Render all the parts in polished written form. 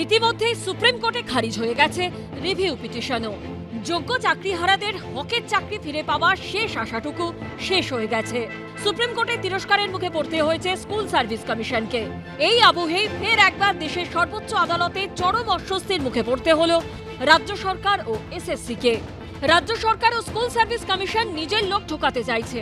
ইতিমধ্যেই সুপ্রিম কোর্টে খারিজ হয়ে গেছে রিভিউ পিটিশনও। যোগ্য চাকরিহারাদের হকের চাকরি ফিরে পাওয়ার শেষ আশাটুকু শেষ হয়ে গেছে। সুপ্রিম কোর্টের তিরস্কারের মুখে পড়তে হয়েছে স্কুল সার্ভিস কমিশনকে। এই আবহেই ফের একবার দেশের সর্বোচ্চ আদালতে চরম অস্বস্তির মুখে পড়তে হলো রাজ্য সরকার ও এসএসসিকে। রাজ্য সরকার ও স্কুল সার্ভিস কমিশন নিজের লোক ঠকাতে চাইছে।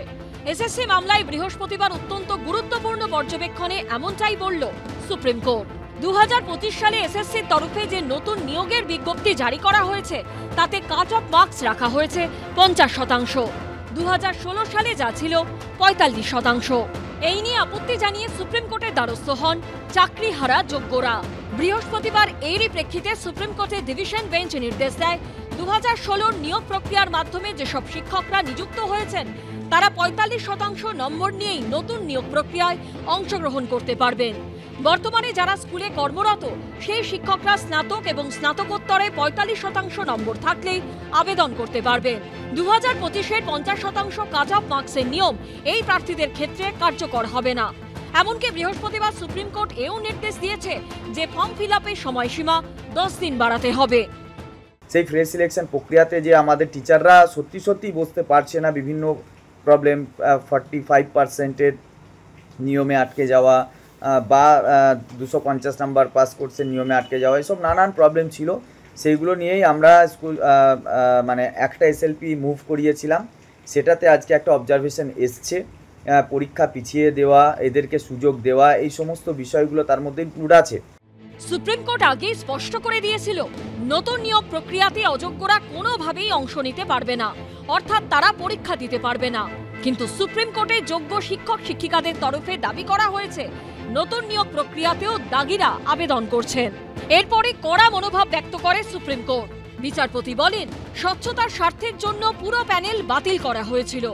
এসএসসি মামলায় বৃহস্পতিবার অত্যন্ত গুরুত্বপূর্ণ পর্যবেক্ষণে এমনটাই বলল সুপ্রিম কোর্ট। 2025 সালে এসএসসির তরফে যে নতুন নিয়োগের বিজ্ঞপ্তি জারি করা হয়েছে তাতে কাট অফ মার্কস রাখা হয়েছে 50%। 2016 সালে যা ছিল 45%। এই নিয়ে আপত্তি জানিয়ে সুপ্রিম কোর্টের দ্বারস্থ হন চাকরিহারা যোগ্যরা। বৃহস্পতিবার এরই প্রেক্ষিতে সুপ্রিম কোর্টের ডিভিশন বেঞ্চ নির্দেশ দেয় 2016 নিয়োগ প্রক্রিয়ার মাধ্যমে যেসব শিক্ষকরা নিযুক্ত হয়েছেন তারা 45% নম্বর নিয়েই নতুন নিয়োগ প্রক্রিয়ায় অংশগ্রহণ করতে পারবেন। বর্তমানে যারা স্কুলে কর্মরত সেই শিক্ষকরা স্নাতক এবং স্নাতকোত্তরে 45% নম্বর থাকলেই আবেদন করতে পারবেন। 2025-এর 50% কাট অফ মার্কসের নিয়ম এই প্রার্থীদের ক্ষেত্রে কার্যকর হবে না। এমনকি বৃহস্পতিবার সুপ্রিম কোর্ট এও নির্দেশ দিয়েছে যে ফর্ম ফিল আপের সময়সীমা 10 দিন বাড়াতে হবে। সেই ফ্রেশ সিলেকশন প্রক্রিয়াতে যে আমাদের টিচাররা সত্যি বসতে পারছে না, বিভিন্ন প্রবলেম, 45%-এর নিয়মে আটকে যাওয়া বা 250 নাম্বার পাস কোর্সের নিয়মে আটকে যাওয়া, এসব নানান প্রবলেম ছিল। সেইগুলো নিয়েই আমরা স্কুল মানে একটা এসএলপি মুভ করিয়েছিলাম। সেটাতে আজকে একটা অবজারভেশন এসছে, পরীক্ষা পিছিয়ে দেওয়া, এদেরকে সুযোগ দেওয়া, এই সমস্ত বিষয়গুলো তার মধ্যে ইনক্লুড আছে। সুপ্রিম কোর্ট আগেই স্পষ্ট করে দিয়েছিল নতুন নিয়োগ প্রক্রিয়াতে অযোগ্যরা কোনোভাবেই অংশ নিতে পারবে না, অর্থাৎ তারা পরীক্ষা দিতে পারবে না। কিন্তু সুপ্রিম কোর্টে যোগ্য শিক্ষক শিক্ষিকাদের তরফে দাবি করা হয়েছে নতুন নিয়োগ প্রক্রিয়াতেও দাগিরা আবেদন করছেন। এরপরে কড়া মনোভাব ব্যক্ত করে সুপ্রিম কোর্ট। বিচারপতি বলেন, স্বচ্ছতার স্বার্থের জন্য পুরো প্যানেল বাতিল করা হয়েছিল।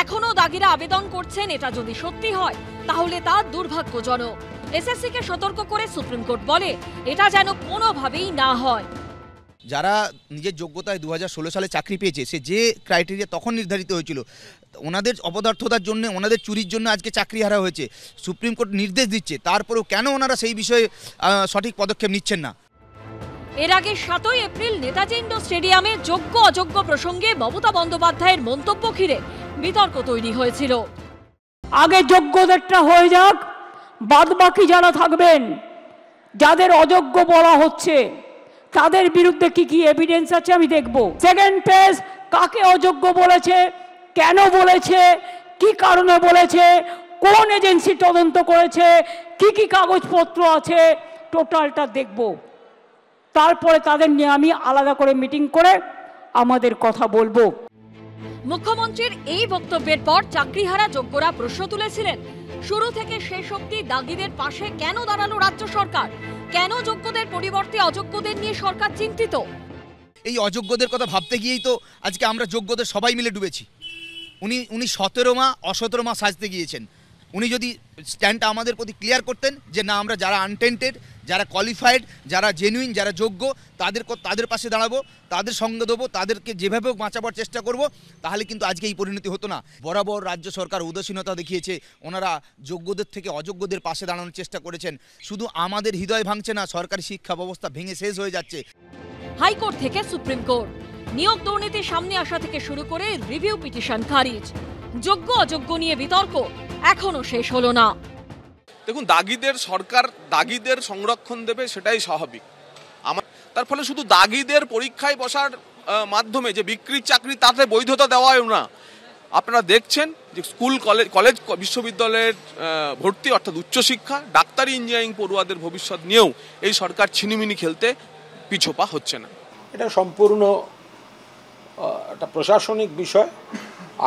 এখনো দাগিরা আবেদন করছেন, এটা যদি সত্যি হয় তাহলে তা দুর্ভাগ্যজনক। এসএসসিকে সতর্ক করে সুপ্রিম কোর্ট বলে এটা যেন কোনোভাবেই না হয়। যারা নিজের যোগ্যতায় 2016 সালে চাকরি পেয়েছে, সে যে ক্রাইটেরিয়া তখন নির্ধারিত হয়েছিল, ওনাদের অপদার্থতার জন্য, ওনাদের চুরির জন্য আজকে চাকরি হারা হয়েছে। সুপ্রিম কোর্ট নির্দেশ দিচ্ছে, তারপরেও কেন ওনারা সেই বিষয়ে সঠিক পদক্ষেপ নিচ্ছেন না? এর আগে 7 এপ্রিল নেতাজি ইন্ডোর স্টেডিয়ামে যোগ্য অযোগ্য প্রসঙ্গে মমতা বন্দ্যোপাধ্যায়ের মন্তব্য ঘিরে বিতর্ক তৈরি হয়েছিল। আগে যোগ্যদেরটা হয়ে যাক, বাদ বাকি যারা থাকবেন, যাদের অযোগ্য বলা হচ্ছে তাদের বিরুদ্ধে কি কি এভিডেন্স আছে আমি দেখব। সেকেন্ড পেজ, কাকে অযোগ্য বলেছে, কেন বলেছে, কি কারণে বলেছে, কোন এজেন্সি তদন্ত করেছে, কি কি কাগজপত্র আছে, টোটালটা দেখব। তারপরে তাদের নিয়ে আমি আলাদা করে মিটিং করে আমাদের কথা বলবো। মুখ্যমন্ত্রীর এই বক্তব্যের পর চাকরিহারা যোগ্যরা প্রশ্ন তুলেছিলেন, শুরু থেকে শেষ অবধি দাগিদের পাশে কেন দাঁড়ালো রাজ্য সরকার? কেন যোগ্যদের পরিবর্তে অযোগ্যদের নিয়ে সরকার চিন্তিত? এই অযোগ্যদের কথা ভাবতে গিয়েই তো আজকে আমরা যোগ্যদের সবাই মিলে ডুবেছি। উনি 17 মা অ17 মা সাজতে গিয়েছেন। উনি যদি স্ট্যান্ডটা আমাদের প্রতি ক্লিয়ার করতেন যে না, আমরা যারা আনটেন্টেড, যারা কোয়ালিফাইড, যারা জেনুইন, যারা যোগ্য, তাদের পাশে দাঁড়াবো, তাদের সঙ্গে দেবো, তাদেরকে যেভাবে বাঁচাবার চেষ্টা করব, তাহলে কিন্তু আজকে এই পরিণতি হতো না। বরাবর রাজ্য সরকার উদাসীনতা দেখিয়েছে। ওনারা যোগ্যদের থেকে অযোগ্যদের পাশে দাঁড়ানোর চেষ্টা করেছেন। শুধু আমাদের হৃদয় ভাঙছে না, সরকারি শিক্ষা ব্যবস্থা ভেঙে শেষ হয়ে যাচ্ছে। হাইকোর্ট থেকে সুপ্রিম কোর্ট, নিয়োগ দুর্নীতির সামনে আসা থেকে শুরু করে রিভিউ পিটিশন খারিজ, যোগ্য অযোগ্য নিয়ে বিতর্ক এখনো শেষ হলো না। দেখুন, সরকার দাগিদের সংরক্ষণ দেবে, সেটাই স্বাভাবিক। তার ফলে শুধু দাগিদের পরীক্ষায় বসার মাধ্যমে যে বিক্রির চাকরি, তাতে বৈধতা দেওয়াও না। আপনারা দেখছেন যে স্কুল, কলেজ বিশ্ববিদ্যালয়ের ভর্তি, অর্থাৎ উচ্চশিক্ষা, ডাক্তারি, ইঞ্জিনিয়ারিং পড়ুয়াদের ভবিষ্যৎ নিয়েও এই সরকার ছিনিমিনি খেলতে পিছপা হচ্ছে না। এটা সম্পূর্ণ একটা প্রশাসনিক বিষয়,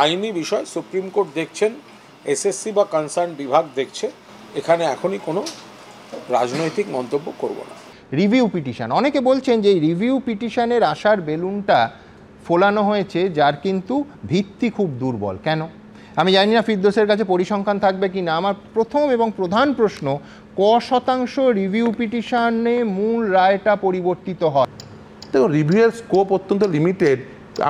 আইনি বিষয়। সুপ্রিম কোর্ট দেখছেন, এসএসসি বা কনসার্ন বিভাগ দেখছে। এখানে এখনই কোনো রাজনৈতিক মন্তব্য করব না। রিভিউ পিটিশন, অনেকে বলছেন যে এই রিভিউ পিটিশনের আশার বেলুনটা ফোলানো হয়েছে, যার কিন্তু ভিত্তি খুব দুর্বল। কেন আমি জানি না, ফিরদৌসের কাছে পরিসংখ্যান থাকবে কি না। আমার প্রথম এবং প্রধান প্রশ্ন, শতাংশ রিভিউ পিটিশনে মূল রায়টা পরিবর্তিত হয়? দেখুন, রিভিউয়ের স্কোপ অত্যন্ত লিমিটেড।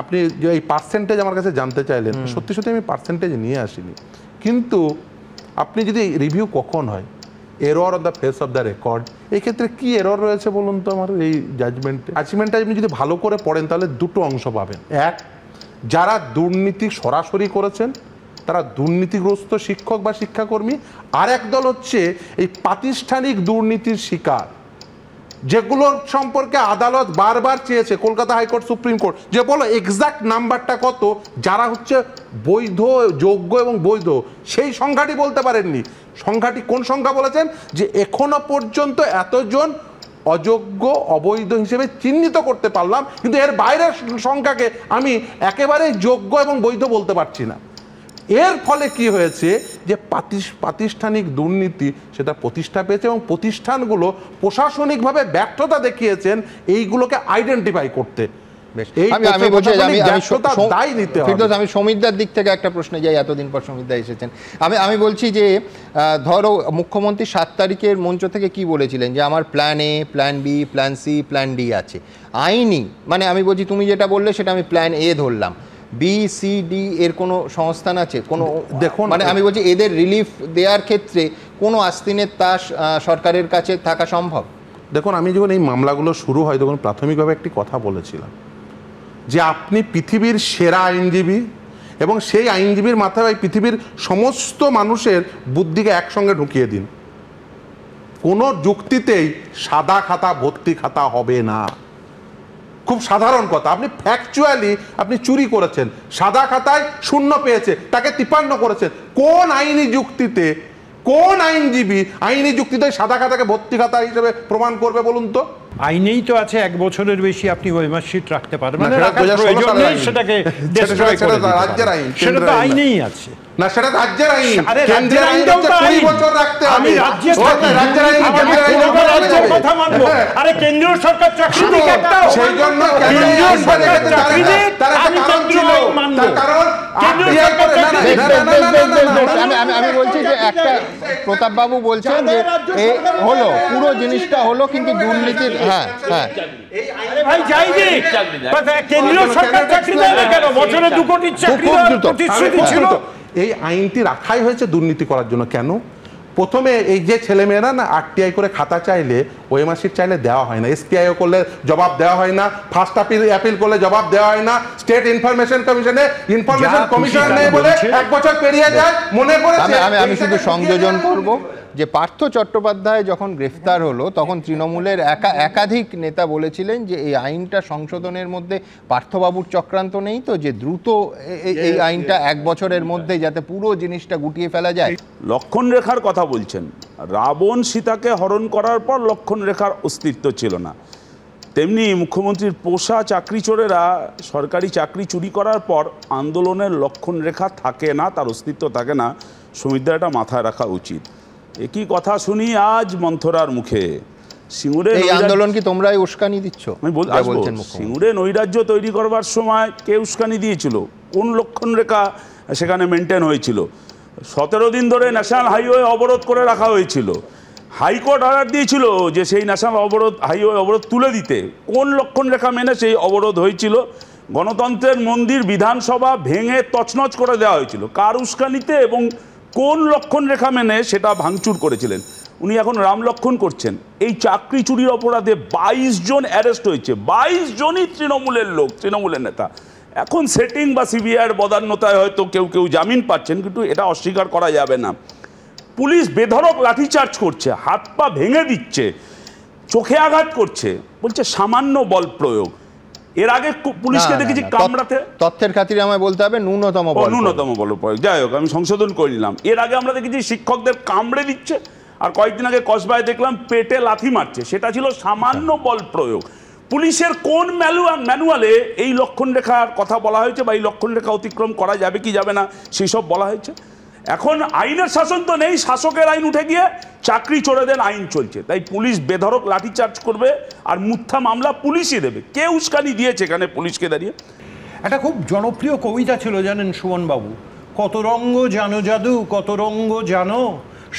আপনি যে এই পার্সেন্টেজ আমার কাছে জানতে চাইলেন, সত্যি আমি পার্সেন্টেজ নিয়ে আসিনি। কিন্তু আপনি যদি রিভিউ কখন হয়, error on the face of the record. এই ক্ষেত্রে কি এরর রয়েছে বলুন তো আমার এই জাজমেন্টটা আপনি যদি ভালো করে পড়েন তাহলে দুটো অংশ পাবেন। এক, যারা দুর্নীতি সরাসরি করেছেন তারা দুর্নীতিগ্রস্ত শিক্ষক বা শিক্ষাকর্মী, আর এক দল হচ্ছে এই প্রাতিষ্ঠানিক দুর্নীতির শিকার, যেগুলোর সম্পর্কে আদালত বারবার চেয়েছে, কলকাতা হাইকোর্ট, সুপ্রিম কোর্ট, যে বলো এক্সাক্ট নাম্বারটা কত, যারা হচ্ছে বৈধ, যোগ্য এবং বৈধ সেই সংখ্যাটি বলতে পারেননি। সংখ্যাটি কোন সংখ্যা বলেছেন, যে এখনো পর্যন্ত এতজন অযোগ্য অবৈধ হিসেবে চিহ্নিত করতে পারলাম, কিন্তু এর বাইরের সংখ্যাকে আমি একেবারে যোগ্য এবং বৈধ বলতে পারছি না। এর ফলে কি হয়েছে, যে প্রাতিষ্ঠানিক দুর্নীতি সেটা প্রতিষ্ঠা পেয়েছে এবং প্রতিষ্ঠানগুলো প্রশাসনিকভাবে ব্যর্থতা দেখিয়েছেন এইগুলোকে আইডেন্টিফাই করতে। আমি সমীরদার দিক থেকে একটা প্রশ্নে যাই, এতদিন পর সমীরদা এসেছেন। আমি বলছি যে ধরো মুখ্যমন্ত্রী 7 তারিখের মঞ্চ থেকে কি বলেছিলেন, যে আমার plan A, plan B, plan C, plan D আছে। আইনি মানে আমি বলছি, তুমি যেটা বললে সেটা আমি প্ল্যান এ ধরলাম, বি, সি, ডি এর কোনো সংস্থান আছে কোনো? দেখুন, মানে আমি বলছি এদের রিলিফ দেওয়ার ক্ষেত্রে কোনো আস্তিনের তাস সরকারের কাছে থাকা সম্ভব? দেখুন, আমি যখন এই মামলাগুলো শুরু হয় তখন প্রাথমিকভাবে একটি কথা বলেছিলাম, যে আপনি পৃথিবীর সেরা আইনজীবী এবং সেই আইনজীবীর মাথায় পৃথিবীর সমস্ত মানুষের বুদ্ধিকে একসঙ্গে ঢুকিয়ে দিন, কোনো যুক্তিতেই সাদা খাতা ভর্তি খাতা হবে না। খুব সাধারণ কথা, আপনি ফ্যাকচুয়ালি আপনি চুরি করেছেন, সাদা খাতায় 0 পেয়েছে, তাকে 53 করেছেন, কোন আইনি যুক্তিতে, কোন আইনজীবী আইনি যুক্তিতে সাদা খাতাকে ভর্তি খাতা হিসেবে প্রমাণ করবে বলুন তো? আইনেই তো আছে 1 বছরের বেশি আপনি ওই মার্কশিট রাখতে পারবেন না, সেটাকে রাজ্যের আইন, সেটা তো আইনেই আছে না, সেটা রাজ্যের আইন। কেন্দ্রের আইন হচ্ছে 20 বছর রাখতে হবে। আমি রাজ্যের কথা মানবো। আরে কেন্দ্রীয় সরকার চাকরি দিক, সেই জন্য কেন্দ্রীয় সরকার চাকরি দিক, আমি কেন্দ্রীয় আইন মানবো। কারণ আমি বলছি যে একটা প্রতাপ বাবু বলছেন যে হলো পুরো জিনিসটা হলো, কিন্তু দুর্নীতির ভাই যাই দিক, কেন্দ্রীয় সরকার চাকরি দেয় না কেন? বছরে 2 কোটি চাকরি প্রতিশ্রুতি ছিল। এই আইনটি রাখাই হয়েছে দুর্নীতি করার জন্য। কেন? প্রথমে এই যে ছেলেমেয়েরা না আরটিআই করে খাতা চাইলে, ওএমআর শিট চাইলে দেওয়া হয় না, এসটিআইও করলে জবাব দেওয়া হয় না, ফার্স্ট অ্যাপিল করলে জবাব দেওয়া হয় না, স্টেট ইনফরমেশন কমিশনে ইনফরমেশন কমিশন নেই বলে 1 বছর পেরিয়ে যায়। মনে করেছে আমি শুধু সংযোজন করব যে পার্থ চট্টোপাধ্যায় যখন গ্রেফতার হলো তখন তৃণমূলের একাধিক নেতা বলেছিলেন যে এই আইনটা সংশোধনের মধ্যে পার্থবাবুর চক্রান্ত নেই তো, যে দ্রুত এই আইনটা 1 বছরের মধ্যে যাতে পুরো জিনিসটা গুটিয়ে ফেলা যায়। লক্ষণ রেখার কথা বলছেন, রাবণ সীতাকে হরণ করার পর লক্ষণ রেখার অস্তিত্ব ছিল না, তেমনি মুখ্যমন্ত্রীর পোষা চাকরি চোরেরা সরকারি চাকরি চুরি করার পর আন্দোলনের লক্ষণ রেখা থাকে না, তার অস্তিত্ব থাকে না। সমীরদা এটা মাথায় রাখা উচিত। একই কথা শুনি আজ মন্থরার মুখে। সিঙ্গুরে এই আন্দোলন কি তোমরাই উস্কানি দিচ্ছ? আমি বলছেন সিঙ্গুরে নৈরাজ্য তৈরি করবার সময় কে উস্কানি দিয়েছিল, কোন লক্ষণ রেখা সেখানে মেনটেন হয়েছিল? 17 দিন ধরে ন্যাশনাল হাইওয়ে অবরোধ করে রাখা হয়েছিল, হাইকোর্ট অর্ডার দিয়েছিল যে সেই ন্যাশনাল হাইওয়ে অবরোধ তুলে দিতে। কোন লক্ষণ রেখা মেনে সেই অবরোধ হয়েছিল? গণতন্ত্রের মন্দির বিধানসভা ভেঙে তছনছ করে দেওয়া হয়েছিল কার উস্কানিতে এবং কোন লক্ষণ রেখা মেনে সেটা ভাঙচুর করেছিলেন? উনি এখন রাম লক্ষণ করছেন। এই চাকরি চুরির অপরাধে 22 জন অ্যারেস্ট হয়েছে, 22 জনই তৃণমূলের লোক, তৃণমূলের নেতা। এখন সেটিং বা সিবিআইয়ের বদান্যতায় হয়তো কেউ জামিন পাচ্ছেন, কিন্তু এটা অস্বীকার করা যাবে না। পুলিশ বেধড়ক লাঠিচার্জ করছে, হাত পা ভেঙে দিচ্ছে, চোখে আঘাত করছে, বলছে সামান্য বল প্রয়োগ। এর আগে পুলিশকে দেখেছি কামড়াতে, তথ্যের খাতিরে আমায় বলতে হবে ন্যূনতম বল প্রয়োগ। যাই হোক, আমি সংশোধন করে নিলাম। এর আগে আমরা দেখেছি শিক্ষকদের কামড়ে দিচ্ছে, আর কয়েকদিন আগে কসবায় দেখলাম পেটে লাথি মারছে, সেটা ছিল সামান্য বল প্রয়োগ। পুলিশের কোন ম্যানুয়ালে এই লক্ষণ রেখার কথা বলা হয়েছে বা এই লক্ষণ রেখা অতিক্রম করা যাবে কি যাবে না সেই সব বলা হয়েছে? এখন আইনের শাসন তো নেই, শাসকের আইন উঠে গিয়ে চাকরি চোরেদের আইন চলছে। তাই পুলিশ বেধড়ক লাঠিচার্জ করবে আর মিথ্যা মামলা পুলিশই দেবে। কে উস্কানি দিয়েছে এখানে পুলিশকে দাঁড়িয়ে? একটা খুব জনপ্রিয় কবিতা ছিল জানেন সুমনবাবু, কত রঙ্গ জানো জাদু, কত রঙ্গ জানো,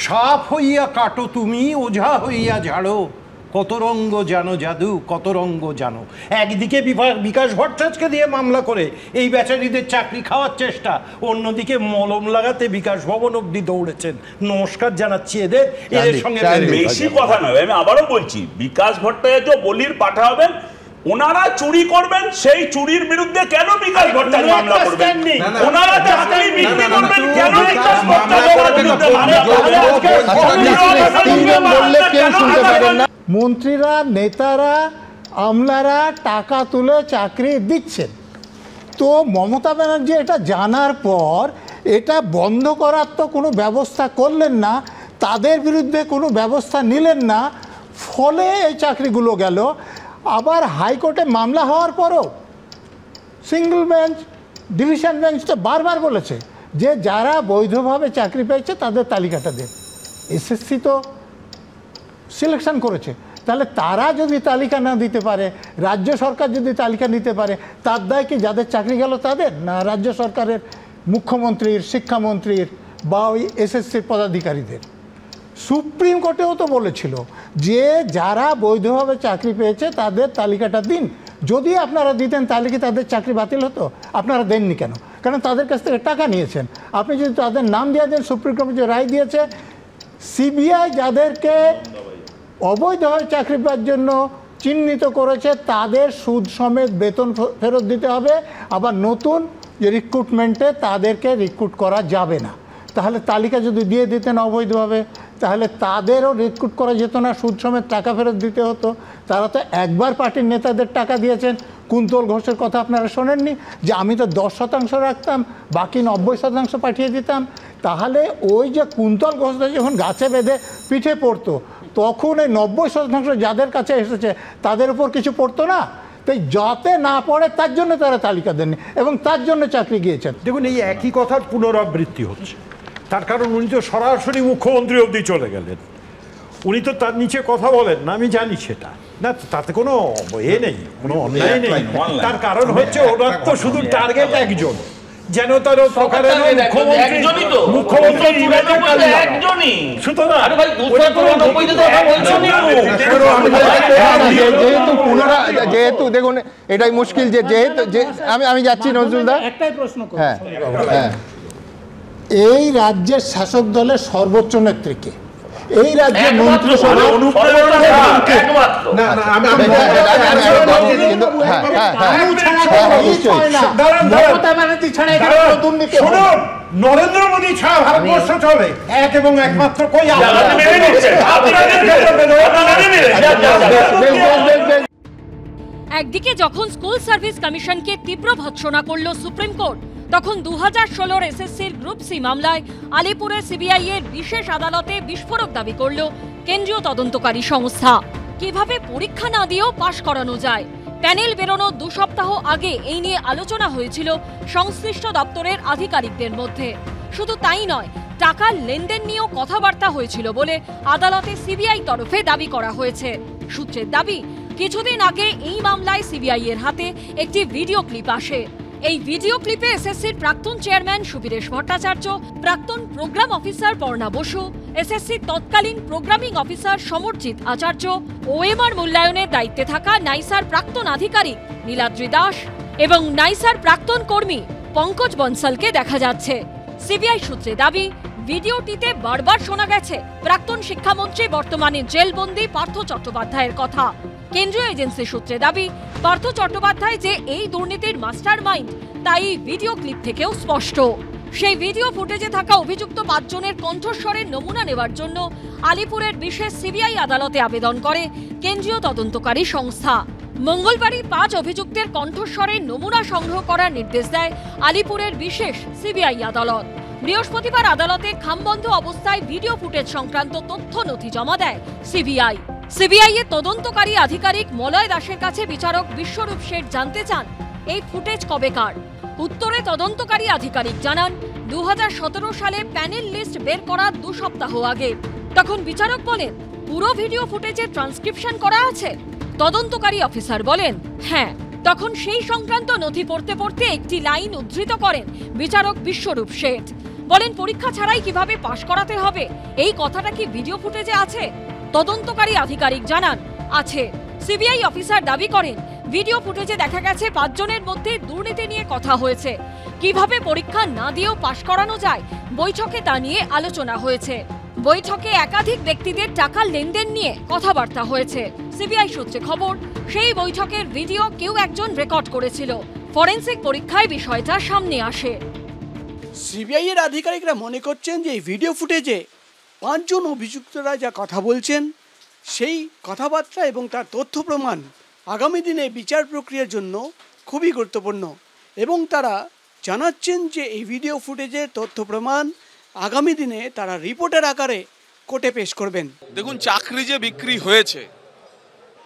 সাপ হইয়া কাটো তুমি, ওঝা হইয়া ঝাড়ো, কত রঙ্গ জানো জাদু, কত রঙ্গ জানো। একদিকে বিকাশ ভট্টাচার্যকে দিয়ে মামলা করে এই বেচারীদের চাকরি খাওয়ার চেষ্টা, অন্যদিকে মলম লাগাতে বিকাশ ভবন অব্দি দৌড়েছেন। নমস্কার জানাচ্ছি এদের সঙ্গে। বেশি কথা নয়, আমি আবারও বলছি, বিকাশ ভট্টাচার্য বলির পাঠা হবেন, ওনারা চুরি করবেন, সেই চুরির বিরুদ্ধে কেন বিকাশ ভট্টাচার্য মামলা করবেন? ওনারা চাকরি বিক্রি করবেন, কেন বিকাশ ভট্টাচার্যের বিরুদ্ধে মামলা? মন্ত্রীরা, নেতারা, আমলারা টাকা তুলে চাকরি দিচ্ছেন, তো মমতা ব্যানার্জি এটা জানার পর এটা বন্ধ করার তো কোনো ব্যবস্থা করলেন না, তাদের বিরুদ্ধে কোনো ব্যবস্থা নিলেন না, ফলে এই চাকরিগুলো গেল। আবার হাইকোর্টে মামলা হওয়ার পরও সিঙ্গল বেঞ্চ, ডিভিশন বেঞ্চ তো বারবার বলেছে যে যারা বৈধভাবে চাকরি পেয়েছে তাদের তালিকাটা দেন। এসএসসি তো সিলেকশন করেছে, তাহলে তারা যদি তালিকা না দিতে পারে, রাজ্য সরকার যদি তালিকা নিতে পারে, তার দায় কি যাদের চাকরি গেল তাদের, না রাজ্য সরকারের মুখ্যমন্ত্রীর, শিক্ষামন্ত্রীর বা ওই এসএসসির পদাধিকারীদের? সুপ্রিম কোর্টেও তো বলেছিল যে যারা বৈধভাবে চাকরি পেয়েছে তাদের তালিকাটা দিন। যদি আপনারা দিতেন তাহলে কি তাদের চাকরি বাতিল হতো? আপনারা দেননি কেন? কারণ তাদের কাছ থেকে টাকা নিয়েছেন। আপনি যদি তাদের নাম দিয়ে দেন, সুপ্রিম কোর্ট যে রায় দিয়েছে, সিবিআই যাদেরকে অবৈধভাবে চাকরি পাওয়ার জন্য চিহ্নিত করেছে তাদের সুদ সমেত বেতন ফেরত দিতে হবে। আবার নতুন যে রিক্রুটমেন্টে তাদেরকে রিক্রুট করা যাবে না। তাহলে তালিকা যদি দিয়ে দিতেন অবৈধভাবে, তাহলে তাদেরও রিক্রুট করা যেত না, সুদ সমেত টাকা ফেরত দিতে হতো। তারা তো একবার পার্টির নেতাদের টাকা দিয়েছেন। কুন্তল ঘোষের কথা আপনারা শোনেননি যে আমি তো 10% রাখতাম, বাকি 90% পাঠিয়ে দিতাম। তাহলে ওই যে কুন্তল ঘোষটা যখন গাছে বেঁধে পিঠে পড়তো, তখন এই 90% যাদের কাছে এসেছে তাদের উপর কিছু পড়তো না। তাই যাতে না পড়ে তার জন্য তারা তালিকা দেননি এবং তার জন্য চাকরি গিয়েছেন। দেখুন, এই একই কথার পুনরাবৃত্তি হচ্ছে। তার কারণ উনি তো সরাসরি মুখ্যমন্ত্রী অবধি চলে গেলেন, উনি তো তার নিচে কথা বলেন না, আমি জানি সেটা না, তাতে কোনো নেই, কোনো অন্যায় নেই। তার কারণ হচ্ছে ওনার তো শুধু টার্গেট একজন, যেন তার যেহেতু দেখুন এটাই মুশকিল যে যেহেতু আমি যাচ্ছি নজরুলদা, একটাই প্রশ্ন করব, এই রাজ্যের শাসক দলের সর্বোচ্চ নেত্রীকে, এই রাজ্যের মন্ত্রিসভা নরেন্দ্র মোদী ছাড়া ভারতবর্ষ চলে, এক এবং একমাত্র কই? একদিকে যখন স্কুল সার্ভিস কমিশনকে তীব্র ভৎসনা করল সুপ্রিম কোর্ট, তখন 2016 এসএসসির গ্রুপ সি মামলায় আলিপুরে সিবিআই এর বিশেষ আদালতে বিস্ফোরক দাবি করল কেন্দ্রীয় তদন্তকারী সংস্থা। কিভাবে পরীক্ষা না দিয়েও পাশ করানো যায়? প্যানেল বেরোনোর 2 সপ্তাহ আগে এই নিয়ে আলোচনা হয়েছিল সংশ্লিষ্ট দপ্তরের আধিকারিকদের মধ্যে। শুধু তাই নয়, টাকার লেনদেন নিয়েও কথাবার্তা হয়েছিল বলে আদালতে সিবিআই তরফে দাবি করা হয়েছে। সূত্রের দাবি, কিছুদিন আগে এই মামলায় সিবিআই এর হাতে একটি ভিডিও ক্লিপ আসে। এই ভিডিও ক্লিপে এসএসসির প্রাক্তন চেয়ারম্যান সুবীরেশ ভট্টাচার্য, প্রাক্তন প্রোগ্রাম অফিসার পর্ণা বসু, এসএসসির তৎকালীন প্রোগ্রামিং অফিসার সমরজিৎ আচার্য, ওএমআর মূল্যায়নের দায়িত্বে থাকা নাইসার প্রাক্তন আধিকারিক নীলাদ্রি দাস এবং নাইসার প্রাক্তন কর্মী পঙ্কজ বনসালকে দেখা যাচ্ছে। সিবিআই সূত্রে দাবি, ভিডিওটিতে বারবার শোনা গেছে প্রাক্তন শিক্ষামন্ত্রী বর্তমানে জেলবন্দি পার্থ চট্টোপাধ্যায়ের কথা। কেন্দ্রীয় এজেন্সি সূত্রে দাবি, পার্থ চট্টোপাধ্যায় যে এই দুর্নীতির মাস্টার মাইন্ড তাই ভিডিও ক্লিপ থেকেও স্পষ্ট। সেই ভিডিও ফুটেজে থাকা অভিযুক্ত 5 জনের কণ্ঠস্বরের নমুনা নেওয়ার জন্য আলিপুরের বিশেষ সিবিআই আদালতে আবেদন করে কেন্দ্রীয় তদন্তকারী সংস্থা। মঙ্গলবারই 5 অভিযুক্তের কণ্ঠস্বরের নমুনা সংগ্রহ করার নির্দেশ দেয় আলিপুরের বিশেষ সিবিআই আদালত। বৃহস্পতিবার আদালতে খামবন্ধ অবস্থায় ভিডিও ফুটেজ সংক্রান্ত তথ্য নথি জমা দেয় সিবিআই। সিবিআই এর তদন্তকারী আধিকারিক মলয় দাসের কাছে বিচারক বিশ্বরূপ শেঠ জানতে চান এই ফুটেজ কবেকার। উত্তরে তদন্তকারী আধিকারিক জানান, 2017 সালে প্যানেল লিস্ট বের করার 2 সপ্তাহ আগে। তখন বিচারক বলেন, পুরো ভিডিও ফুটেজে ট্রান্সক্রিপশন করা আছে? তদন্তকারী অফিসার বলেন, হ্যাঁ। তখন সেই সংক্রান্ত নথি পড়তে পড়তে একটি লাইন উদ্ধৃত করেন বিচারক বিশ্বরূপ শেঠ। বলেন, পরীক্ষা ছাড়াই কিভাবে পাশ করাতে হবে এই কথাটা কি ভিডিও ফুটেজে আছে? তদন্তকারী আধিকারিক জানান, আছে। সিবিআই অফিসার দাবি করেন, ভিডিও ফুটেজে দেখা গেছে 5 জনের মধ্যে দুর্নীতি নিয়ে কথা হয়েছে। কিভাবে পরীক্ষা না দিয়েও পাশ করানো যায়, বৈঠকে তা নিয়ে আলোচনা হয়েছে। বৈঠকে একাধিক ব্যক্তিদের টাকার লেনদেন নিয়ে কথাবার্তা হয়েছে। সিবিআই সূত্রে খবর, সেই বৈঠকের ভিডিও কেউ একজন রেকর্ড করেছিল। ফরেনসিক পরীক্ষায় বিষয়টা সামনে আসে। সিবিআই এর আধিকারিকরা মনে করছেন যে এই ভিডিও ফুটেজে 5 জন অভিযুক্তরা যা কথা বলছেন, সেই কথাবার্তা এবং তার তথ্য প্রমাণ আগামী দিনে বিচার প্রক্রিয়ার জন্য খুবই গুরুত্বপূর্ণ, এবং তারা জানাচ্ছেন যে এই ভিডিও ফুটেজের তথ্য প্রমাণ আগামী দিনে তারা রিপোর্টের আকারে কোর্টে পেশ করবেন। দেখুন, চাকরি যে বিক্রি হয়েছে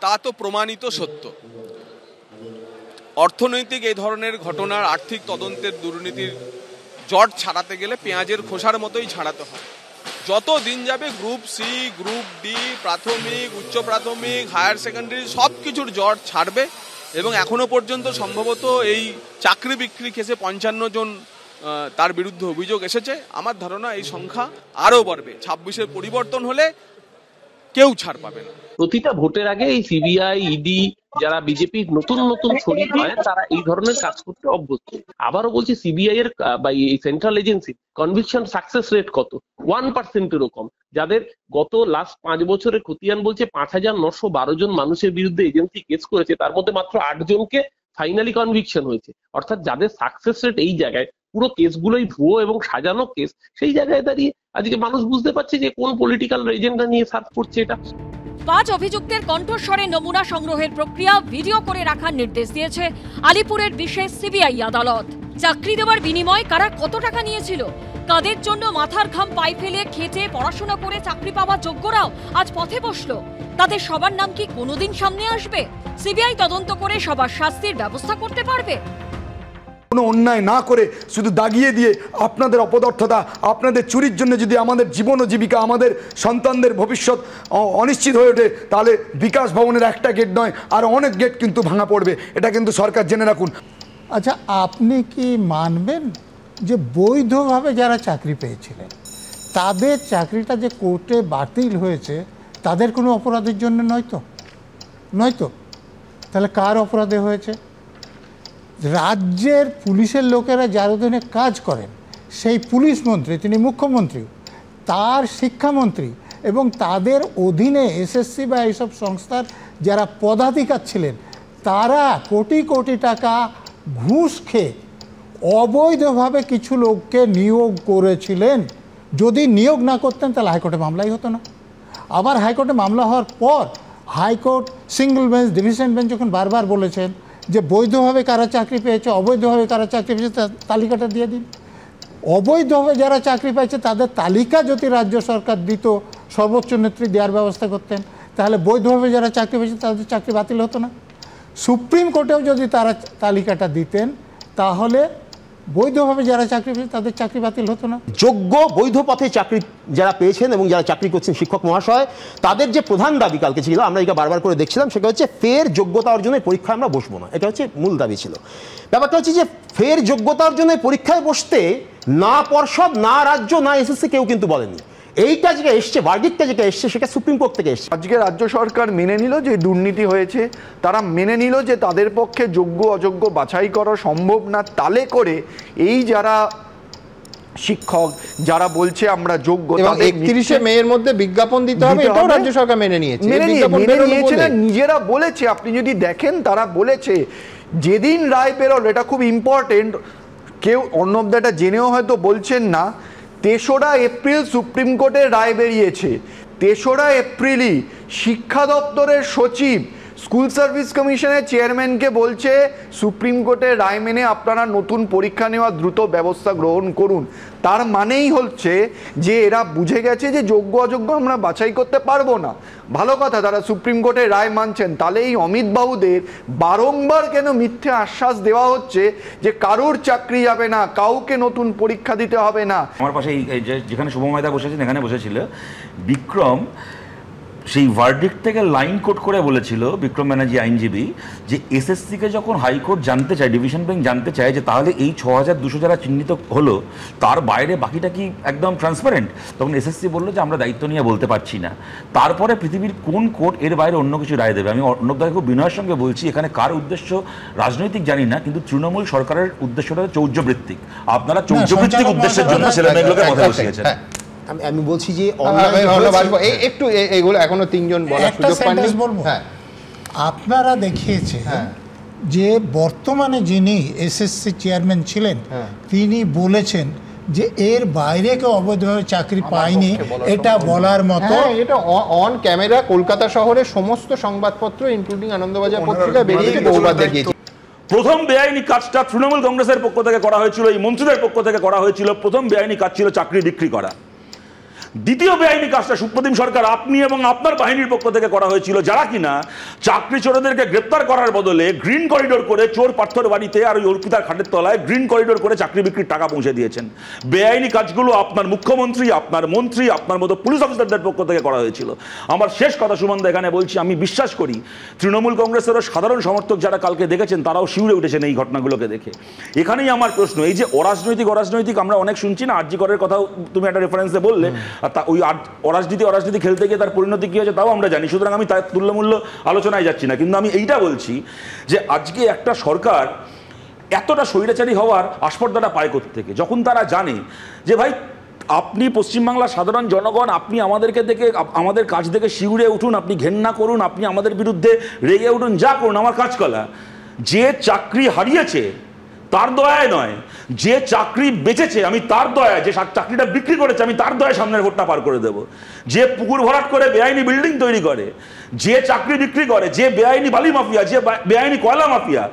তা তো প্রমাণিত সত্য। অর্থনৈতিক এই ধরনের ঘটনার আর্থিক তদন্তের দুর্নীতির জট ছাড়াতে গেলে পেঁয়াজের খোসার মতোই ছাড়াতে হয়। যত দিন যাবে গ্রুপ সি, গ্রুপ ডি, প্রাথমিক, উচ্চ প্রাথমিক, হায়ার সেকেন্ডারি সব কিছুর জট ছাড়বে, এবং এখনো পর্যন্ত সম্ভবত এই চাকরি বিক্রি কেসে 55 জন তার বিরুদ্ধে অভিযোগ এসেছে। আমার ধারণা এই সংখ্যা আরও বাড়বে। 26-এর পরিবর্তন হলে কেউ ছাড় পাবে না। প্রতিটা ভোটের আগে এই সিবিআই, ইডি যারা বিজেপির নতুন নতুন শরীর হয় তারা এই ধরনের কাজ করতে অভ্যস্ত। আবারও বলছি, সিবিআই এর বা এই central agency conviction success rate কত? 1%-এরও কম। যাদের গত লাস্ট 5 বছরের খতিয়ান বলছে 5912 জন মানুষের বিরুদ্ধে এজেন্সি কেস করেছে, তার মধ্যে মাত্র 8 জনকে ফাইনালি কনভিকশন হয়েছে। অর্থাৎ যাদের সাকসেস রেট এই জায়গায়, পুরো কেসগুলোই ভুয়ো এবং সাজানো কেস, সেই জায়গায় দাঁড়িয়ে আজকে মানুষ বুঝতে পারছে যে কোন পলিটিক্যাল এজেন্ডা নিয়ে সার্ভ করছে এটা। 5 অভিযুক্তের কণ্ঠস্বরে নমুনা সংগ্রহের প্রক্রিয়া ভিডিও করে রাখার নির্দেশ দিয়েছে আলিপুরের বিশেষ সিবিআই আদালত। চাকরি দেওয়ার বিনিময়ে কারা কত টাকা নিয়েছিল, কাদের জন্য মাথার ঘাম পায়ে ফেলে খেটে পড়াশোনা করে চাকরি পাওয়া যোগ্যরাও আজ পথে বসলো, তাদের সবার নাম কি কোনোদিন সামনে আসবে? সিবিআই তদন্ত করে সবার শাস্তির ব্যবস্থা করতে পারবে? কোনো অন্যায় না করে শুধু দাগিয়ে দিয়ে আপনাদের অপদার্থতা, আপনাদের চুরির জন্য যদি আমাদের জীবন ও জীবিকা, আমাদের সন্তানদের ভবিষ্যৎ অনিশ্চিত হয়ে ওঠে, তাহলে বিকাশ ভবনের একটা গেট নয়, আর অনেক গেট কিন্তু ভাঙা পড়বে। এটা কিন্তু সরকার জেনে রাখুন। আচ্ছা, আপনি কি মানবেন যে বৈধভাবে যারা চাকরি পেয়েছিলেন তাদের চাকরিটা যে কোর্টে বাতিল হয়েছে তাদের কোনো অপরাধের জন্য নয়তো? তাহলে কার অপরাধে হয়েছে? রাজ্যের পুলিশের লোকেরা যার অধীনে কাজ করেন, সেই পুলিশ মন্ত্রী, তিনি মুখ্যমন্ত্রী, তার শিক্ষামন্ত্রী এবং তাদের অধীনে এসএসসি বা এইসব সংস্থার যারা পদাধিকার ছিলেন, তারা কোটি কোটি টাকা ঘুষ খেয়ে অবৈধভাবে কিছু লোককে নিয়োগ করেছিলেন। যদি নিয়োগ না করতেন তাহলে হাইকোর্টে মামলাই হতো না। আবার হাইকোর্টে মামলা হওয়ার পর high court single bench, division bench যখন বারবার বলেছেন যে বৈধভাবে কারা চাকরি পেয়েছে, অবৈধভাবে কারা চাকরি পেয়েছে, তালিকাটা দিয়ে দিন। অবৈধভাবে যারা চাকরি পেয়েছে তাদের তালিকা যদি রাজ্য সরকার দিত, সর্বোচ্চ নেত্রী দেওয়ার ব্যবস্থা করতেন, তাহলে বৈধভাবে যারা চাকরি পেয়েছে তাদের চাকরি বাতিল হতো না। সুপ্রিম কোর্টেও যদি তারা তালিকাটা দিতেন তাহলে বৈধভাবে যারা চাকরি পেয়েছে তাদের চাকরি বাতিল হতো না। যোগ্য বৈধ পথে চাকরি যারা পেয়েছেন এবং যারা চাকরি করছেন শিক্ষক মহাশয়, তাদের যে প্রধান দাবি কালকে ছিল, আমরা এটা বারবার করে দেখছিলাম, সেটা হচ্ছে ফের যোগ্যতা অর্জনের পরীক্ষায় আমরা বসবো না। এটা হচ্ছে মূল দাবি ছিল। ব্যাপারটা হচ্ছে যে ফের যোগ্যতা অর্জনের পরীক্ষায় বসতে না পর্ষদ, না রাজ্য, না এসএসসি কেউ কিন্তু বলেনি। এইটা যেটা এসছে, ভার্ডিক্টটা যেটা এসছে, সেটা সুপ্রিম কোর্ট থেকে এসছে। আজকে রাজ্য সরকার মেনে নিল যে দুর্নীতি হয়েছে, তারা মেনে নিল যে তাদের পক্ষে যোগ্য অযোগ্য বাছাই করা সম্ভব না। তালে করে এই যারা শিক্ষক যারা বলছে আমরা যোগ্য, 31শে মের মধ্যে বিজ্ঞাপন দিতে হবে, এটাও রাজ্য সরকার মেনে নিয়েছে। নিজেরা বলেছে, আপনি যদি দেখেন তারা বলেছে যেদিন রায় বেরোল, এটা খুব ইম্পর্টেন্ট, কেউ অন্যটা জেনেও হয়তো বলছেন না, 3রা এপ্রিল সুপ্রিম কোর্টের রায় বেরিয়েছে। 3রা এপ্রিলই শিক্ষা দপ্তরের সচিব স্কুল সার্ভিস কমিশনের চেয়ারম্যানকে বলছে সুপ্রিম কোর্টের রায় মেনে আপনারা নতুন পরীক্ষা নেওয়া দ্রুত ব্যবস্থা গ্রহণ করুন। তার মানেই হচ্ছে যে এরা বুঝে গেছে যে যোগ্য অযোগ্য আমরা বাছাই করতে পারবো না। ভালো কথা, তারা সুপ্রিম কোর্টের রায় মানছেন। তাহলে এই অমিত বাবুদের বারংবার কেন মিথ্যে আশ্বাস দেওয়া হচ্ছে যে কারোর চাকরি যাবে না, কাউকে নতুন পরীক্ষা দিতে হবে না? আমার পাশে যেখানে শুভময়দা বসেছেন, এখানে বসেছিল বিক্রম, সেই ভার্ডিক্ট থেকে লাইন কোট করে বলেছিল বিক্রম ব্যানার্জি আইনজীবী যে এসএসসিকে যখন হাইকোর্ট জানতে চায়, ডিভিশন বেঞ্চ জানতে চায় যে তাহলে এই 6200 যারা চিহ্নিত হলো তার বাইরে বাকিটা কি একদম ট্রান্সপারেন্ট, তখন এসএসসি বললো যে আমরা দায়িত্ব নিয়ে বলতে পারছি না। তারপরে পৃথিবীর কোন কোর্ট এর বাইরে অন্য কিছু রায় দেবে? আমি অর্ণবদাকে খুব বিনয়ের সঙ্গে বলছি, এখানে কার উদ্দেশ্য রাজনৈতিক জানি না, কিন্তু তৃণমূল সরকারের উদ্দেশ্যটা চৌর্যবৃত্তিক। আপনারা চৌর্যবৃত্তিক উদ্দেশ্যের জন্য ছেলেমেয়েগুলোকে মাথায় বসিয়েছেন। আমি বলছি যে একটু এগুলো এখনো তিনজন বলার সুযোগ পাননি। হ্যাঁ, আপনারা দেখিয়েছেন যে বর্তমানে যিনি এসএসসি চেয়ারম্যান ছিলেন তিনি বলেছেন যে এর বাইরে কেউ অবৈধভাবে চাকরি পায়নি, এটা বলার মতো। এটা অন ক্যামেরা কলকাতা শহরের সমস্ত সংবাদপত্র ইনক্লুডিং আনন্দবাজার পত্রিকা বেরিয়েছে, বহুবার দেখিয়েছে। প্রথম বেআইনি কাজটা তৃণমূল কংগ্রেসের পক্ষ থেকে করা হয়েছিল, এই মন্ত্রীদের পক্ষ থেকে করা হয়েছিল। প্রথম বেআইনি কাজ ছিল চাকরি বিক্রি করা। দ্বিতীয় বেআইনি কাজটা সুপ্রতিম সরকার আপনি এবং আপনার বাহিনীর পক্ষ থেকে করা হয়েছিল, যারা কিনা চাকরি চোরদেরকে গ্রেপ্তার করার বদলে গ্রিন করিডোর করে চোর পার্থর বাড়িতে আর ওই অর্পিতার খাটের তলায় গ্রিন করিডোর করে চাকরি বিক্রির টাকা পৌঁছে দিয়েছেন। বেআইনি কাজগুলো আপনার মুখ্যমন্ত্রী, আপনার মন্ত্রী, আপনার মতো পুলিশ অফিসারদের পক্ষ থেকে করা হয়েছিল। আমার শেষ কথা সুমন দা এখানে বলছি, আমি বিশ্বাস করি তৃণমূল কংগ্রেসেরও সাধারণ সমর্থক যারা কালকে দেখেছেন তারাও শিউরে উঠেছেন এই ঘটনাগুলোকে দেখে। এখানেই আমার প্রশ্ন, এই যে অরাজনৈতিক আমরা অনেক শুনছি না, আরজি করের কথাও তুমি একটা রেফারেন্সে বললে, আর ওই অরাজনীতি খেলতে গিয়ে তার পরিণতি কি হয়েছে তাও আমরা জানি, সুতরাং আমি তার তুল্যমূল্য আলোচনায় যাচ্ছি না। কিন্তু আমি এইটা বলছি যে আজকে একটা সরকার এতটা স্বৈরাচারী হওয়ার আস্পর্ধাটা পায় কোত্থেকে, যখন তারা জানে যে ভাই আপনি পশ্চিমবাংলার সাধারণ জনগণ, আপনি আমাদেরকে দেখে আমাদের কাজ দেখে শিউরে উঠুন, আপনি ঘেন্না করুন, আপনি আমাদের বিরুদ্ধে রেগে উঠুন, যা করুন, আমার কাজ কলা। যে চাকরি হারিয়েছে তার দয়ায় নয়, যে চাকরি বেঁচেছে আমি তার দয়ায়, যে চাকরিটা বিক্রি করেছে আমি তার দয়ায় সামনের ভোটটা পার করে দেব। যে পুকুর ভরাট করে বেআইনি বিল্ডিং তৈরি করে, যে চাকরি বিক্রি করে, যে বেআইনি বালি মাফিয়া, যে বেআইনি কয়লা মাফিয়া,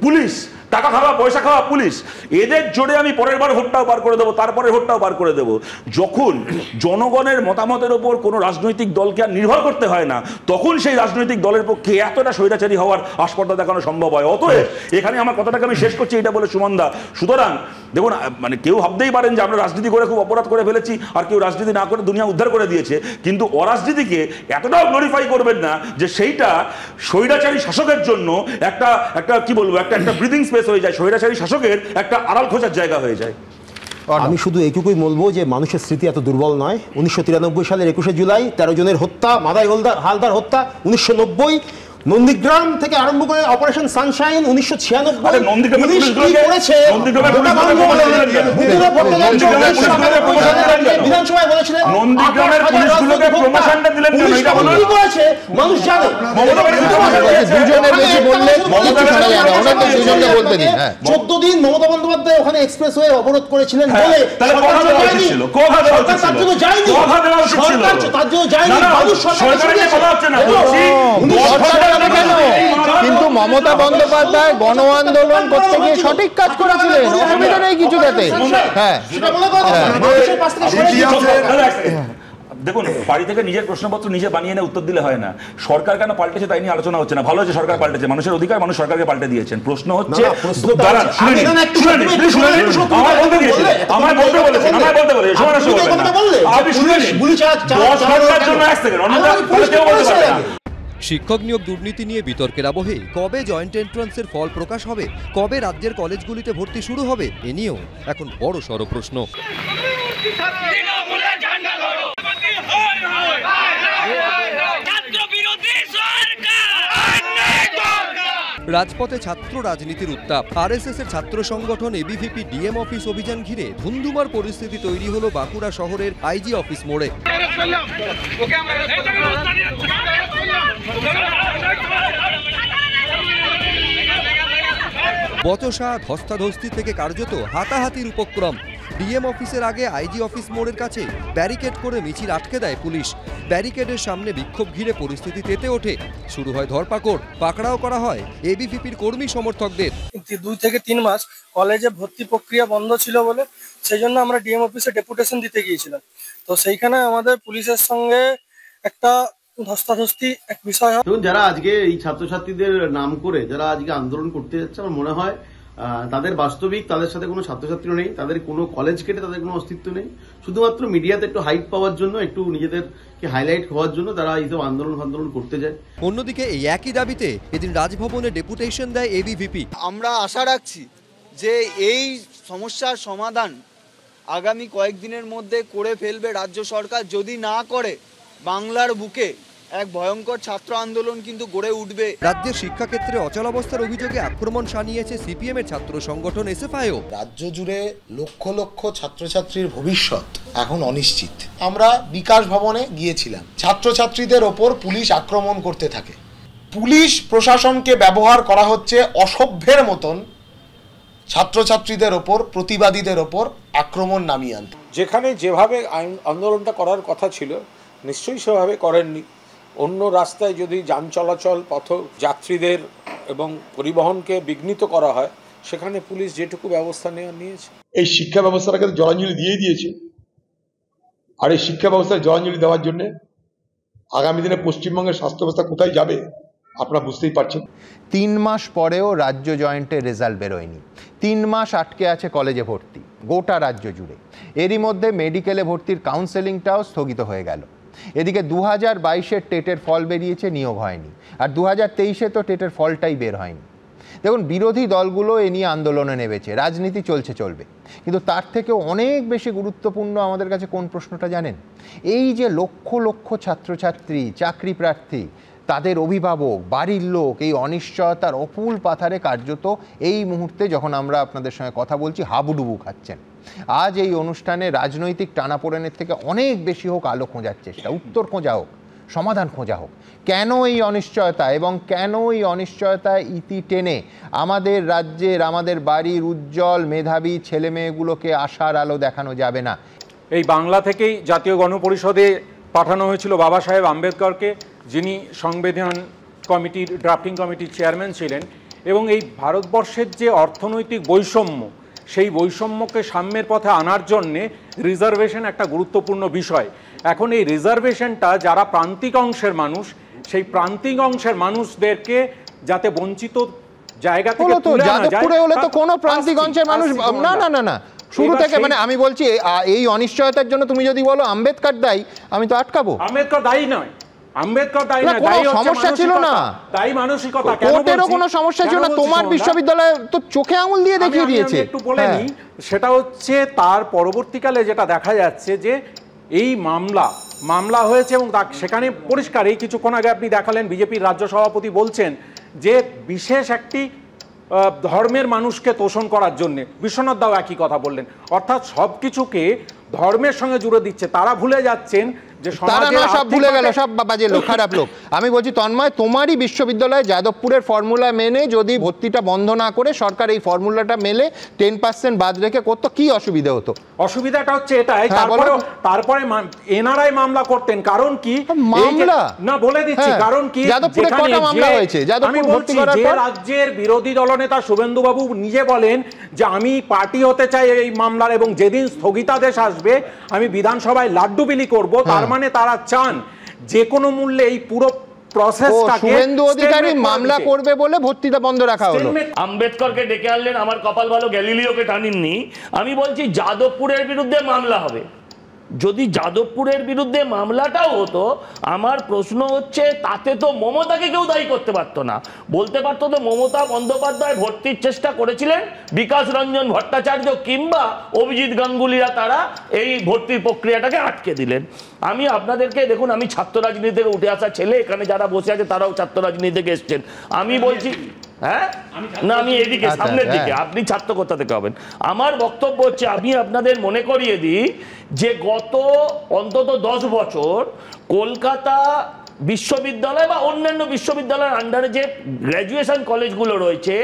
পুলিশ, টাকা খাওয়া পয়সা খাওয়া পুলিশ, এদের জোরে আমি পরের বার ভোটটাও পার করে দেবো, তারপরের ভোটটাও পার করে দেবো। যখন জনগণের মতামতের ওপর কোনো রাজনৈতিক দলকে আর নির্ভর করতে হয় না, তখন সেই রাজনৈতিক দলের পক্ষে এতটা স্বৈরাচারী হওয়ার আস্পর্ধা দেখানো সম্ভব হয়। অতএব এখানে আমার কথাটাকে আমি শেষ করছি এটা বলে সুমনদা, সুতরাং দেখুন মানে কেউ ভাবতেই পারেন যে আমরা রাজনীতি করে খুব অপরাধ করে ফেলেছি আর কেউ রাজনীতি না করে দুনিয়া উদ্ধার করে দিয়েছে, কিন্তু অরাজনীতিকে এতটাও গ্লোরিফাই করবেন না যে সেইটা স্বৈরাচারী শাসকের জন্য একটা কি বলবো একটা ব্রিদিং স্পেস হয়ে যায়, স্বৈরাচারী শাসকের একটা আড়াল খোঁজার জায়গা হয়ে যায়। আমি শুধু এইটুকুই বলবো যে মানুষের স্মৃতি এত দুর্বল নয়। 1993 সালের 21শে জুলাই 13 জনের হত্যা, মাদাই হালদার হত্যা 1990, নন্দীগ্রাম থেকে আরম্ভ করে অপারেশন সানশাইন 1996 বিধানসভায় বলেছিলেন মানুষ জানে। 14 দিন মমতা বন্দ্যোপাধ্যায় ওখানে এক্সপ্রেসওয়ে অবরোধ করেছিলেন বলে কিন্তু মমতা বন্দ্যোপাধ্যায় গণ আন্দোলন করতে গিয়ে সঠিক কাজ করেছিলেন, অসুবিধা নেই কিছুটাতে। হ্যাঁ, দেখুন বাড়ি থেকে নিজের প্রশ্নপত্র নিজে বানিয়ে এনে উত্তর দিলে হয় না। সরকার কেন পাল্টেছে তাই নিয়ে আলোচনা হচ্ছে না। ভালো হচ্ছে সরকার পাল্টেছে, মানুষের অধিকার, মানুষ সরকারকে পাল্টে দিয়েছেন। প্রশ্ন হচ্ছে শিক্ষক নিয়োগ দুর্নীতি নিয়ে বিতর্কের আবহে কবে জয়েন্ট এন্ট্রান্সের ফল প্রকাশ হবে, কবে রাজ্যের কলেজগুলিতে ভর্তি শুরু হবে, এ নিয়েও এখন বড়সড় প্রশ্ন। রাজপথে ছাত্র রাজনীতির উত্তাপ। আরএসএস এর ছাত্র সংগঠন এবিভিপি ডিএম অফিস অভিযান ঘিরে ধুন্ধুমার পরিস্থিতি তৈরি হলো বাঁকুড়া শহরের আইজি অফিস মোড়ে। বচসা, ধস্তাধস্তি থেকে কার্যত হাতাহাতির উপক্রম। ডিএম অফিসের আগে আইজি অফিস মোড়ের কাছে ব্যারিকেড করে মিছিল আটকে দেয় পুলিশ। ব্যারিকেডের সামনে বিক্ষোভ ঘিরে পরিস্থিতি তেতে ওঠে, শুরু হয় ধরপাকড়, পাকড়াও করা হয় এবিভিপির কর্মী সমর্থকদের। 2 থেকে 3 মাস কলেজে ভর্তি প্রক্রিয়া বন্ধ ছিল বলে সেই জন্য আমরা ডিএম অফিসে ডেপুটেশন দিতে গিয়েছিলাম। তো সেইখানে আমাদের পুলিশের সঙ্গে একটা ধস্তাধস্তি এক বিষয় হয়। যারা আজকে এই ছাত্রছাত্রীদের নাম করে যারা আজকে আন্দোলন করতে যাচ্ছে, আমার মনে হয় তাদের বাস্তবিক তাদের সাথে কোনো ছাত্রছাত্রী নেই, তাদের কোনো কলেজ কেটে তাদের কোনো অস্তিত্ব নেই। শুধুমাত্র মিডিয়াতে একটু হাইপ পাওয়ার জন্য, একটু নিজেদেরকে হাইলাইট হওয়ার জন্য তারা এইসব আন্দোলন করতে যায়। অন্যদিকে এই একই দাবিতে এদিন রাজভবনে ডেপুটেশন দেয় এবিভিপি। আমরা আশা রাখছি যে এই সমস্যার সমাধান আগামী কয়েকদিনের মধ্যে করে ফেলবে রাজ্য সরকার। যদি না করে বাংলার বুকে এক ভয়ঙ্কর ছাত্র আন্দোলন কিন্তু গড়ে উঠবে। রাজ্যের শিক্ষাক্ষেত্রে অচলাবস্থার অভিযোগে আক্রমণ শানিয়েছে সিপিএম এর ছাত্র সংগঠন এসএফআইও। রাজ্য জুড়ে লক্ষ লক্ষ ছাত্রছাত্রীর ভবিষ্যৎ এখন অনিশ্চিত। আমরা বিকাশ ভবনে গিয়েছিলাম, ছাত্রছাত্রীদের ওপর পুলিশ আক্রমণ করতে থাকে। পুলিশ প্রশাসনকে ব্যবহার করা হচ্ছে অসভ্যের মতন ছাত্রছাত্রীদের ওপর, প্রতিবাদীদের ওপর আক্রমণ নামিয়ে আনতে। যেখানে যেভাবে আন্দোলনটা করার কথা ছিল নিশ্চয়ই সেভাবে করেননি। অন্য রাস্তায় যদি যান চলাচল, যাত্রীদের এবং পরিবহনকে বিঘ্নিত করা হয়, সেখানে পুলিশ যেটুকু ব্যবস্থা নিয়েছে। এই শিক্ষা ব্যবস্থাটাকে জলাঞ্জলি দিয়ে দিয়েছে, আর এই শিক্ষা ব্যবস্থায় জলাঞ্জলি দেওয়ার জন্য আগামী দিনে পশ্চিমবঙ্গের স্বাস্থ্য ব্যবস্থা কোথায় যাবে আপনারা বুঝতেই পারছেন। 3 মাস পরেও রাজ্য জয়েন্টের রেজাল্ট বেরোয়নি। 3 মাস আটকে আছে কলেজে ভর্তি গোটা রাজ্য জুড়ে। এরই মধ্যে মেডিকেলে ভর্তির কাউন্সেলিংটাও স্থগিত হয়ে গেল। এদিকে 2022-এর টেটের ফল বেরিয়েছে, নিয়োগ হয়নি। আর 2023-এ তো টেটের ফলটাই বের হয়নি। দেখুন, বিরোধী দলগুলো এ নিয়ে আন্দোলনে নেমেছে, রাজনীতি চলবে, কিন্তু তার থেকেও অনেক বেশি গুরুত্বপূর্ণ আমাদের কাছে কোন প্রশ্নটা জানেন? এই যে লক্ষ লক্ষ ছাত্রছাত্রী, চাকরি প্রার্থী, তাদের অভিভাবক, বাড়ির লোক এই অনিশ্চয়তার অপুল পাথারে কার্যত এই মুহূর্তে যখন আমরা আপনাদের সঙ্গে কথা বলছি হাবুডুবু খাচ্ছেন। আজ এই অনুষ্ঠানে রাজনৈতিক টানাপোড়েনের থেকে অনেক বেশি হোক আলো খোঁজার চেষ্টা, উত্তর খোঁজা হোক, সমাধান খোঁজা হোক। কেন এই অনিশ্চয়তা এবং কেন এই অনিশ্চয়তায় ইতি টেনে আমাদের রাজ্যের, আমাদের বাড়ির উজ্জ্বল মেধাবী ছেলেমেয়েগুলোকে আশার আলো দেখানো যাবে না? এই বাংলা থেকেই জাতীয় গণপরিষদে পাঠানো হয়েছিল বাবা সাহেব আম্বেদকরকে, যিনি সংবিধান কমিটির ড্রাফটিং কমিটির চেয়ারম্যান ছিলেন। এবং এই ভারতবর্ষের যে অর্থনৈতিক বৈষম্য, সেই বৈষম্যকে সাম্যের পথে আনার জন্যে রিজার্ভেশন একটা গুরুত্বপূর্ণ বিষয়। এখন এই রিজার্ভেশনটা যারা প্রান্তিক অংশের মানুষ, সেই প্রান্তিক অংশের মানুষদেরকে যাতে বঞ্চিত জায়গা থেকে তুলে আনা যায়। যাদবপুরে হলে তো কোনো প্রান্তিক অংশের মানুষ না শুরু থেকে, মানে আমি বলছি এই অনিশ্চয়তার জন্য তুমি যদি বলো আম্বেদকর দায়ী, আমি তো আটকাবো। আম্বেদকর দায়ী নয়, আম্বেদকর দায়ী নয়, কোনো সমস্যা ছিল না, দায়ী মানসিকতা। কোর্টেরও কোনো সমস্যা ছিল না, তোমার বিশ্ববিদ্যালয় তো চোখে আঙুল দিয়ে দেখিয়ে দিয়েছে। একটু বলে নিই, সেটা হচ্ছে তার পরবর্তীকালে যেটা দেখা যাচ্ছে যে এই মামলা হয়েছে এবং সেখানে পরিষ্কার, এই কিছুক্ষণ আগে আপনি দেখালেন বিজেপির রাজ্য সভাপতি বলছেন যে বিশেষ একটি ধর্মের মানুষকে তোষণ করার জন্য। বিশ্বনাথ দাও একই কথা বললেন, অর্থাৎ সব কিছুকে ধর্মের সঙ্গে জুড়ে দিচ্ছে। তারা ভুলে যাচ্ছেন যে সব ভুলে গেল, সব বাজে লোক, খারাপ লোক। আমি বলছি তন্ময়, তোমারই বিশ্ববিদ্যালয়ে যাদবপুরের ফর্মুলা মেনে যদি ভর্তিটা বন্ধ না করে সরকার এই ফর্মুলাটা মেলে 10% বাদ রেখে করতো, কি অসুবিধা হতো? অসুবিধাটা হচ্ছে এটাই, তারপরে এনআরআই মামলা করতেন। কারণ কি মামলা না বলে দিচ্ছি, কারণ কি যাদবপুরে কটা মামলা হয়েছে? আমি বলছি যে রাজ্যের বিরোধী দলনেতা শুভেন্দু বাবু নিজে বলেন যে আমি পার্টি হতে চাই এই মামলার, এবং যেদিন স্থগিতাদেশ আসবে আমি বিধানসভায় লাড্ডু বিলি করব। তার মানে তারা চান যে কোনো মূল্যে এই পুরো প্রসেসটাকে শুভেন্দু অধিকারী মামলা করবে বলে ভর্তিটা বন্ধ রাখা হলো। আম্বেদকরকে ডেকে আনলেন, আমার কপাল ভালো গ্যালিলিওকে টানেননি। আমি বলছি যাদবপুরের বিরুদ্ধে মামলা হবে। যদি যাদবপুরের বিরুদ্ধে মামলাটাও হতো, আমার প্রশ্ন হচ্ছে তাতে তো মমতাকে কেউ দায়ী করতে পারতো না। বলতে পারতো তো মমতা বন্দ্যোপাধ্যায় ভর্তির চেষ্টা করেছিলেন, বিকাশ রঞ্জন ভট্টাচার্য কিংবা অভিজিৎ গাঙ্গুলিরা তারা এই ভর্তির প্রক্রিয়াটাকে আটকে দিলেন। আমি আপনাদেরকে দেখুন, আমি ছাত্র রাজনীতি থেকে উঠে আসা ছেলে, এখানে যারা বসে আছে তারাও ছাত্র রাজনীতি থেকে এসছেন। আমি বলছি না, আমি এদিকে সামনের দিকে, আপনি ছাত্র কোথা থেকে হবেন? আমার বক্তব্য হচ্ছে, আমি আপনাদের মনে করিয়ে দিই যে গত অন্তত 10 বছর কলকাতা বিশ্ববিদ্যালয় বা অন্যান্য বিশ্ববিদ্যালয়ের আন্ডারে যে গ্র্যাজুয়েশন কলেজগুলো রয়েছে,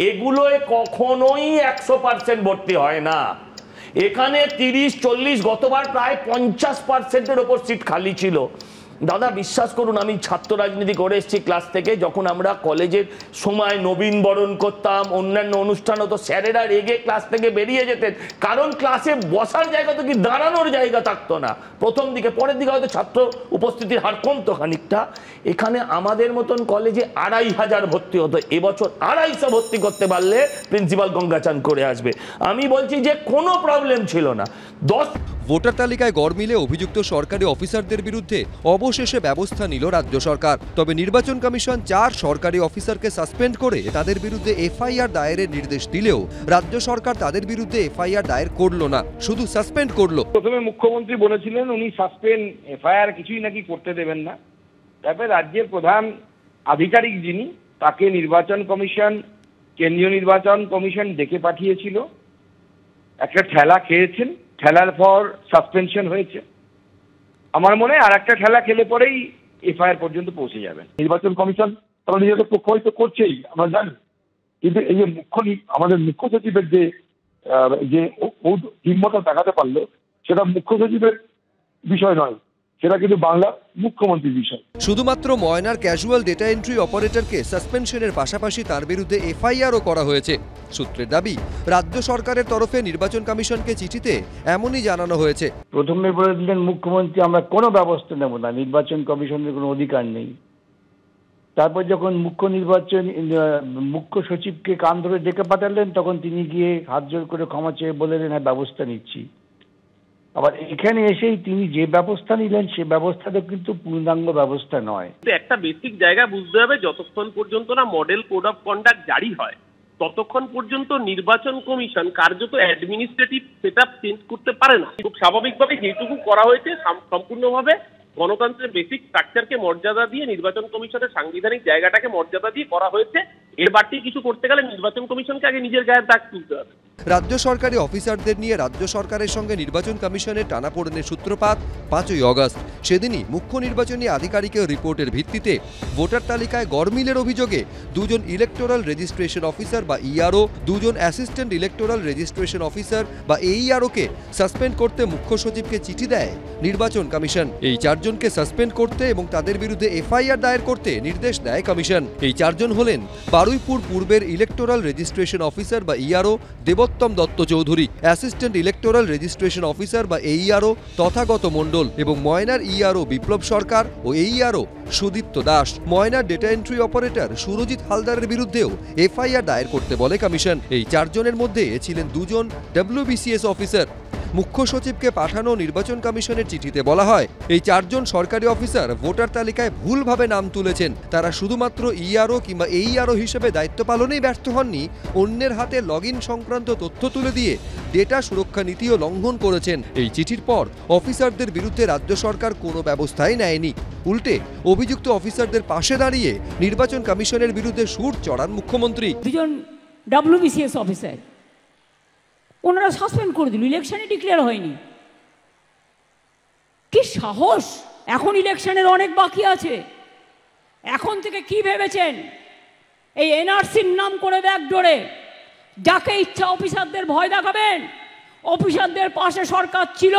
এগুলোয় কখনোই 100% ভর্তি হয় না। এখানে 30-40, গতবার প্রায় 50%-এর ওপর সিট খালি ছিল। দাদা বিশ্বাস করুন, আমি ছাত্র রাজনীতি করে এসেছি ক্লাস থেকে। যখন আমরা কলেজের সময় নবীন বরণ করতাম, অন্যান্য অনুষ্ঠান হতো, স্যারেরা রেগে ক্লাস থেকে বেরিয়ে যেতেন, কারণ ক্লাসে বসার জায়গা তো কি দাঁড়ানোর জায়গা থাকতো না প্রথম দিকে। পরের দিকে হয়তো ছাত্র উপস্থিতির হার কমতো খানিকটা। এখানে আমাদের মতন কলেজে 2500 ভর্তি হতো, এবছর 250 ভর্তি করতে পারলে প্রিন্সিপাল গঙ্গাচান করে আসবে। আমি বলছি যে কোনো প্রবলেম ছিল না। ভোটার তালিকায় গড়মিলে অভিযুক্ত সরকারি অফিসারদের বিরুদ্ধে অবশেষে ব্যবস্থা নিল রাজ্য সরকার। তবে নির্বাচন কমিশন 4 সরকারি অফিসারকে সাসপেন্ড করে তাদের বিরুদ্ধে এফআইআর দায়েরের নির্দেশ দিলেও রাজ্য সরকার তাদের বিরুদ্ধে এফআইআর দায়ের করলো না, শুধু সাসপেন্ড করলো। প্রথমে মুখ্যমন্ত্রী বলেছিলেন উনি সাসপেন্ড এফআইআর কিছুই নাকি করতে দেবেন না। তারপরে রাজ্যের প্রধান আধিকারিক যিনি, তাকে নির্বাচন কমিশন, কেন্দ্রীয় নির্বাচন কমিশন ডেকে পাঠিয়েছিল। একটা ঠেলা খেয়েছেন, ঠেলার পর সাসপেনশন হয়েছে। আমার মনে হয় আর একটা ঠেলা খেলে পরেই এফআইআর পর্যন্ত পৌঁছে যাবেন। নির্বাচন কমিশন তারা নিজেদের পক্ষপাতিত্ব তো করছেই, আমরা জানি, কিন্তু এই যে আমাদের মুখ্য সচিবের যে হিম্মতটা দেখাতে পারলো, সেটা মুখ্য সচিবের বিষয় নয়, সেটা কিন্তু বাংলা মুখ্যমন্ত্রীর বিষয়। শুধুমাত্র ময়নার ক্যাজুয়াল ডেটা এন্ট্রি অপারেটরকে সাসপেনশনের পাশাপাশি তার বিরুদ্ধে এফআইআরও করা হয়েছে। সূত্রের দাবি, রাজ্য সরকারের তরফে নির্বাচন কমিশনকে চিঠিতে এমনই জানানো হয়েছে। প্রথমে বলে দিলেন মুখ্যমন্ত্রী আমরা কোনো ব্যবস্থা নেব না, নির্বাচন কমিশনের কোনো অধিকার নেই। তারপর যখন মুখ্য সচিবকে কান ধরে ডেকে পাঠালেন, তখন তিনি গিয়ে হাত জোর করে ক্ষমা চেয়ে বললেন হ্যাঁ ব্যবস্থা নিচ্ছি। আবার এখানে এসেই তিনি যে ব্যবস্থা নিলেন সে ব্যবস্থাটা কিন্তু পূর্ণাঙ্গ ব্যবস্থা নয়। একটা বেসিক জায়গা বুঝতে হবে, যতক্ষণ পর্যন্ত না মডেল কোড অফ কন্ডাক্ট জারি হয় ততক্ষণ পর্যন্ত নির্বাচন কমিশন কার্যত অ্যাডমিনিস্ট্রেটিভ সেটআপ চেঞ্জ করতে পারে না। খুব স্বাভাবিকভাবে যেটুকু করা হয়েছে সম্পূর্ণভাবে গণতন্ত্রের বেসিক স্ট্রাকচারকে মর্যাদা দিয়ে, নির্বাচন কমিশনের সাংবিধানিক জায়গাটাকে মর্যাদা দিয়ে করা হয়েছে। এর বাড়তি কিছু করতে গেলে নির্বাচন কমিশনকে আগে নিজের গায়ের দাগ তুলতে হবে। রাজ্য সরকারি অফিসারদের নিয়ে রাজ্য সরকারের সঙ্গে নির্বাচন কমিশনের টানাপোড়েনের সূত্রপাত 5ই অগস্ট। সেদিনই মুখ্য নির্বাচনী আধিকারিকের রিপোর্টের ভিত্তিতে ভোটার তালিকায় গড়মিলের অভিযোগে 2 জন ইলেকটোরাল রেজিস্ট্রেশন অফিসার বা ইআরও, 2 জন অ্যাসিস্ট্যান্ট ইলেকটোরাল রেজিস্ট্রেশন অফিসার বা এইআরওকে সাসপেন্ড করতে মুখ্য সচিবকে চিঠি দেয় নির্বাচন কমিশন। এই 4 জনকে সাসপেন্ড করতে এবং তাদের বিরুদ্ধে এফআইআর দায়ের করতে নির্দেশ দেয় কমিশন। এই 4 জন হলেন বারুইপুর পূর্বের ইলেকটোরাল রেজিস্ট্রেশন অফিসার বা ERO Debottam Dutta Chowdhury, assistant electoral registration officer বা এইআরও তথাগত মণ্ডল এবং ময়নার ইআরও বিপ্লব সরকার ও এইআরও সুদীপ্ত দাস। ময়নার ডেটা এন্ট্রি অপারেটর সুরজিৎ হালদারের বিরুদ্ধেও এফআইআর দায়ের করতে বলে কমিশন। এই 4 জনের মধ্যে ছিলেন 2 জন ডব্লিউবিসিএস অফিসার। মুখ্য সচিবকে পাঠানো নির্বাচন কমিশনের চিঠিতে বলা হয়, এই 4 জন সরকারি অফিসার ভোটার তালিকায় ভুলভাবে নাম তুলেছেন। তারা শুধুমাত্র ইআরও কিংবা এইআরও হিসেবে দায়িত্ব পালনেই ব্যর্থ হননি, অন্যের হাতে লগইন সংক্রান্ত তথ্য তুলে দিয়ে ডেটা সুরক্ষা নীতিও লঙ্ঘন করেছেন। এই চিঠির পর অফিসারদের বিরুদ্ধে রাজ্য সরকার কোনো ব্যবস্থাই নেয়নি। উল্টে অভিযুক্ত অফিসারদের পাশে দাঁড়িয়ে নির্বাচন কমিশনের বিরুদ্ধে সুর চড়ান মুখ্যমন্ত্রী। 2 জন ডব্লিউবিসিএস অফিসার ওনারা সাসপেন্ড করে দিল, ইলেকশনে ডিক্লেয়ার হয়নি। কি সাহস! এখন ইলেকশনের অনেক বাকি আছে, এখন থেকে কি ভেবেছেন এই এনআরসির নাম করে ব্যাকডোরে যাকে ইচ্ছা অফিসারদের ভয় দেখাবেন? অফিসারদের পাশে সরকার ছিল,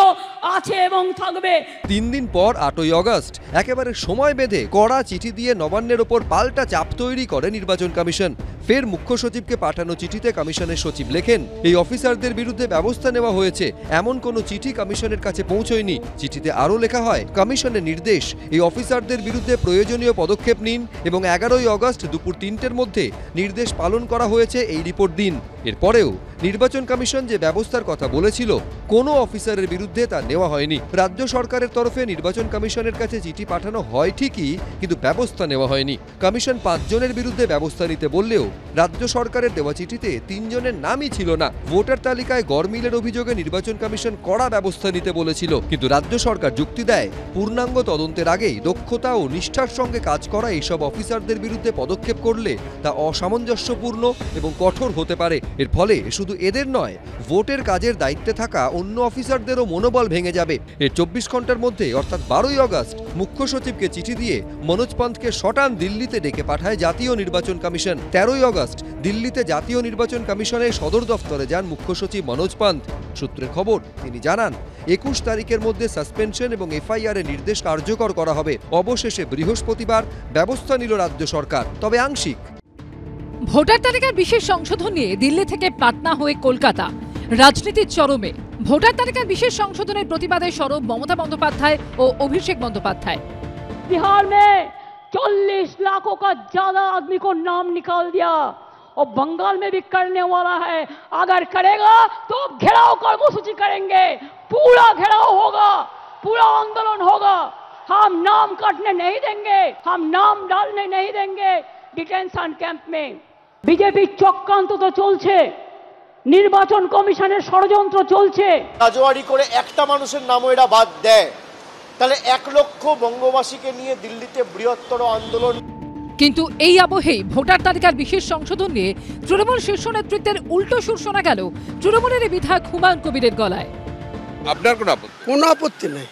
আছে এবং থাকবে। 3 দিন পর 8ই অগস্ট একেবারে সময় বেঁধে কড়া চিঠি দিয়ে নবান্নের ওপর পাল্টা চাপ তৈরি করে নির্বাচন কমিশন। ফের মুখ্য সচিবকে পাঠানো চিঠিতে কমিশনের সচিব লেখেন, এই অফিসারদের বিরুদ্ধে ব্যবস্থা নেওয়া হয়েছে এমন কোনো চিঠি কমিশনের কাছে পৌঁছয়নি। চিঠিতে আরও লেখা হয়, কমিশনের নির্দেশ এই অফিসারদের বিরুদ্ধে প্রয়োজনীয় পদক্ষেপ নিন এবং 11ই অগস্ট দুপুর 3টের মধ্যে নির্দেশ পালন করা হয়েছে এই রিপোর্ট দিন। এরপরেও নির্বাচন কমিশন যে ব্যবস্থার কথা বলেছিল কোনো অফিসারের বিরুদ্ধে তা নেওয়া হয়নি। রাজ্য সরকারের তরফে নির্বাচন কমিশনের কাছে চিঠি পাঠানো হয় ঠিকই, কিন্তু ব্যবস্থা নেওয়া হয়নি। কমিশন 5 জনের বিরুদ্ধে ব্যবস্থা নিতে বললেও রাজ্য সরকারের দেওয়া চিঠিতে 3 জনের নামই ছিল না। ভোটার তালিকায় গড়মিলের অভিযোগে নির্বাচন কমিশন কড়া ব্যবস্থা নিতে বলেছিল, কিন্তু রাজ্য সরকার যুক্তি দেয় পূর্ণাঙ্গ তদন্তের আগেই দক্ষতা ও নিষ্ঠার সঙ্গে কাজ করা এইসব অফিসারদের বিরুদ্ধে পদক্ষেপ করলে তা অসামঞ্জস্যপূর্ণ এবং কঠোর হতে পারে। এর ফলে শুধু এদের নয়, ভোটের কাজের দায়িত্বে থাকা অন্য অফিসারদেরও মনোবল ভেঙে যাবে। এর 24 ঘন্টার মধ্যে অর্থাৎ 12ই অগস্ট মুখ্য সচিবকে চিঠি দিয়ে মনোজ পান্তকে শটান দিল্লিতে ডেকে পাঠায় জাতীয় নির্বাচন কমিশন। 13ই আগস্ট দিল্লিতে জাতীয় নির্বাচন কমিশনের সদর দফতরে যান মুখ্য সচিব মনোজ পান্ত। সূত্রের খবর, তিনি জানান 21 তারিখের মধ্যে সাসপেনশন এবং এফআইআর এর নির্দেশ কার্যকর করা হবে। অবশেষে বৃহস্পতিবার ব্যবস্থা নিল রাজ্য সরকার, তবে আংশিক। ভোটার তালিকার বিশেষ সংশোধন নিয়ে দিল্লি থেকে পাটনা হয়ে কলকাতা, রাজনীতির চরমে। ভোটার তালিকার বিশেষ সংশোধনের প্রতিবাদে সরব মমতা বন্দ্যোপাধ্যায় ও অভিষেক বন্দ্যোপাধ্যায়। बिहार में 40 लाखों का ज्यादा आदमी को नाम निकाल दिया और बंगाल में भी करने वाला है। अगर करेगा तो घेराव कर्मसूची करेंगे, पूरा घेराव होगा, पूरा आंदोलन होगा। हम नाम काटने नहीं देंगे, हम नाम डालने नहीं देंगे डिटेंशन कैंप में। बीजेपी চক্রান্ত তো চলছে, নির্বাচন কমিশনের ষড়যন্ত্র চলছে। রাজওয়ারি করে একটা মানুষের নামও এরা বাদ দেয়, তাহলে 1 লক্ষ বঙ্গবাসীকে নিয়ে দিল্লিতে বৃহত্তর আন্দোলন। কিন্তু এই আবহেই ভোটার তালিকার বিশেষ সংশোধন নিয়ে তৃণমূল শীর্ষ নেতৃত্বের উল্টো সুর শোনা গেল তৃণমূলের বিধায়ক হুমায়ুন কবিরের গলায়। আপনার কোনো আপত্তি নেই?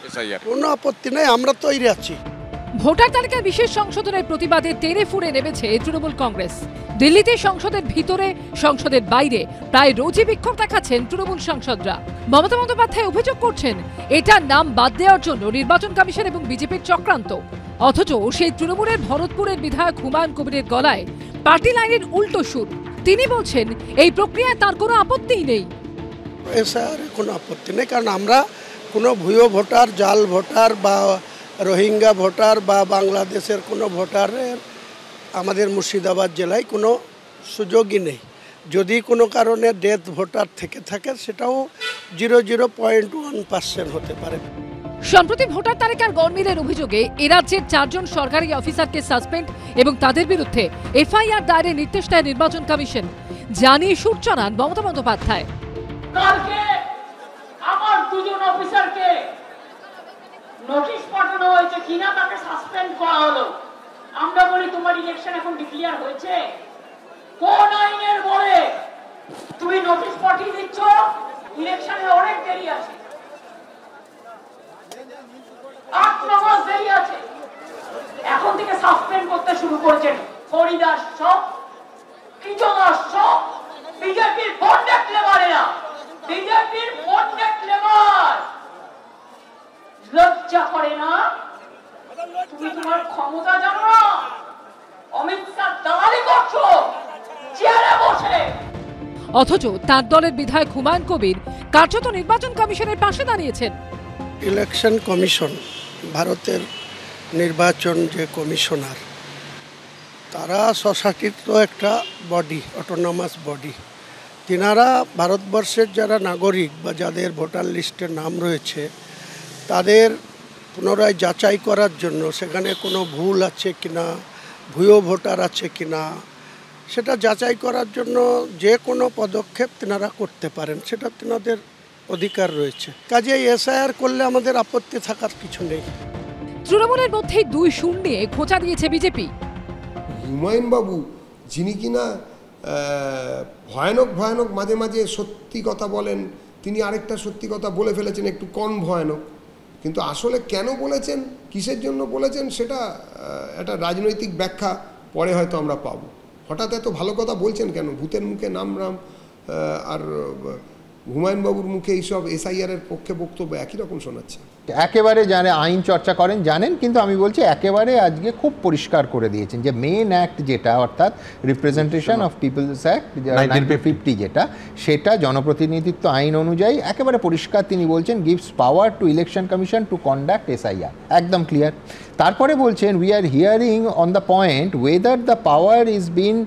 কোনো আপত্তি নেই, আমরা তৈরি আছি। ভোটার তালিকার বিশেষ সংশোধনের প্রতিবাদে তেড়ে ফুঁড়ে নেমেছে তৃণমূল কংগ্রেস। দিল্লিতে সংসদের ভিতরে, সংসদের বাইরে প্রায় রোজই বিক্ষোভ দেখাচ্ছেন তৃণমূল সাংসদরা। মমতা বন্দ্যোপাধ্যায় অভিযোগ করছেন এটা নাম বাদ দেওয়ার জন্য নির্বাচন কমিশন এবং বিজেপির চক্রান্ত। অথচ সেই তৃণমূলের ভরতপুরের বিধায়ক হুমায়ুন কবিরের গলায় পার্টি লাইনের উল্টো সুর। তিনি বলছেন এই প্রক্রিয়ায় তার কোনো আপত্তিই নেই। কোনো আপত্তি নেই, কারণ আমরা কোনো ভুয়ো ভোটার, জাল ভোটার বা রোহিঙ্গা ভোটার বা বাংলাদেশের কোনো ভোটারের আমাদের মুর্শিদাবাদ জেলায় কোনো সুযোগই নেই। যদি কোনো কারণে ডেথ ভোটার থেকে থাকে সেটাও 0.01% হতে পারে। সম্প্রতি ভোটার তালিকার গরমিলের অভিযোগে এরাজ্যের 4 জন সরকারি অফিসারকে সাসপেন্ড এবং তাদের বিরুদ্ধে এফআইআর দায়েরের নির্দেশ দেয় নির্বাচন কমিশন। জানিয়ে সুর চড়ান মমতা বন্দ্যোপাধ্যায়। কালকে আমার 2 জন অফিসারকে নোটিশ পাঠানো হয়েছে কিনা তাকে সাসপেন্ড করা হলো। আমরা বলি তোমার ইলেকশন এখন ডিক্লেয়ার হয়েছে, কোন আইনের বলে তুমি নোটিশ পাঠিয়ে দিচ্ছ? ইলেকশনের অনেক দেরি আছে, 8 মাস দেরি আছে, এখন থেকে সাসপেন্ড করতে শুরু করেছেন হরিদাস সব, কৃতদাস সব, বিজেপির কন্ডাক্ট লেবারেরা, বিজেপির কন্ডাক্ট লেবার। লজ্জা করে না? তুমি তোমার ক্ষমতা জানো না? অমিত শাহ দালালি করছো চেয়ারে বসে। অথচ তার দলের বিধায়ক হুমায়ুন কবির কার্যত নির্বাচন কমিশনের পাশে দাঁড়িয়েছেন। ইলেকশন কমিশন, ভারতের নির্বাচন যে কমিশনার, তারা সোসাইটির তো একটা বডি, অটোনমাস বডি। তিনারা ভারতবর্ষের যারা নাগরিক বা যাদের ভোটার লিস্টে নাম রয়েছে তাদের পুনরায় যাচাই করার জন্য সেখানে কোনো ভুল আছে কিনা, ভুয়ো ভোটার আছে কিনা, সেটা যাচাই করার জন্য যে কোনো পদক্ষেপ তিনারা করতে পারেন, সেটা তিনাদের অধিকার রয়েছে। কাজেই এসআইআর করলে আমাদের আপত্তি থাকার কিছু নেই। তৃণমূলের মধ্যেই 2 সুর নিয়ে খোঁচা দিয়েছে বিজেপি। হুমায়ুন বাবু যিনি কিনা ভয়ানক ভয়ানক মাঝে মাঝে সত্যি কথা বলেন, তিনি আরেকটা সত্যি কথা বলে ফেলেছেন একটু কম ভয়ানক, কিন্তু আসলে কেন বলেছেন, কিসের জন্য বলেছেন, সেটা একটা রাজনৈতিক ব্যাখ্যা পরে হয়তো আমরা পাবো। হঠাৎ এত ভালো কথা বলছেন কেন? ভূতের মুখে নাম রাম আর হুমায়ুন বাবুর মুখে এইসব এসআইআর এর পক্ষে বক্তব্য একই রকম শোনাচ্ছে। একেবারে জানে আইন চর্চা করেন, জানেন, কিন্তু আমি বলছি একেবারে আজকে খুব পরিষ্কার করে দিয়েছেন যে মেন অ্যাক্ট যেটা, অর্থাৎ রিপ্রেজেন্টেশন অফ পিপলস অ্যাক্ট 1950 যেটা, সেটা জনপ্রতিনিধিত্ব আইন অনুযায়ী একেবারে পরিষ্কার তিনি বলছেন gives power two election commission to conduct SIR, একদম ক্লিয়ার। তারপরে বলছেন we are hearing on the point whether the power is been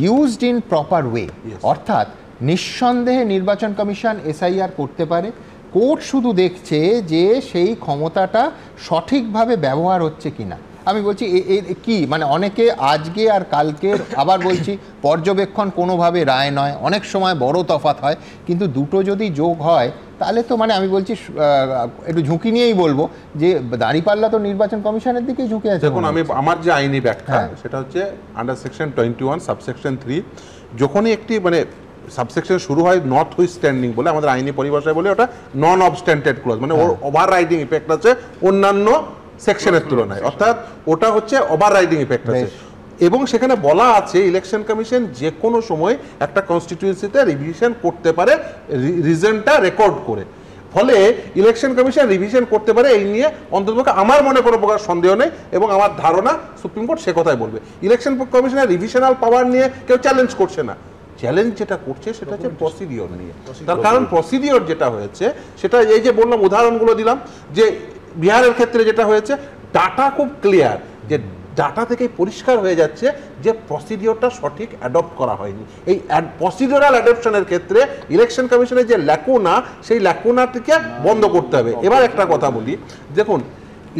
used in proper way, অর্থাৎ নিঃসন্দেহে নির্বাচন কমিশন এসআইআর করতে পারে, কোর্ট শুধু দেখছে যে সেই ক্ষমতাটা সঠিকভাবে ব্যবহার হচ্ছে কিনা। আমি বলছি কি মানে অনেকে আজকে আর কালকের, আবার বলছি পর্যবেক্ষণ কোনোভাবে রায় নয়, অনেক সময় বড় তফাৎ হয়, কিন্তু দুটো যদি যোগ হয় তাহলে তো মানে আমি বলছি একটু ঝুঁকি নিয়েই বলবো যে দাঁড়িপাল্লা তো নির্বাচন কমিশনের দিকেই ঝুঁকে আছে। দেখুন, আমি আমার যে আইনি ব্যাখ্যা সেটা হচ্ছে আন্ডার সেকশন 21 সাবসেকশন 3, যখনই একটি মানে সাবসেকশন শুরু হয় নট হুইচ স্ট্যান্ডিং বলে আমাদের আইনি পরিভাষায় বলে, ওটা নন অবস্ট্যান্টেড ক্লজ, মানে ওর ওভার রাইডিং ইফেক্ট আছে অন্যান্য সেকশনের তুলনায়, অর্থাৎ ওটা হচ্ছে ওভার রাইডিং ইফেক্ট আছে। এবং সেখানে বলা আছে ইলেকশন কমিশন যে কোনো সময় একটা কনস্টিটিউয়েন্সিতে রিভিশন করতে পারে, রিজনটা রেকর্ড করে। ফলে ইলেকশন কমিশন রিভিশন করতে পারে, এই নিয়ে অন্ততপক্ষে আমার মনে কোনো প্রকার সন্দেহ নেই এবং আমার ধারণা সুপ্রিম কোর্ট সে কথাই বলবে। ইলেকশন কমিশনের রিভিশনাল পাওয়ার নিয়ে কেউ চ্যালেঞ্জ করছে না, চ্যালেঞ্জ যেটা করছে সেটা হচ্ছে প্রসিডিওর নিয়ে। তার কারণ প্রসিডিওর যেটা হয়েছে সেটা এই যে বললাম, উদাহরণগুলো দিলাম, যে বিহারের ক্ষেত্রে যেটা হয়েছে ডাটা খুব ক্লিয়ার, যে ডাটা থেকে পরিষ্কার হয়ে যাচ্ছে যে প্রসিডিওরটা সঠিক অ্যাডপ্ট করা হয়নি। এই প্রসিডিওরাল অ্যাডপশনের ক্ষেত্রে ইলেকশন কমিশনের যে ল্যাকুনা, সেই ল্যাকুনাটিকে বন্ধ করতে হবে। এবার একটা কথা বলি, দেখুন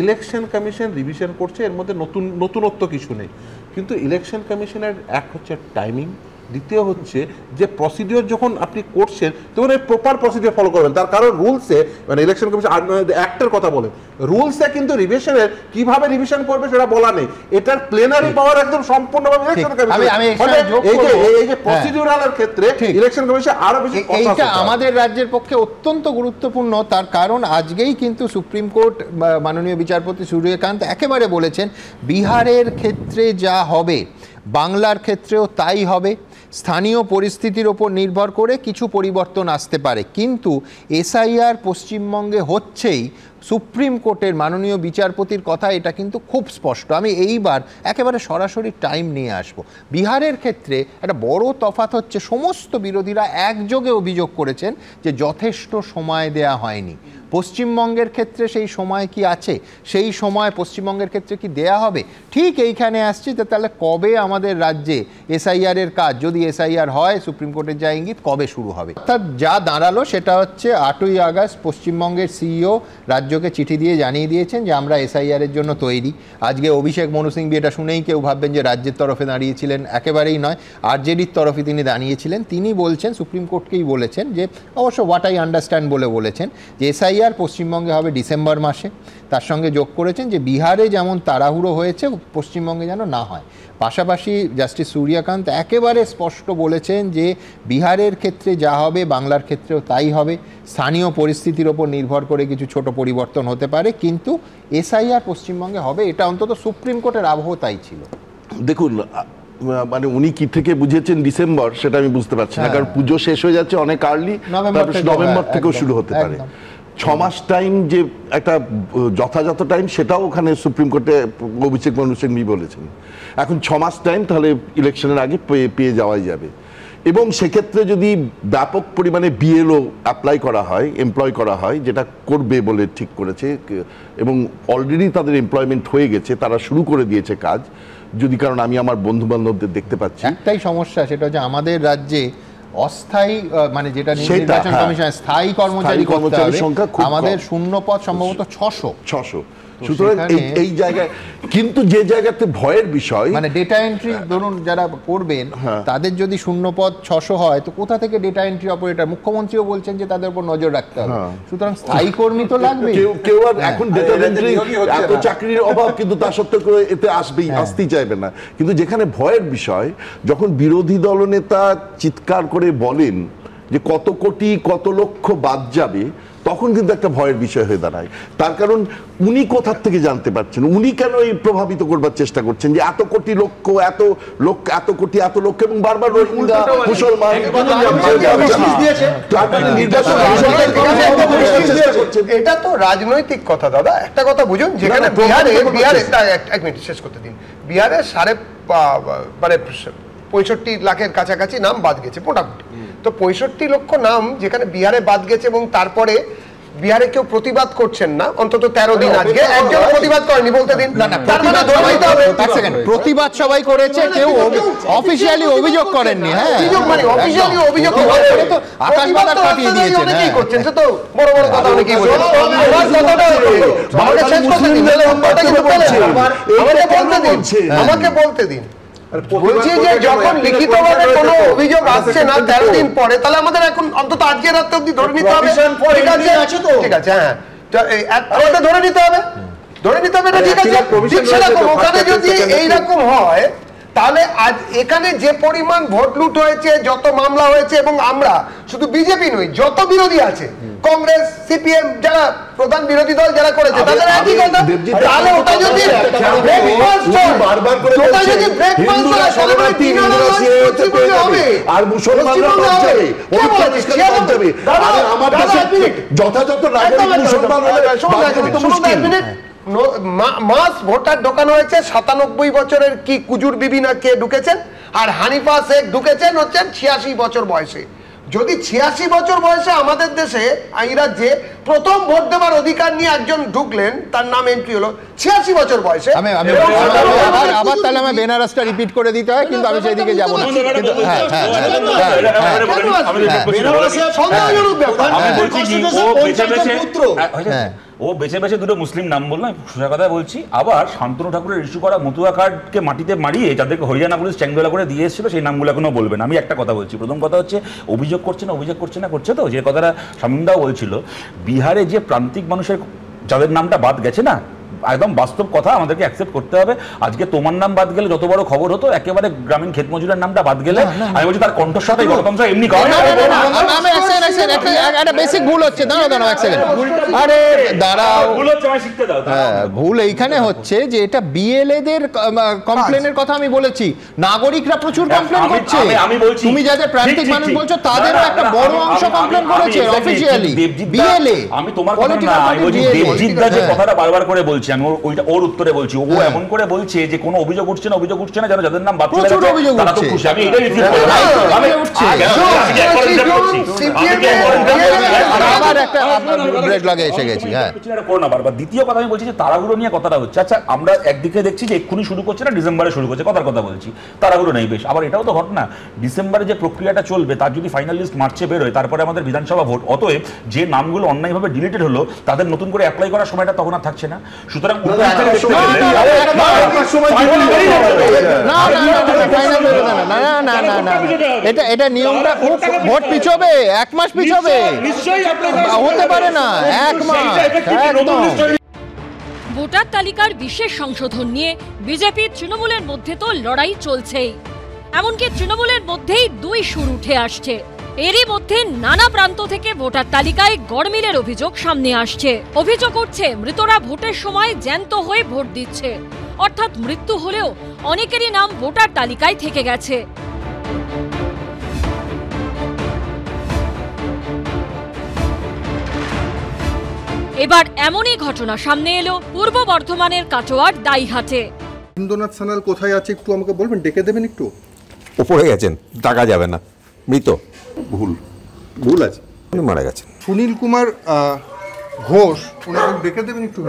ইলেকশন কমিশন রিভিশন করছে, এর মধ্যে নতুনত্ব কিছু নেই, কিন্তু ইলেকশন কমিশনের এক হচ্ছে টাইমিং, দ্বিতীয় হচ্ছে যে প্রসিডিওর যখন আপনি করছেন তখন এই প্রপার প্রসিডিওর ফলো করবেন। তার কারণ রুলসে, মানে ইলেকশন কমিশন অ্যাক্টের কথা বলেন, রুলসে কিন্তু রিভিশনের কিভাবে রিভিশন করবে সেটা বলা নেই, এটার প্লেনারি পাওয়ার একদম সম্পূর্ণভাবে ইলেকশন কমিশন। এই যে প্রসিডিওরালের ক্ষেত্রে ইলেকশন কমিশন আরো বেশি, এইটা আমাদের রাজ্যের পক্ষে অত্যন্ত গুরুত্বপূর্ণ। তার কারণ আজকেই কিন্তু সুপ্রিম কোর্ট মাননীয় বিচারপতি সূর্যকান্ত একেবারে বলেছেন বিহারের ক্ষেত্রে যা হবে বাংলার ক্ষেত্রেও তাই হবে, স্থানীয় পরিস্থিতির ওপর নির্ভর করে কিছু পরিবর্তন আসতে পারে, কিন্তু এসআইআর পশ্চিমবঙ্গে হচ্ছেই। সুপ্রিম কোর্টের মাননীয় বিচারপতির কথা এটা কিন্তু খুব স্পষ্ট। আমি এইবার একেবারে সরাসরি টাইম নিয়ে আসব। বিহারের ক্ষেত্রে একটা বড় তফাৎ হচ্ছে, সমস্ত বিরোধীরা একযোগে অভিযোগ করেছেন যে যথেষ্ট সময় দেয়া হয়নি। পশ্চিমবঙ্গের ক্ষেত্রে সেই সময় কি আছে? সেই সময় পশ্চিমবঙ্গের ক্ষেত্রে কি দেয়া হবে? ঠিক এইখানে আসছি, তাহলে কবে আমাদের রাজ্যে এসআইআরের কাজ, যদি এসআইআর হয় সুপ্রিম কোর্টের যা ইঙ্গিত, কবে শুরু হবে? অর্থাৎ যা দাঁড়ালো সেটা হচ্ছে 8ই আগস্ট পশ্চিমবঙ্গের সিইও রাজ্যকে চিঠি দিয়ে জানিয়ে দিয়েছেন যে আমরা এসআইআরের জন্য তৈরি। আজকে অভিষেক মনু সিংভি এটা শুনেই কেউ ভাববেন যে রাজ্যের তরফে দাঁড়িয়েছিলেন, একেবারেই নয়, আরজেডির তরফে তিনি দাঁড়িয়েছিলেন। তিনি বলছেন, সুপ্রিম কোর্টকেই বলেছেন, যে অবশ্য হোয়াট আই আন্ডারস্ট্যান্ড বলেছেন যে এসআইআর পশ্চিমবঙ্গে হবে ডিসেম্বর মাসে। তার সঙ্গে যোগ করেছেন যে বিহারে যেমন তাড়াহুড়ো হয়েছে পশ্চিমবঙ্গে যেন না হয়। পাশাপাশি জাস্টিস সূর্যকান্ত একেবারে স্পষ্ট বলেছেন যে বিহারের ক্ষেত্রে যা হবে বাংলার ক্ষেত্রেও তাই হবে, স্থানীয় পরিস্থিতির ওপর নির্ভর করে কিছু ছোট পরিবর্তন হতে পারে, কিন্তু এসআইআর পশ্চিমবঙ্গে হবে। এটা অন্তত সুপ্রিম কোর্টের আবহ তাই ছিল। দেখুন, মানে উনি কি থেকে বুঝেছেন ডিসেম্বর সেটা আমি বুঝতে পারছি না, কারণ পুজো শেষ হয়ে যাচ্ছে অনেক আর্লি, নভেম্বর থেকেও শুরু হতে পারে। 6 মাস টাইম যে একটা যথাযথ টাইম, সেটাও ওখানে সুপ্রিম কোর্টে অভিষেক মনু সিংভি বলেছেন। এখন 6 মাস টাইম তাহলে ইলেকশনের আগে পেয়ে যাওয়াই যাবে, এবং সেক্ষেত্রে যদি ব্যাপক পরিমাণে বিএলও অ্যাপ্লাই করা হয়, এমপ্লয় করা হয়, যেটা করবে বলে ঠিক করেছে, এবং অলরেডি তাদের এমপ্লয়মেন্ট হয়ে গেছে, তারা শুরু করে দিয়েছে কাজ। যদি, কারণ আমি আমার বন্ধু বান্ধবদের দেখতে পাচ্ছি একটাই সমস্যা, সেটা হচ্ছে আমাদের রাজ্যে অস্থায়ী, মানে যেটা নির্বাচন কমিশনের স্থায়ী কর্মচারীর সংখ্যা আমাদের শূন্য পদ সম্ভবত 600। সুতরাং এই জায়গায় কিন্তু যে জায়গাতে ভয়ের বিষয়, মানে ডেটা এন্ট্রি ধরুন যারা করবেন তাদের যদি শূন্য পদ 600 হয়, তো কোথা থেকে ডেটা এন্ট্রি অপারেটর? মুখ্যমন্ত্রীও বলছেন যে তাদের উপর নজর রাখতে হবে, সুতরাং স্থায়ী কর্মী তো লাগবে। কেউ আর এখন ডেটা এন্ট্রি, এত চাকরির অভাব, কিন্তু তা সত্ত্বেও এতে আসতেই চাইবে না। কিন্তু যেখানে ভয়ের বিষয়, যখন বিরোধী দলনেতা চিৎকার করে বলেন যে কত কোটি কত লক্ষ বাদ যাবে, তখন কিন্তু একটা ভয়ের বিষয় হয়ে দাঁড়ায়। তার কারণ উনি কোথার থেকে জানতে পারছেন, উনি কেন এই প্রভাবিত করবার চেষ্টা করছেন যে এত কোটি লক্ষ, এত কোটি এত লক্ষ, এবং বারবার রোহিঙ্গা, মুসলমান, এটা তো রাজনৈতিক কথা দাদা। একটা কথা বুঝুন, যেখানে বিহারে এক মিনিট শেষ করতে দিন, বিহারে 65 লাখের কাছাকাছি নাম বাদ গেছে মোটামুটি। তো 65 লক্ষ নাম যেখানে বিহারে বাদ গেছে, এবং তারপরে বিহারে কেউ প্রতিবাদ করছেন না, অন্তত 13 দিন আজকে একজন প্রতিবাদ করেনি, বলতে দিন। প্রতিবাদ সবাই করেছে, কেউ অফিশিয়ালি অভিযোগ করেননি। হ্যাঁ, মানে অফিশিয়ালি অভিযোগ আকাশ পাতাল কাটিয়ে দিয়েছেন। অনেকেই করছেন, সে তো বড় বড় কথা অনেকেই বলেন। আমাকে বলতে দিন। বলছি যে যখন লিখিতভাবে কোনো অভিযোগ আসছে না 13 দিন পরে, তাহলে আমাদের এখন অন্তত আজকে রাত অবধি ধরে নিতে হবে। ঠিক আছে, হ্যাঁ, আমাদের ধরে নিতে হবে, না? ঠিক আছে, ঠিক সেরকম ওখানে যদি এইরকম হয়, তাহলে আজ এখানে যে পরিমাণ ভোট লুট হয়েছে, যত মামলা হয়েছে, এবং আমরা শুধু বিজেপি নই, যত বিরোধী আছে, কংগ্রেস, সিপিএম, যারা প্রধান বিরোধী দল যারা করেছে তাদের একই কথা। তাহলে ওটা যদি ব্রেকফাস্ট হয়, ওটা যদি ব্রেকফাস্ট হয়, তাহলে পশ্চিমবঙ্গে হবে আর মুসলমানরা বাদ যাবে, বাদ যাবে। আরে আমার কাছে যথাযথ নাগরিক মুসলমান হলে মাস ভোটার ঢোকানো হয়েছে। 97 বছরের কি কুজুর বিবি না কে ঢুকেছেন, আর হানিফা শেখ ঢুকেছেন হচ্ছেন 86 বছর বয়সে। যদি 86 বছর বয়সে আমাদের দেশে এই রাজ্যে প্রথম ভোট দেওয়ার অধিকার নিয়ে একজন ঢুকলেন, তার নাম এন্ট্রি হলো 86 বছর বয়সে। আবার তাহলে আমি বেনারসটা রিপিট করে দিতে হয়, কিন্তু আমি সেদিকে যাব না। ও বেছে বেছে দুটো মুসলিম নাম বললাম, সোজা কথা বলছি। আবার শান্তনু ঠাকুরের ইস্যু করা মতুয়া কার্ডকে মাটিতে মারিয়ে যাদেরকে হরিয়ানা পুলিশ চ্যাংদোলা করে দিয়ে এসেছিল, সেই নামগুলো এখনো বলবেন। আমি একটা কথা বলছি, প্রথম কথা হচ্ছে অভিযোগ করছে না করছে তো, যে কথাটা শামীমদাও বলছিল, বিহারে যে প্রান্তিক মানুষের যাদের নামটা বাদ গেছে না, একদম বাস্তব কথা আমাদেরকে অ্যাকসেপ্ট করতে হবে। আজকে তোমার নাম বাদ গেলে যত বড় খবর হতো, একেবারে গ্রামীণ ক্ষেত মজুরের নামটা বাদ গেলে আমি বলছি তার কণ্ঠস্বরটাই গণতন্ত্র এমনি একটা বেসিক ভুল হচ্ছে। দাঁড়াও এক সেকেন্ড, আরে দাঁড়াও, ভুল এইখানে হচ্ছে যে এটা বিএলএদের কমপ্লেনের কথা আমি বলেছি। নাগরিকরা প্রচুর কমপ্লেন করছে, তুমি যাদের প্রান্তিক মানুষ বলছো তাদেরও একটা বড় অংশ কমপ্লেন করেছে অফিশিয়ালি বিএলএ। আমি তোমার কথা না, আমি বলছি দেবজিৎ দা যে কথাটা বারবার করে বলছি, আমি ওইটা ওর উত্তরে বলছি, ও এমন করে বলছে যে কোনো অভিযোগ উঠছে না, যেন যাদের নাম বাদ চলে গেছে তারা তো খুশি। আমি এটাই রিসিভ করলাম। দ্বিতীয় কথা আমি বলছি যে তাড়াহুড়ো নিয়ে কথাটা হচ্ছে। আচ্ছা, আমরা একদিকে দেখছি যে এক্ষুনি শুরু করছে না, ডিসেম্বরে শুরু করছে, কথার কথা বলছি, তাড়াহুড়ো নেই বেশ। আবার এটাও তো ঘটনা, ডিসেম্বরে যে প্রক্রিয়াটা চলবে তার যদি ফাইনাল লিস্ট মার্চে বেরোয়, তারপরে আমাদের বিধানসভা ভোট, অতএব যে নামগুলো অন্যায়ভাবে ডিলিটেড হলো তাদের নতুন করে অ্যাপ্লাই করার সময়টা তখন আর থাকছে না। সুতরাং এটা নিয়মটা ভোট পিছবে, 1 মাস পিছবে, হতে পারে না 1 মাস। ভোটার তালিকার বিশেষ সংশোধন নিয়ে বিজেপি তৃণমূলের মধ্যে তো লড়াই চলছেই, এমনকি তৃণমূলের মধ্যেই 2 সুর উঠে আসছে। এরই মধ্যে নানা প্রান্ত থেকে ভোটার তালিকায় গড়মিলের অভিযোগ সামনে আসছে। অভিযোগ উঠছে মৃতরা ভোটের সময় জ্যান্ত হয়ে ভোট দিচ্ছে, অর্থাৎ মৃত্যু হলেও অনেকেরই নাম ভোটার তালিকায় থেকে গেছে। এবার এমনই ঘটনা সামনে এলো পূর্ব বর্ধমানের কাটোয়ার দাইহাটে। ইন্দ্রনাথ সান্যাল কোথায় আছে একটু আমাকে বলবেন, ডেকে দেবেন একটু? উপরে গেছেন, টাকা যাবে না, মৃত। ভুল আছে, উনি মারা গেছেন। সুনীল কুমার ঘোষ, ওনাকে ডেকে দেবেন একটু?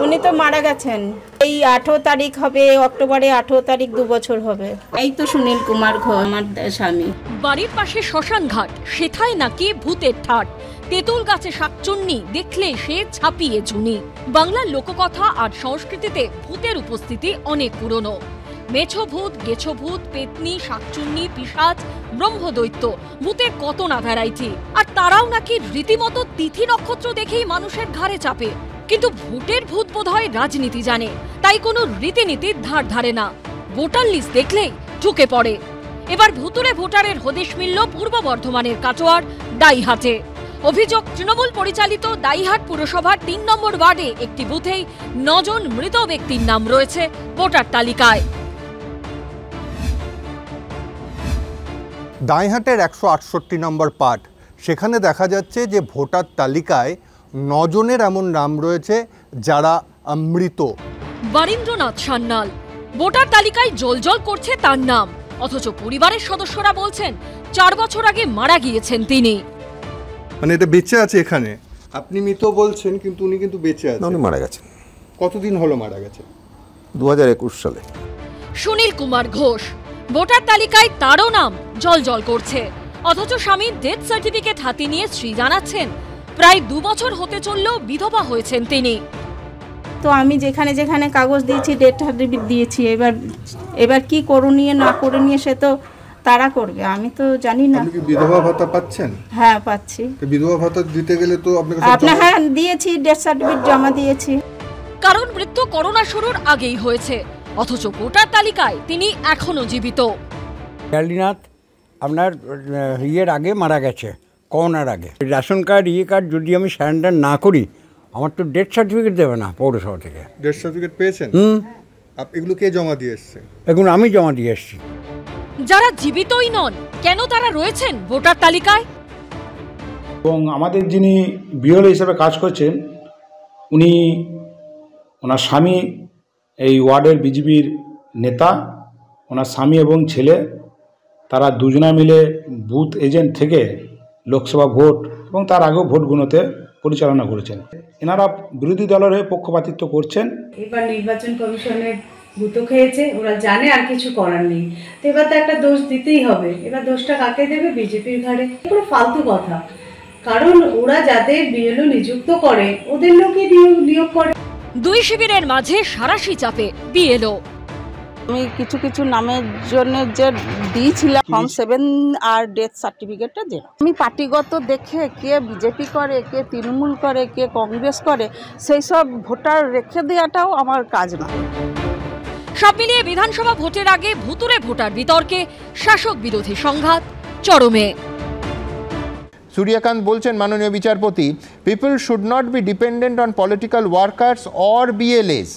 উনি তো মারা গেছেন, এই 18 তারিখ হবে, অক্টোবরে 18 তারিখ 2 বছর হবে। এই তো সুনীল কুমার ঘোষ আমার স্বামী। বাড়ির পাশে শ্মশান ঘাট, সেথায় নাকি ভূতের ঠাট। তেঁতুল গাছে শাকচুন্নি দেখলে সে ছাপিয়ে ঝুনি। বাংলার লোককথা আর সংস্কৃতিতে ভূতের উপস্থিতি অনেক পুরনো। মেছো ভূত, গেছো ভূত, পেতনি, শাকচুন্নি, পিশাচ, ব্রহ্মদৈত্য, ভূতের কত না ভ্যারাইটি। আর তারাও নাকি রীতিমতো তিথি নক্ষত্র দেখেই মানুষের ঘাড়ে চাপে। কিন্তু ভোটের ভূত বোধহয় রাজনীতি জানে, তাই কোনো রীতিনীতির ধার ধারে না, ভোটার লিস্ট দেখলেই ঢুকে পড়ে। এবার ভুতুরে ভোটারের হদিশ মিলল পূর্ব বর্ধমানের কাটোয়ার দাইহাটে। অভিযোগ, তৃণমূল পরিচালিত দাইহাট পুরসভার 3 নম্বর ওয়ার্ডে একটি বুথেই 9 জন মৃত ব্যক্তির নাম রয়েছে ভোটার তালিকায়। দাইহাটের 168 নম্বর পার্ট, সেখানে দেখা যাচ্ছে যে ভোটার তালিকায় 9 জনের এমন নাম রয়েছে যারা মৃত। বীরেন্দ্রনাথ সান্যাল, ভোটার তালিকায় জলজল করছে তার নাম, অথচ পরিবারের সদস্যরা বলছেন 4 বছর আগে মারা গিয়েছেন তিনি। মানে এটা বেঁচে আছে এখানে, আপনি মৃত বলছেন কিন্তু উনি কিন্তু বেঁচে আছেন। উনি মারা গেছেন। কতদিন হলো মারা গেছে? 2021 সালে। সুনীল কুমার ঘোষ, ভোটার তালিকায় তারও নাম জলজল করছে, অথচ স্বামীর ডেথ সার্টিফিকেট হাতে নিয়ে স্ত্রী জানাচ্ছেন প্রায় 2 বছর হতে চললেও বিধবা হয়েছেন তিনি। তো আমি যেখানে যেখানে কাগজ দিয়েছি, ডেথ সার্টিফিকেট দিয়েছি, এবার কি করণীয় না করণীয় সে তো তারা করবে, আমি তো জানি না। আপনি কি বিধবা ভাতা পাচ্ছেন? হ্যাঁ পাচ্ছি। বিধবা ভাতা দিতে গেলে তো আপনাকে হ্যাঁ দিয়েছি, ডেথ সার্টিফিকেট জমা দিয়েছি। কারণ মৃত্যু করোনা শুরুর আগেই হয়েছে, অথচ ভোটার তালিকায় তিনি এখনো জীবিত। কালীনাথ আপনার ইয়ের আগে মারা গেছে, করোনার আগে। রেশন কার্ড কার্ড যদি আমি সারেন্ডার না করি আমার তো ডেথ সার্টিফিকেট দেবে না পৌরসভা থেকে। ডেথ সার্টিফিকেট পেয়েছেন? এগুলো কে জমা দিয়ে এসছে? এগুলো আমি জমা দিয়ে এসেছি। যারা জীবিতই নন, কেন তারা রয়েছেন ভোটার তালিকায়? এবং আমাদের যিনি বিএলও হিসেবে কাজ করছেন উনি, ওনার স্বামী এই ওয়ার্ডের বিজেপির নেতা, ওনার স্বামী এবং ছেলে, তারা দুজনা মিলে বুথ এজেন্ট থেকে লোকসভা ভোট এবং তার আগেও ভোটগুলোতে পরিচালনা করেছেন। এনারা বিরোধী দলের হয়ে পক্ষপাতিত্ব করছেন। এবার নির্বাচন কমিশনের গুঁতো খেয়েছে, ওরা জানে আর কিছু করার নেই, তো এবার তো একটা দোষ দিতেই হবে। এবার দোষটা কাকে দেবে? বিজেপির ঘাড়ে। পুরো ফালতু কথা, কারণ ওরা যাদের বিএলও নিযুক্ত করে ওদের লোকই নিয়োগ করে। দুই শিবিরের মাঝে সারাশি চাপে বিএলও। আমি কিছু কিছু নামের জন্য যে দিয়েছিলাম ফর্ম 7 আর ডেথ সার্টিফিকেটটা, যে আমি পার্টিগত দেখে কে বিজেপি করে, কে তৃণমূল করে, কে কংগ্রেস করে, সেই সব ভোটার রেখে দেওয়াটাও আমার কাজ না। সব মিলিয়ে বিধানসভা ভোটের আগে ভুতুরে ভোটার বিতর্কে শাসক বিরোধী সংঘাত চরমে। সূর্যকান্ত বলছেন, মাননীয় বিচারপতি, people should not be dependent on political workers or BLS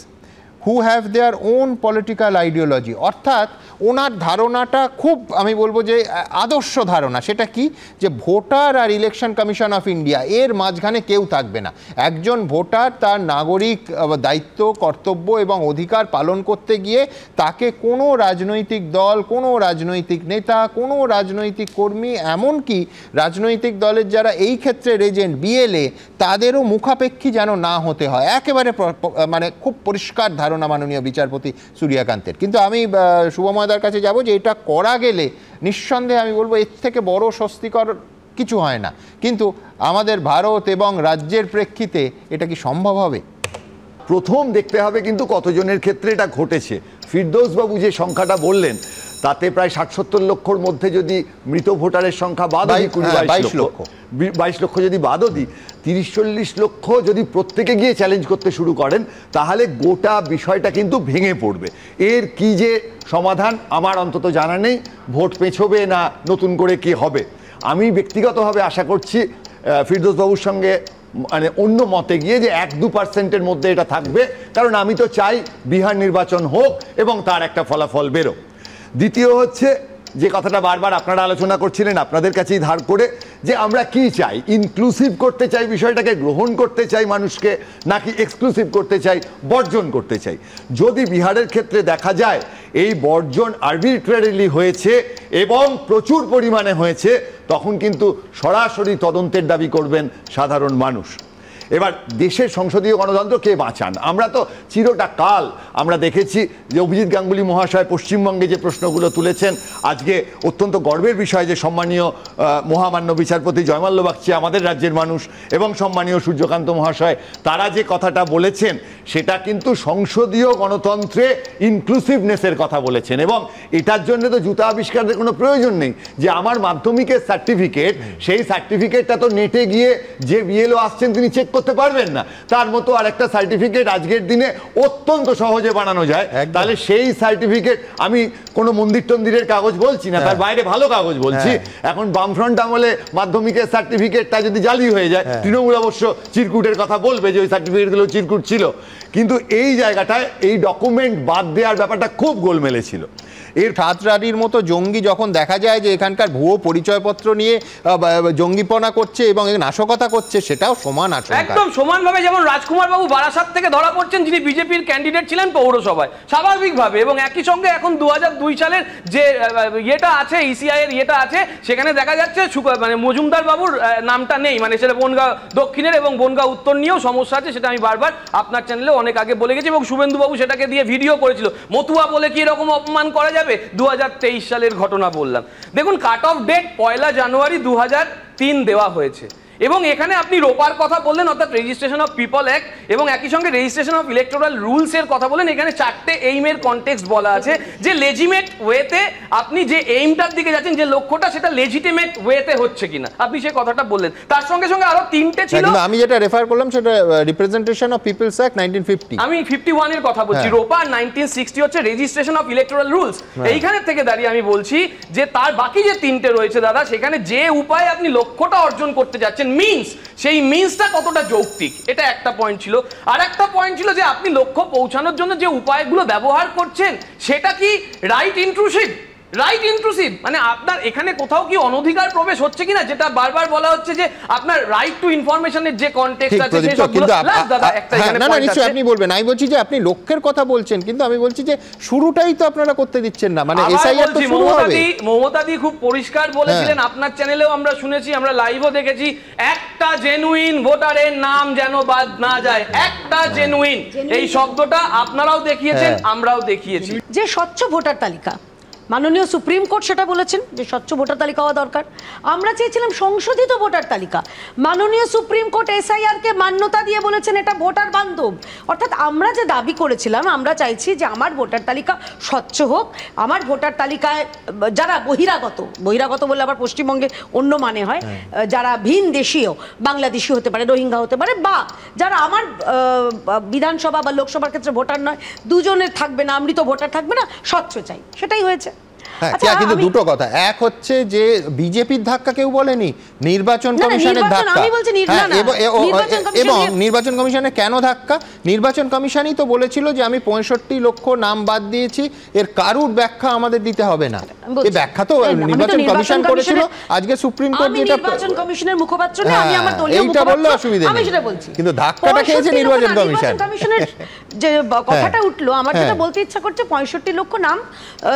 who have their own political ideology। অর্থাৎ ওনার ধারণাটা খুব, আমি বলবো যে আদর্শ ধারণা। সেটা কি? যে ভোটার আর ইলেকশন কমিশন অফ ইন্ডিয়া এর মাঝখানে কেউ থাকবে না। একজন ভোটার তার নাগরিক দায়িত্ব, কর্তব্য এবং অধিকার পালন করতে গিয়ে তাকে কোনো রাজনৈতিক দল, কোনো রাজনৈতিক নেতা, কোনো রাজনৈতিক কর্মী, এমনকি রাজনৈতিক দলের যারা এই ক্ষেত্রে এজেন্ট বিএলএ, তাদেরও মুখাপেক্ষী যেন না হতে হয়। একেবারে মানে খুব পরিষ্কার ধারণা মাননীয় বিচারপতি সূর্যকান্তের। কিন্তু আমি শুভময়দার কাছে যাব যে এটা করা গেলে নিঃসন্দেহে আমি বলবো এর থেকে বড় স্বস্তিকর কিছু হয় না। কিন্তু আমাদের ভারত এবং রাজ্যের প্রেক্ষিতে এটা কি সম্ভব হবে? প্রথম দেখতে হবে কিন্তু কতজনের ক্ষেত্রে এটা ঘটেছে। ফিরদৌসবাবু যে সংখ্যাটা বললেন তাতে প্রায় ৬০-৭০ লক্ষর মধ্যে যদি মৃত ভোটারের সংখ্যা বাদও দিই, 22 লক্ষ যদি বাদও দিই, ৩০-৪০ লক্ষ যদি প্রত্যেকে গিয়ে চ্যালেঞ্জ করতে শুরু করেন তাহলে গোটা বিষয়টা কিন্তু ভেঙে পড়বে। এর কি যে সমাধান আমার অন্তত জানা নেই। ভোট পেছোবে না নতুন করে কি হবে। আমি ব্যক্তিগতভাবে আশা করছি ফিরদৌসবাবুর সঙ্গে মানে অন্য মতে গিয়ে যে 1-2% মধ্যে এটা থাকবে, কারণ আমি তো চাই বিহার নির্বাচন হোক এবং তার একটা ফলাফল বেরো। দ্বিতীয় হচ্ছে যে কথাটা বারবার আপনারা আলোচনা করছিলেন আপনাদের কাছেই ধার করে, যে আমরা কি চাই, ইনক্লুসিভ করতে চাই বিষয়টাকে, গ্রহণ করতে চাই মানুষকে, নাকি এক্সক্লুসিভ করতে চাই, বর্জন করতে চাই। যদি বিহারের ক্ষেত্রে দেখা যায় এই বর্জন আরবিট্রারিলি হয়েছে এবং প্রচুর পরিমাণে হয়েছে, তখন কিন্তু সরাসরি তদন্তের দাবি করবেন সাধারণ মানুষ। এবার দেশের সংসদীয় গণতন্ত্র কে বাঁচান? আমরা তো চিরটা কাল আমরা দেখেছি যে অভিজিৎ গাঙ্গুলি মহাশয় পশ্চিমবঙ্গে যে প্রশ্নগুলো তুলেছেন, আজকে অত্যন্ত গর্বের বিষয় যে সম্মানীয় মহামান্য বিচারপতি জয়মাল্য বাগচি আমাদের রাজ্যের মানুষ এবং সম্মানীয় সূর্যকান্ত মহাশয় তারা যে কথাটা বলেছেন সেটা কিন্তু সংসদীয় গণতন্ত্রে ইনক্লুসিভনেসের কথা বলেছেন। এবং এটার জন্য তো জুতা আবিষ্কারের কোনো প্রয়োজন নেই যে আমার মাধ্যমিকের সার্টিফিকেট, সেই সার্টিফিকেটটা তো নেটে গিয়ে যে বিএলও আসছেন তিনি চেক করতে পারবেন না। তার মতো আর একটা সার্টিফিকেট আজকের দিনে অত্যন্ত সহজে বানানো যায়। তাহলে সেই সার্টিফিকেট, আমি কোনো মন্দির টন্দিরের কাগজ বলছি না, তার বাইরে ভালো কাগজ বলছি। এখন বামফ্রন্ট আমলে মাধ্যমিকের সার্টিফিকেটটা যদি জালি হয়ে যায়, তৃণমূল অবশ্য চিরকুটের কথা বলবে যে ওই সার্টিফিকেটগুলো চিরকুট ছিল, কিন্তু এই জায়গাটায় এই ডকুমেন্ট বাদ দেওয়ার ব্যাপারটা খুব গোলমেলে ছিল। এর ঠাটরানির মতো জঙ্গি যখন দেখা যায় যে এখানকার ভুয়ো পরিচয়পত্র নিয়ে জঙ্গিপনা করছে এবং নাশকতা করছে, সেটাও সমান আচরণ, একদম সমানভাবে। যেমন রাজকুমার বাবু বারাসাত থেকে ধরা পড়ছেন, যিনি বিজেপির ক্যান্ডিডেট ছিলেন পৌরসভায়, স্বাভাবিকভাবে। এবং একই সঙ্গে এখন 2002 সালের যে ইয়েটা আছে, ইসিআই এর ইয়েটা আছে, সেখানে দেখা যাচ্ছে মানে মজুমদার বাবুর নামটা নেই। মানে সেটা বনগাঁ দক্ষিণের এবং বনগাঁ উত্তর নিয়েও সমস্যা আছে, সেটা আমি বারবার আপনার চ্যানেলে অনেক আগে বলে গেছি। এবং শুভেন্দু বাবু সেটাকে দিয়ে ভিডিও করেছিল। মতুয়া বলে কি এরকম অপমান করা যাবে? 2023 সালের ঘটনা বললাম। দেখুন, কাট অফ ডেট 1 জানুয়ারি 2003 দেওয়া হয়েছে এবং এখানে আপনি রোপার কথা বললেন, অর্থাৎ রেজিস্ট্রেশন অফ পিপল অ্যাক্ট, এবং একই সঙ্গে রেজিস্ট্রেশন অফ ইলেকটোরাল রুলস এর কথা বলেন। এখানে 4টে এইমের কনটেক্সট বলা আছে যে লেজিমেট ওয়েতে আপনি যে এইমটার দিকে যাচ্ছেন, যে লক্ষ্যটা, সেটা লেজিটিমেট ওয়েতে হচ্ছে কিনা, আপনি সেই কথাটা বললেন। তার সঙ্গে সঙ্গে আরো 3টে ছিল, আমি যেটা রেফার করলাম সেটা রিপ্রেজেন্টেশন অফ পিপলস অ্যাক্ট 1950, আমি 51 এর কথা বলছি। রোপার 1960 হচ্ছে রেজিস্ট্রেশন অফ ইলেকটোরাল রুলস। এইখানে থেকে দাঁড়িয়ে আমি বলছি যে তার বাকি যে 3টে রয়েছে দাদা, সেখানে যে উপায়ে আপনি লক্ষ্যটা অর্জন করতে যাচ্ছেন, মিন্স, সেই মিন্সটা কতটা যৌক্তিক, এটা একটা পয়েন্ট ছিল। আর একটা পয়েন্ট ছিল যে আপনি লক্ষ্য পৌঁছানোর জন্য যে উপায়গুলো ব্যবহার করছেন সেটা কি রাইট ইন্ট্রুসিভ, মানে আপনার এখানে কোথাও কি অনধিকার প্রবেশ হচ্ছে কিনা, যেটা বারবার বলা হচ্ছে যে আপনার রাইট টু ইনফরমেশনের যে কনটেক্সট আছে সেই সবগুলো। দাদা একটা এখানে পয়েন্ট আছে, নিশ্চয়ই আপনি বলবেন, আমি বলছি যে আপনি লক্ষ্যের কথা বলছেন, কিন্তু আমি বলছি যে শুরুটাই তো আপনারা করতে দিচ্ছেন না, মানে এসআইআর তো শুরু হবে। মমতাদি খুব পরিষ্কার বলেছিলেন, আপনার চ্যানেলেও আমরা শুনেছি, আমরা লাইভও দেখেছি, একটা জেনুইন ভোটারের নাম যেন বাদ না যায়, একটা জেনুইন, এই শব্দটা আপনারাও দেখিয়েছেন, আমরাও দেখিয়েছি। যে স্বচ্ছ ভোটার তালিকা, মাননীয় সুপ্রিম কোর্ট সেটা বলেছেন যে স্বচ্ছ ভোটার তালিকা হওয়া দরকার। আমরা চেয়েছিলাম সংশোধিত ভোটার তালিকা, মাননীয় সুপ্রিম কোর্ট এসআইআরকে মান্যতা দিয়ে বলেছেন এটা ভোটার বান্ধব। অর্থাৎ আমরা যে দাবি করেছিলাম, আমরা চাইছি যে আমার ভোটার তালিকা স্বচ্ছ হোক, আমার ভোটার তালিকায় যারা বহিরাগত বলে আবার পশ্চিমবঙ্গে অন্য মানে হয়, যারা ভিন দেশীয়, বাংলাদেশি হতে পারে, রোহিঙ্গা হতে পারে, বা যারা আমার বিধানসভা বা লোকসভার ক্ষেত্রে ভোটার নয়, দুজনের থাকবে না, মৃত ভোটার থাকবে না, স্বচ্ছ চাই, সেটাই হয়েছে। কিন্তু দুটো কথা, এক হচ্ছে যে বিজেপির ধাক্কা কেউ বলেনি, নির্বাচন কমিশনের ধাক্কা, এবং নির্বাচন কমিশনের কেন ধাক্কা, নির্বাচন কমিশনই তো বলেছিল যে আমি 65 লক্ষ নাম বাদ দিয়েছি, এর কারুর ব্যাখ্যা আমাদের দিতে হবে না, এই ব্যাখ্যা তো নির্বাচন কমিশন করেছিল। আজকে সুপ্রিম কোর্ট যেটা নির্বাচন কমিশনের মুখপাত্র না, আমি আমার দলীয় মুখপাত্র, এইটা বললে অসুবিধা নেই, আমি সেটা বলছি, কিন্তু ধাক্কাটা খেয়েছে নির্বাচন কমিশনের যে কথাটা উঠলো, আমার যেটা বলতে ইচ্ছা করছে, 65 লক্ষ নাম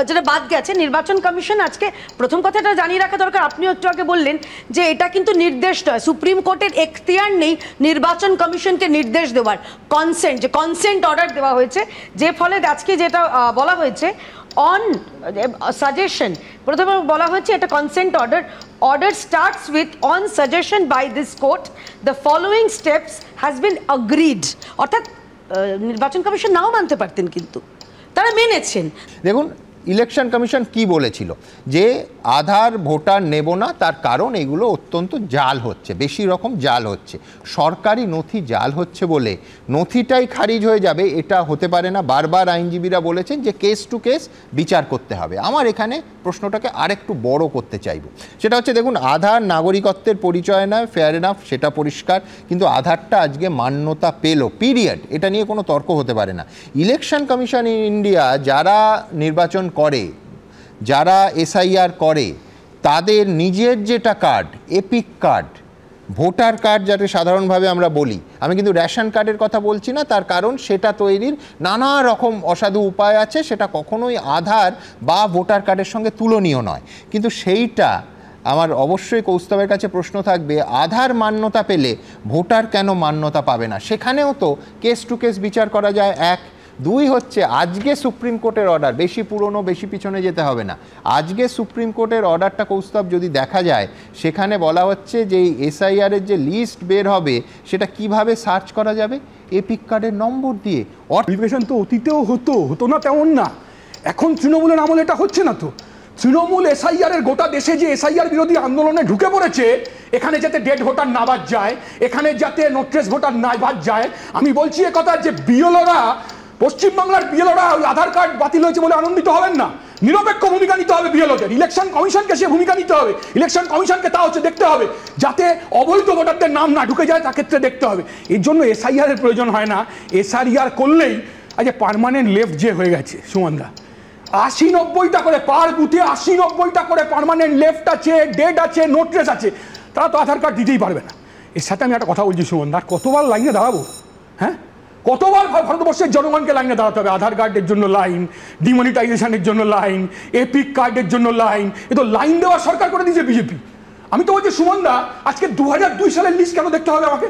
যেটা বাদ গেছে, নির্বাচন কমিশন আজকে প্রথম কথাটা জানিয়ে রাখা দরকার, আপনিও একটু আগে বললেন যে এটা কিন্তু নির্দেশ নয়, সুপ্রিম কোর্টের এখতিয়ার নেই নির্বাচন কমিশনকে নির্দেশ দেওয়ার, কনসেন্ট অর্ডার দেওয়া হয়েছে, যে ফলে আজকে যেটা বলা হয়েছে অন সাজেশন, প্রথমে বলা হয়েছে এটা consent order starts with on suggestion by this court the following steps has been agreed. অর্থাৎ নির্বাচন কমিশন নাও মানতে পারতেন, কিন্তু তারা মেনেছেন। দেখুন ইলেকশন কমিশন কি বলেছিল, যে আধার ভোটার নেব না, তার কারণ এগুলো অত্যন্ত জাল হচ্ছে, বেশি রকম জাল হচ্ছে, সরকারি নথি জাল হচ্ছে বলে নথিটাই খারিজ হয়ে যাবে, এটা হতে পারে না। বারবার আইনজীবীরা বলেছেন যে কেস টু কেস বিচার করতে হবে। আমার এখানে প্রশ্নটাকে আরেকটু বড় করতে চাইব, সেটা হচ্ছে দেখুন আধার নাগরিকত্বের পরিচয় নয়, ফেয়ার এনাফ, সেটা পরিষ্কার, কিন্তু আধারটা আজকে মান্যতা পেল, পিরিয়ড, এটা নিয়ে কোনো তর্ক হতে পারে না। ইলেকশন কমিশন ইন ইন্ডিয়া যারা নির্বাচন করে, যারা এসআইআর করে, তাদের নিজের যেটা card, epic card, voter card যাতে সাধারণভাবে আমরা বলি, আমি কিন্তু রেশন কার্ডের কথা বলছি না, তার কারণ সেটা তৈরির নানা রকম অসাধু উপায় আছে, সেটা কখনোই আধার বা ভোটার কার্ডের সঙ্গে তুলনীয় নয়। কিন্তু সেইটা আমার অবশ্যই কৌস্তবের কাছে প্রশ্ন থাকবে, আধার মান্যতা পেলে ভোটার কেন মান্যতা পাবে না? সেখানেও তো কেস টু কেস বিচার করা যায়। এক, দুই হচ্ছে আজকে সুপ্রিম কোর্টের অর্ডার, বেশি পুরনো বেশি পিছনে যেতে হবে না, আজকে সুপ্রিম কোর্টের অর্ডারটা কৌস্তব যদি দেখা যায়, সেখানে বলা হচ্ছে যে এই এসআইআরের যে লিস্ট বের হবে সেটা কিভাবে সার্চ করা যাবে, এপিক কার্ডের নম্বর দিয়ে। ভেরিফিকেশন তো অতীতেও হতো না তেমন না, এখন তৃণমূলের আমলে এটা হচ্ছে না। তো তৃণমূল এসআইআরের গোটা দেশে যে এসআইআর বিরোধী আন্দোলনে ঢুকে পড়েছে, এখানে যাতে ডেড ভোটার না বাদ যায়, এখানে যাতে নোট্রেস ভোটার না বাদ যায়। আমি বলছি একথা যে বিএলওরা, পশ্চিমবাংলার বিএলওরা আধার কার্ড বাতিল হয়েছে বলে আনন্দিত হবেন না, নিরপেক্ষ ভূমিকা নিতে হবে বিএলওদের, ইলেকশন কমিশনকে সে ভূমিকা নিতে হবে, ইলেকশন কমিশনকে তা হচ্ছে দেখতে হবে যাতে অবৈধ ভোটারদের নাম না ঢুকে যায়, তার ক্ষেত্রে দেখতে হবে। এর জন্য এসআইআর এর প্রয়োজন হয় না, এসআইআর করলেই আজ পার্মানেন্ট লেফট যে হয়ে গেছে সুমনদা, 80-90টা করে পার বুথে 80-90টা করে পার্মানেন্ট লেফট আছে, ডেড আছে, নোট্রেস আছে, তারা তো আধার কার্ড দিতেই পারবে না। এর সাথে আমি একটা কথা বলছি সুমনদা, কতবার লাইনে দাঁড়াবো? হ্যাঁ, কতবার ভারতবর্ষের জনগণকে লাইনে দাঁড়াতে হবে? আধার কার্ডের জন্য লাইন, ডিমনিটাইজেশনের জন্য লাইন, এপিক কার্ডের জন্য লাইন, এ তো লাইন দেওয়া সরকার করে দিয়েছে বিজেপি। আমি তো বলছি সুমনদা, আজকে 2002 সালের লিস্ট কেন দেখতে হবে আমাকে?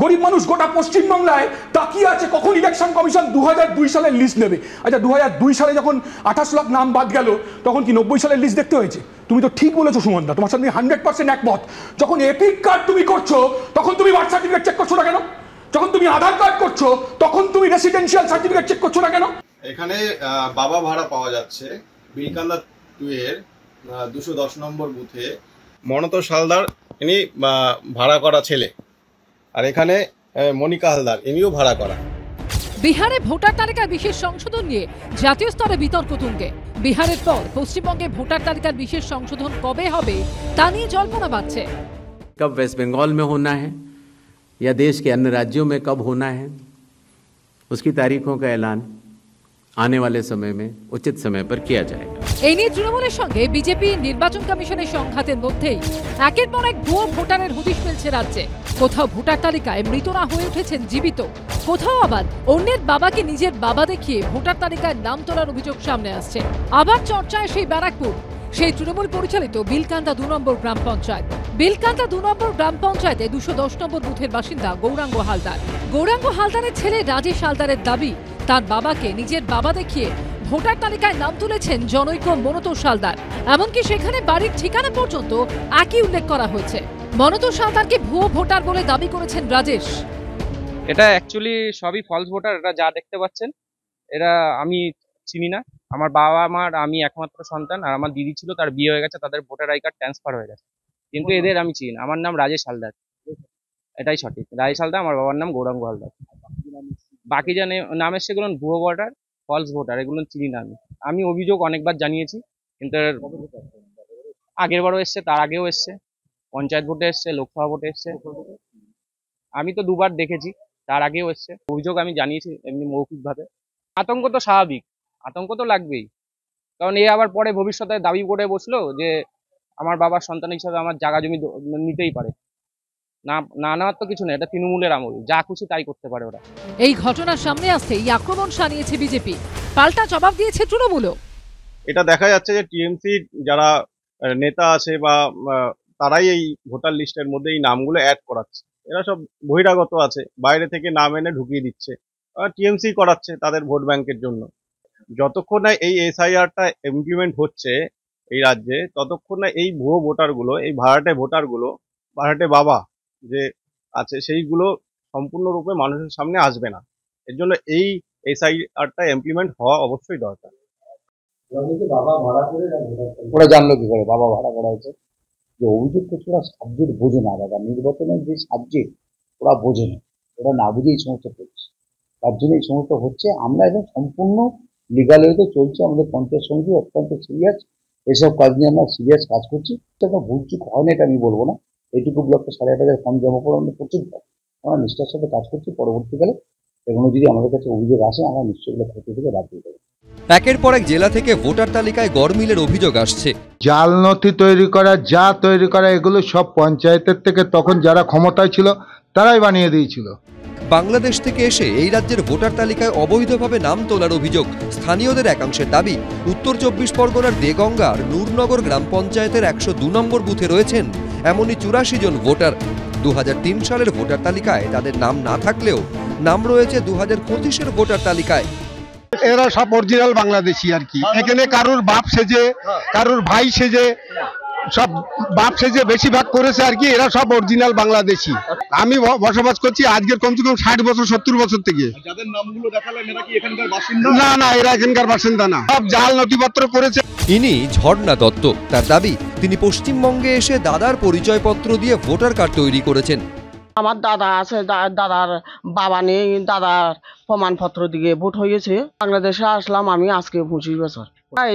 গরিব মানুষ গোটা পশ্চিমবাংলায় তাকিয়ে আছে কখন ইলেকশন কমিশন 2002 সালের লিস্ট নেবে। আচ্ছা 2002 সালে যখন 28 লাখ নাম বাদ গেল তখন কি 90 সালের লিস্ট দেখতে হয়েছে? তুমি তো ঠিক বলেছো সুমনদা, তোমার সাথে 100% একমত। যখন এপিক কার্ড তুমি করছো তখন তুমি বার্থ সার্টিফিকেট চেক করছো না কেন? যখন তুমি আধার কার্ড করছো তখন তুমি রেসিডেন্সিয়াল সার্টিফিকেট চেক করছো না কেন? এখানে বাবা ভাড়া পাওয়া যাচ্ছে বিলকান্দা 2 এর 210 নম্বর বুথে মনত হালদার, ইনি ভাড়া করা ছেলে, আর এখানে মনিকা হালদার, ইনিও ভাড়া করা। বিহারে ভোটার তালিকার বিশেষ সংশোধন নিয়ে জাতীয় স্তরে বিতর্ক তুঙ্গে। বিহারের পর পশ্চিমবঙ্গে ভোটার তালিকার বিশেষ সংশোধন কবে হবে তা নিয়ে জল্পনা বাড়ছে। कब वेस्ट बंगाल में होना है या देश के अन्य राज्यों में कब होना है, उसकी तारीखों का ऐलान आने वाले समय में उचित समय पर किया जाएगा। এই নিয়ে তৃণমূলের সঙ্গে বিজেপি নির্বাচন কমিশনের সংঘাতের মধ্যেই একের পর এক ভুয়ো ভোটারের হদিশ মিলছে রাজ্যে। কোথাও ভোটার তালিকায় মৃতরা হয়ে উঠেছেন জীবিত, কোথাও আবার অন্যের বাবাকে নিজের বাবা দেখিয়ে ভোটার তালিকায় নাম তোলার অভিযোগ সামনে আসছে। আবার চর্চায় সেই ব্যারাকপুর, সেই তৃণমূল পরিচালিত বিলকান্দা 2 নম্বর গ্রাম পঞ্চায়েত। বিলকান্দা 2 নম্বর গ্রাম পঞ্চায়েতে 210 নম্বর বুথের বাসিন্দা গৌরাঙ্গ হালদার। গৌরাঙ্গ হালদারের ছেলে রাজেশ হালদারের দাবি তার বাবাকে নিজের বাবা দেখিয়ে ভোটার তালিকায় নাম তুলেছেন জনৈক মনতোষ হালদার। এমনকি সেখানে বাড়ির ঠিকানা পর্যন্ত একই উল্লেখ করা হয়েছে। মনতোষ হালদারকে ভুয়ো ভোটার বলে দাবি করেছেন রাজেশ। এটা অ্যাকচুয়ালি সবই ফলস ভোটার। এটা যা দেখতে পাচ্ছেন এরা আমি চিনি না। আমার বাবা মার আমি একমাত্র সন্তান, আর আমার দিদি ছিল, তার বিয়ে হয়ে গেছে, তাদের ভোটার আই কার্ড ট্রান্সফার হয়ে গেছে, কিন্তু এদের আমি চিনি না। আমার নাম রাজেশ হালদার, এটাই সঠিক, রাজেশ হালদার। আমার বাবার নাম গৌরাঙ্গ হালদার। বাকি যা নাম এসছে এগুলো ভুয়ো ভোটার, ফলস ভোটার, এগুলো চিনি না আমি। আমি অভিযোগ অনেকবার জানিয়েছি, কিন্তু আগের বারও এসছে, তার আগেও এসছে, পঞ্চায়েত ভোটে এসছে, লোকসভা ভোটে এসছে। আমি তো 2বার দেখেছি, তার আগেও এসছে। অভিযোগ আমি জানিয়েছি এমনি মৌখিকভাবে। আতঙ্ক তো স্বাভাবিক, আতঙ্ক তো লাগবেই, কারণ এ আবার পরে ভবিষ্যতে দাবি করে বসলো যে আমার বাবার সন্তান হিসাবে আমার জায়গা জমি নিতেই পারে। না না নেওয়ার তো কিছু নেই, এটা তৃণমূলের আমল, যা খুশি তাই করতে পারে ওরা। এই ঘটনার সামনে আসতেই আক্রমণ শানিয়েছে বিজেপি, পাল্টা জবাব দিয়েছে তৃণমূলও। এটা দেখা যাচ্ছে যে টিএমসি যারা নেতা আছে বা তারাই এই ভোটার লিস্টের মধ্যে এই নামগুলো অ্যাড করাচ্ছে। এরা সব বহিরাগত আছে, বাইরে থেকে নাম এনে ঢুকিয়ে দিচ্ছে, টিএমসি করাচ্ছে তাদের ভোট ব্যাংকের জন্য। যতক্ষণ না এই এসআইআরটা ইমপ্লিমেন্ট হচ্ছে এই রাজ্যে, ততক্ষণ না এই ভুয়ো ভোটারগুলো, এই ভাড়াটে ভোটারগুলো, ভাড়াটে বাবা যে আছে, সেইগুলো সম্পূর্ণরূপে মানুষের সামনে আসবে না। এর জন্য এই এসআইআরটা ইমপ্লিমেন্ট হওয়া অবশ্যই দরকার। ওরা জানলো কি করে বাবা ভাড়া করা হয়েছে? যে অভিযোগ করছে ওরা সাবজেক্ট বোঝে না দাদা, নির্বাচনের যে সাবজেক্ট ওরা বোঝে না, ওরা না বুঝে এই সমস্ত করছে, তার জন্য এই সমস্ত হচ্ছে। আমরা এখন সম্পূর্ণ লিগাল ওয়েতে চলছে, আমাদের পঞ্চায়েত সমিতি অত্যন্ত সিরিয়াস, এসব কাজ নিয়ে আমরা সিরিয়াস কাজ করছি। সেটা ভুলচুক হয় না এটা আমি বলবো না, এইটুকু ব্লকটা 8,500 ফর্ম জমা করে আমরা প্রচুর আমরা নিষ্ঠার সাথে কাজ করছি। পরবর্তীকালে এগুলো যদি আমাদের কাছে অভিযোগ আসে আমরা নিশ্চয়ই এগুলো ক্ষতি থেকে বাদ দিয়ে দেবো। একের পর এক জেলা থেকে ভোটার তালিকায় গড়মিলের অভিযোগ আসছে। জাল নথি তৈরি করা, যা তৈরি করা, এগুলো সব পঞ্চায়েতের থেকে তখন যারা ক্ষমতায় ছিল তারাই বানিয়ে দিয়েছিল। বাংলাদেশ থেকে এসে এই রাজ্যের ভোটার তালিকায় অবৈধভাবে নাম তোলার অভিযোগ স্থানীয়দের একাংশের দাবি। উত্তর 24 পরগনার দেগঙ্গার নূরনগর গ্রাম পঞ্চায়েতের 102 নম্বর বুথে রয়েছেন এমনই 84 জন ভোটার। 2003 সালের ভোটার তালিকায় তাদের নাম না থাকলেও নাম রয়েছে 2025-এর ভোটার তালিকায়। এরা সব অরিজিনাল বাংলাদেশি আর কি। এখানে কারুর বাপ সেজে, কারুর ভাই সেজে, সব বাপ সেজে বেশিরভাগ করেছে আর কি। এরা সব অরিজিনাল বাংলাদেশি। আমি বসবাস করছি আজকের কমসে কম 60 বছর 70 বছর থেকে। যাদের নামগুলো দেখালেন এরা কি এখানকার বাসিন্দা? না না, এরা এখানকার বাসিন্দা না, সব জাল নথিপত্র করেছে। ইনি ঝর্ণা দত্ত। তার দাবি তিনি পশ্চিমবঙ্গে এসে দাদার পরিচয়পত্র দিয়ে ভোটার কার্ড তৈরি করেছেন। আমার দাদা আছে, দাদার বাবা নেই, দাদার প্রমাণপত্র দিয়ে ভোট হয়েছে। বাংলাদেশে আসলাম আমি আজকে 25 বছর।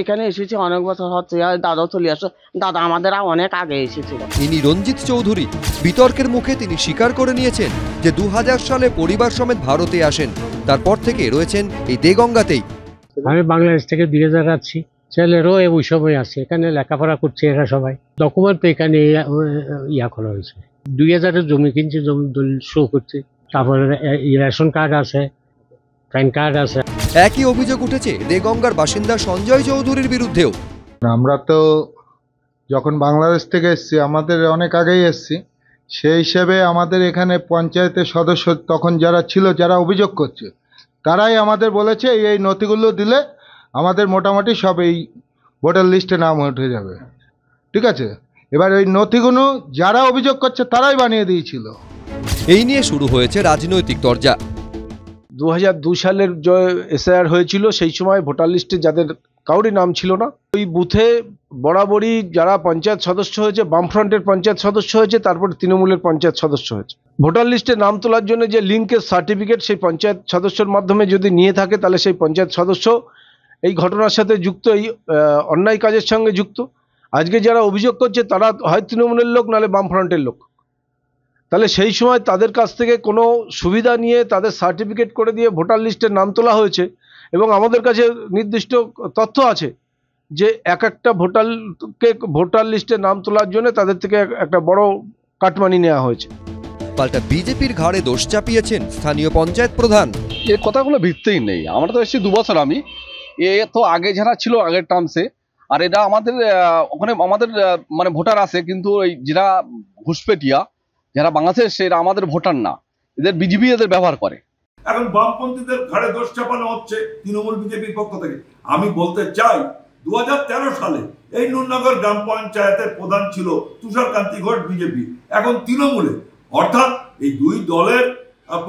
এখানে এসেছি অনেক বছর হচ্ছে, দাদাও চলে আসে, দাদা আমাদের অনেক আগে এসেছিল। ইনি রঞ্জিত চৌধুরী। বিতর্কের মুখে তিনি স্বীকার করে নিয়েছেন যে 2000 সালে পরিবার সমেত ভারতে আসেন, তারপর থেকে রয়েছেন এই দেগঙ্গাতেই। আমি বাংলাদেশ থেকে 2000 আসছি, ছেলেরও ওই সময় আছে, এখানে লেখাপড়া করছে এরা সবাই। ডকুমেন্ট তো এখানে ইয়া করা হয়েছে। 2000-এর জমি কিনছি, জমি দলিল শো করছে, তারপরে রেশন কার্ড আছে, প্যান কার্ড আছে। একই অভিযোগ উঠেছে দেগঙ্গার বাসিন্দা সঞ্জয় চৌধুরীর বিরুদ্ধেও। আমরা তো যখন বাংলাদেশ থেকে এসছি, আমাদের অনেক আগেই এসছি, সেই হিসেবে আমাদের এখানে পঞ্চায়েতের সদস্য তখন যারা ছিল, যারা অভিযোগ করছে, তারাই আমাদের বলেছে এই নথিগুলো দিলে আমাদের মোটামুটি সব এই ভোটার লিস্টে নাম উঠে যাবে। ঠিক আছে, এবার ওই নথিগুলো যারা অভিযোগ করছে তারাই বানিয়ে দিয়েছিল। এই নিয়ে শুরু হয়েছে রাজনৈতিক তরজা। 2002 সালের যে এসআইআর হয়েছিল সেই সময় ভোটার লিস্টে যাদের কাউরি নাম ছিল না, ওই বুথে বরাবরই যারা পঞ্চায়েত সদস্য হয়েছে, বামফ্রন্টের পঞ্চায়েত সদস্য হয়েছে, তারপর তৃণমূলের পঞ্চায়েত সদস্য হয়েছে। ভোটার লিস্টে নাম তোলার জন্য যে লিঙ্কের সার্টিফিকেট সেই পঞ্চায়েত সদস্যর মাধ্যমে যদি নিয়ে থাকে, তাহলে সেই পঞ্চায়েত সদস্য এই ঘটনার সাথে যুক্ত, এই অন্যায় কাজের সঙ্গে যুক্ত। আজকে যারা অভিযোগ করছে তারা হয় তৃণমূলের লোক, নাহলে বামফ্রন্টের লোক। তাহলে সেই সময় তাদের কাছ থেকে কোনো সুবিধা নিয়ে তাদের সার্টিফিকেট করে দিয়ে ভোটার লিস্টের নাম তোলা হয়েছে। এবং আমাদের কাছে নির্দিষ্ট তথ্য আছে যে এক একটা ভোটার লিস্টে নাম তোলার জন্য তাদের থেকে একটা বড় কাটমানি নেওয়া হয়েছে। পাল্টা বিজেপির ঘাড়ে দোষ চাপিয়েছেন স্থানীয় পঞ্চায়েত প্রধান। এই কথাগুলো ভিত্তিই নেই। আমরা তো এসেছি 2 বছর, আমি তো আগে যারা ছিল আগের টার্মসে, আর এটা আমাদের ওখানে আমাদের মানে ভোটার আছে, কিন্তু ওই যারা ঘুষপেটিয়া যারা বাংলাদেশ, সেটা আমাদের ভোটার না, এদের বিজেপি এদের ব্যবহার করে। এখন বামপন্থীদের ঘাড়ে দোষ চাপানো হচ্ছে তৃণমূল বিজেপির পক্ষ থেকে। আমি বলতে চাই 2013 সালে এই নুরনগর গ্রাম পঞ্চায়েতের প্রধান ছিল তুষারকান্তি ঘোষ, বিজেপি, এখন তৃণমূলে। অর্থাৎ এই দুই দলের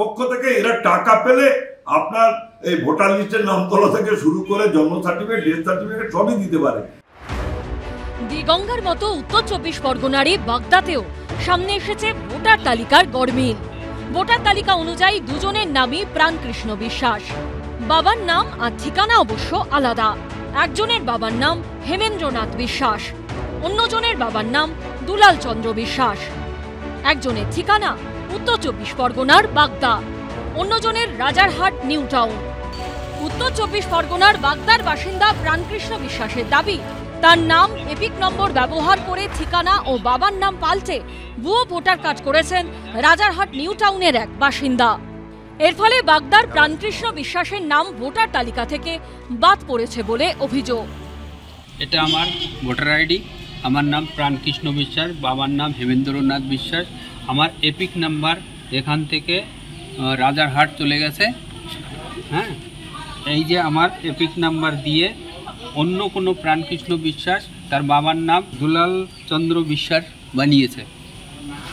পক্ষ থেকে এরা টাকা পেলে আপনার এই ভোটার লিস্টের নাম তোলা থেকে শুরু করে জন্ম সার্টিফিকেট, ডেথ সার্টিফিকেট সবই দিতে পারে। দিগঙ্গার মতো উত্তর 24 পরগনারই বাগদাতেও সামনে এসেছে ভোটার তালিকার গড়মিল। ভোটার তালিকা অনুযায়ী দুজনের নামই প্রাণকৃষ্ণ বিশ্বাস। বাবার নাম আর ঠিকানা অবশ্য আলাদা। একজনের বাবার নাম হেমেন্দ্রনাথ বিশ্বাস, অন্যজনের বাবার নাম দুলাল চন্দ্র বিশ্বাস। একজনের ঠিকানা উত্তর 24 পরগনার বাগদা, অন্যজনের রাজারহাট নিউ টাউন। উত্তর 24 পরগনার বাগদার বাসিন্দা প্রাণকৃষ্ণ বিশ্বাসের দাবি, তার নাম এপিক নম্বর ব্যবহার করে ঠিকানা ও বাবার নাম পাল্টে ভুয়ো ভোটার কার্ড করেছেন রাজারহাট নিউ টাউনের এক বাসিন্দা। এর ফলে বাগদার প্রাণকৃষ্ণ বিশ্বাসের নাম ভোটার তালিকা থেকে বাদ পড়েছে বলে অভিযোগ। এটা আমার ভোটার আইডি, আমার নাম প্রাণকৃষ্ণ বিশ্বাস, বাবার নাম হেমেন্দ্রনাথ বিশ্বাস। আমার এপিক নাম্বার এখান থেকে রাজারহাট চলে গেছে। হ্যাঁ, এই যে আমার এপিক নাম্বার দিয়ে অন্য কোনো প্রাণকৃষ্ণ বিশ্বাস তার বাবার নাম দুলাল চন্দ্র বিশ্বাস বানিয়েছে।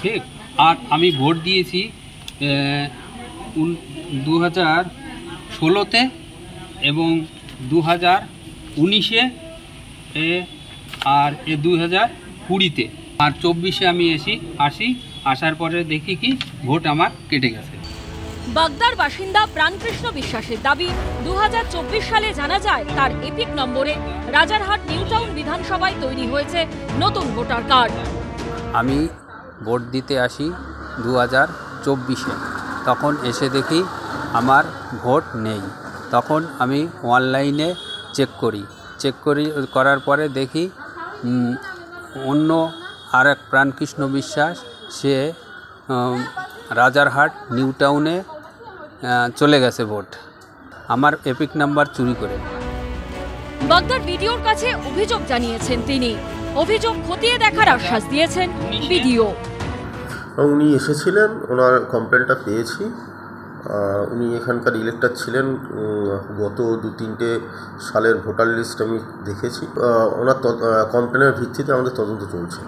ঠিক, আর আমি ভোট দিয়েছি 2016-তে এবং 2019-এ আর 2020-তে, আর 24-এ আমি আসার পরে দেখি কি ভোট আমার কেটে গেছে। বাগদার বাসিন্দা প্রাণকৃষ্ণ বিশ্বাসের দাবি, 2024 সালে জানা যায় তার এপিক নম্বরে রাজারহাট নিউ টাউন বিধানসভায় তৈরি হয়েছে নতুন ভোটার কার্ড। আমি ভোট দিতে আসি 2024-এ, তখন এসে দেখি আমার ভোট নেই। তখন আমি অনলাইনে চেক করার পরে দেখি অন্য আর এক প্রাণকৃষ্ণ বিশ্বাস, সে রাজারহাট নিউ টাউনে চলে গেছে ভোট, আমার এপিক নাম্বার চুরি করে। বাগদার ভিডিওর কাছে অভিযোগ জানিয়েছেন তিনি। অভিযোগ খতিয়ে দেখার আশ্বাস দিয়েছেন ভিডিও। উনি এসেছিলেন, ওনার কমপ্লেনটা পেয়েছি। উনি এখানকার ইলেক্টর ছিলেন। গত 2-3টে সালের ভোটার লিস্ট আমি দেখেছি। ওনার কমপ্লেনের ভিত্তিতে আমাদের তদন্ত চলছে।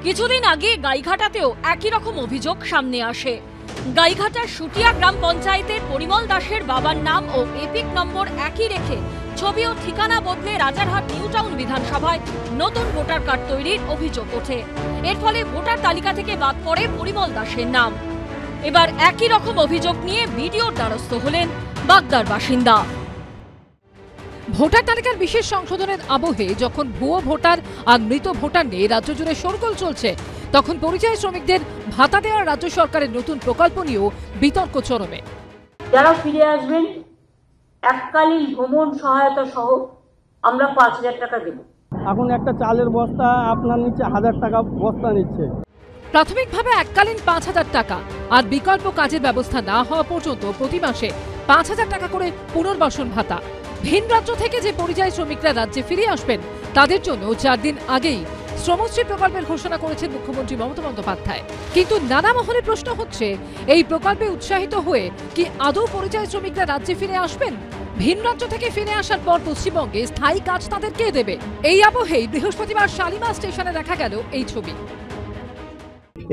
কিছুদিন আগে গাইঘাটাতেও একই রকম অভিযোগ সামনে আসে। গাইঘাটার সুটিয়া গ্রাম পঞ্চায়েতের পরিমল দাসের বাবার নাম ও এপিক নম্বর একই রেখে ছবি ও ঠিকানা বদলে রাজারহাট নিউ টাউন বিধানসভায় নতুন ভোটার কার্ড তৈরির অভিযোগ ওঠে। এর ফলে ভোটার তালিকা থেকে বাদ পড়ে পরিমল দাসের নাম। এবার একই রকম অভিযোগ নিয়ে ভিডিওর দ্বারস্থ হলেন বাগদার বাসিন্দা। ভোটার তালিকার বিশেষ সংশোধনের আবহে যখন ভুয়ো ভোটার আর মৃত ভোটার নিয়ে রাজ্য জুড়ে শোরগোল চলছে, তখন পরিযায়ী শ্রমিকদের ভাতা দেওয়ার রাজ্য সরকারের নতুন প্রকল্প নিয়েও বিতর্ক চরমে। যারা ফিরে আসবেন এককালীন ভ্রমণ সহায়তা সহ আমরা 5,000 টাকা দেব। এখন একটা চালের বস্তা আপনার নিচে 1,000 টাকা বস্তা নিচ্ছে। প্রাথমিকভাবে এককালীন 5,000 টাকা আর বিকল্প কাজের ব্যবস্থা না হওয়া পর্যন্ত প্রতি মাসে 5,000 টাকা করে পুনর্বাসন ভাতা। ভিন রাজ্য থেকে যে পরিযায়ী শ্রমিকরা রাজ্যে ফিরে আসবেন তাদের জন্য 4 দিন আগেই শ্রমশ্রী প্রকল্পের ঘোষণা করেছেন মুখ্যমন্ত্রী মমতা বন্দ্যোপাধ্যায়। কিন্তু নানা মহলে প্রশ্ন হচ্ছে, এই প্রকল্পে উৎসাহিত হয়ে কি আদৌ পরিযায়ী শ্রমিকরা রাজ্যে ফিরে আসবেন? ভিন রাজ্য থেকে ফিরে আসার পর পশ্চিমবঙ্গে স্থায়ী কাজ তাদের কে দেবে? এই আবহেই বৃহস্পতিবার শালিমার স্টেশনে দেখা গেল এই ছবি।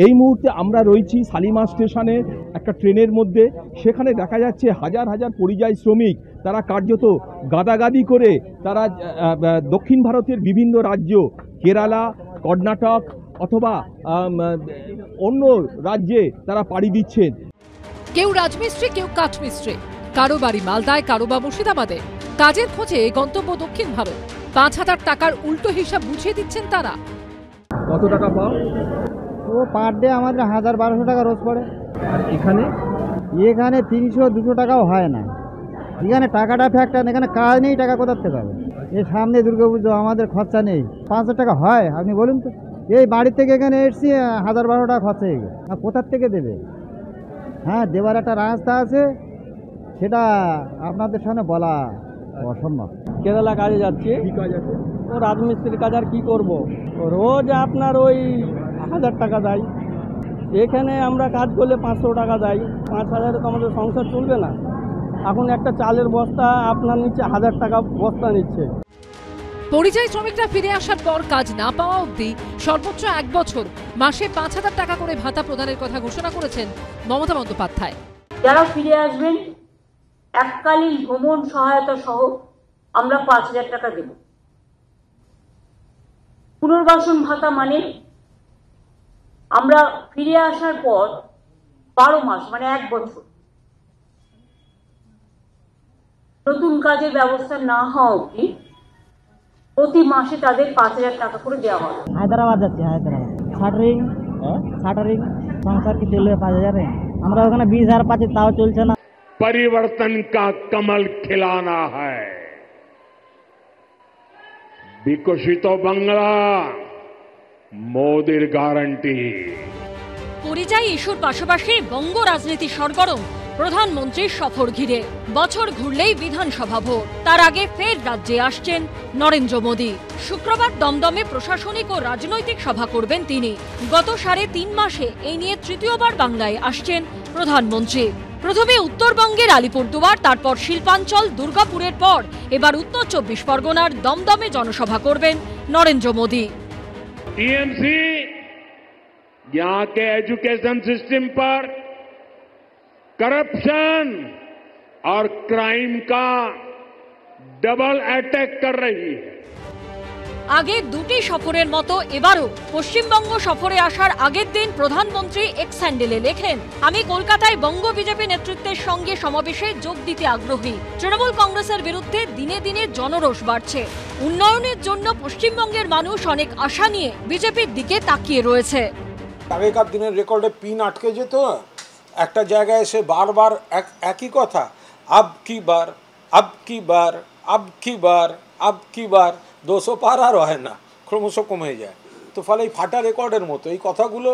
এই মুহূর্তে আমরা রয়েছি শালিমার স্টেশনে একটা ট্রেনের মধ্যে। সেখানে দেখা যাচ্ছে হাজার হাজার পরিযায়ী শ্রমিক, তারা কার্যত গাদাগাদি করে তারা দক্ষিণ ভারতের বিভিন্ন রাজ্য, কেরালা, কর্ণাটক অথবা অন্য রাজ্যে তারা পাড়ি দিচ্ছেন। কেউ রাজমিস্ত্রি, কেউ কাঠমিস্ত্রি, কারো বাড়ি মালদায়, কারো বা মুর্শিদাবাদে। কাজের খোঁজে গন্তব্য দক্ষিণ ভারত। 5,000 টাকার উল্টো হিসাব বুঝিয়ে দিচ্ছেন তারা। কত টাকা পাও? ও পার ডে আমাদের 1000-1200 টাকা রোজ পড়ে। আর এখানে 300-200 টাকাও হয় না। এখানে টাকাটা ফ্যাক্টর, এখানে কাজ নেই, টাকা কোথার থেকে হবে? এই সামনে দুর্গাপুজো, আমাদের খরচা নেই। 500 টাকা হয়? আপনি বলুন তো। এই বাড়ি থেকে এখানে এসছি, 1000-1200 টাকা খরচা হয়ে গেছে। আর কোথার থেকে দেবে? হ্যাঁ, দেওয়ার একটা রাস্তা আছে, সেটা আপনাদের সামনে বলা অসম্ভব। কেরালা কাজে যাচ্ছে। কি কাজ আছে? ও রাজমিস্ত্রির কাজ। আর কি করবো, রোজ আপনার ওই 1000 টাকা দেয়। এখানে আমরা কাজ করলে 500 টাকা দেয়। 5000-এ তো আমাদের সংসার চলবে না। এখন একটা চালের বস্তা আপনার নিচ্ছে 1000 টাকা বস্তা নিচ্ছে। পরিযায়ী শ্রমিকরা ফিরে আসার পর কাজ না পাওয়া অবধি সর্বোচ্চ 1 বছর মাসে 5000 টাকা করে ভাতা প্রদানের কথা ঘোষণা করেছেন মমতা বন্দ্যোপাধ্যায়। যারা ফিরে আসবেন এককালীন ভ্রমণ সহায়তা সহ আমরা 5000 টাকা দেব। পুনর্বাসন ভাতা মানে আমরা ফিরে আসার পর 12 মাস মানে 1 বছর নতুন কাজের ব্যবস্থা না হওয়া অবধি প্রতি মাসে তাদের 5000 টাকা করে দেওয়া হবে। হায়দ্রাবাদ যাচ্ছে, হায়দ্রাবাদ শাটারিং সংসার কি চলবে 5000? আমরা ওখানে 20,000 পাচ্ছি, তাও চলছে না। परिवर्तन का कमल खिलाना है। विकसित बांग्ला मोदीर गारंटी। পরিযায়ী ইস্যুর পাশাপাশি বঙ্গ রাজনীতি সরগরম প্রধানমন্ত্রীর সফর ঘিরে। বছর ঘুরলেই বিধানসভা ভোট, তার আগে ফের রাজ্যে আসছেন নরেন্দ্র মোদী। শুক্রবার দমদমে প্রশাসনিক ও রাজনৈতিক সভা করবেন তিনি। গত 3.5 মাসে এই নিয়ে তৃতীয়বার বাংলায় আসছেন প্রধানমন্ত্রী। প্রথমে উত্তরবঙ্গের আলিপুরদুয়ার, তারপর শিল্পাঞ্চল দুর্গাপুরের পর এবার উত্তর 24 পরগনার দমদমে জনসভা করবেন নরেন্দ্র মোদী। टीएमसी यहाँ के एजुकेशन सिस्टम पर करप्शन और क्राइम का डबल अटैक कर रही है। আগে দুটি সফরের মতো এবারও পশ্চিমবঙ্গ সফরে আসার আগের দিন প্রধানমন্ত্রী এক্স হ্যান্ডেলে লেখেন, আমি কলকাতায় বঙ্গ বিজেপি নেতৃত্বের সঙ্গে সমাবেশে যোগ দিতে আগ্রহী। তৃণমূল কংগ্রেসের বিরুদ্ধে দিনে দিনে জনরোষ বাড়ছে। উন্নয়নের জন্য পশ্চিমবঙ্গের মানুষ অনেক আশা নিয়ে বিজেপির দিকে তাকিয়ে রয়েছে। আগেকার দিনের রেকর্ডে পিন আটকে যেত, একটা জায়গায় এসে বারবার একই কথা, আব কি বার, আব কি বার, আব কি বার, আব কি বার, 200 পার আর হয় না, ক্রমশ কমে যায়। তো ফলে এই ফাটা রেকর্ডের মতো এই কথাগুলো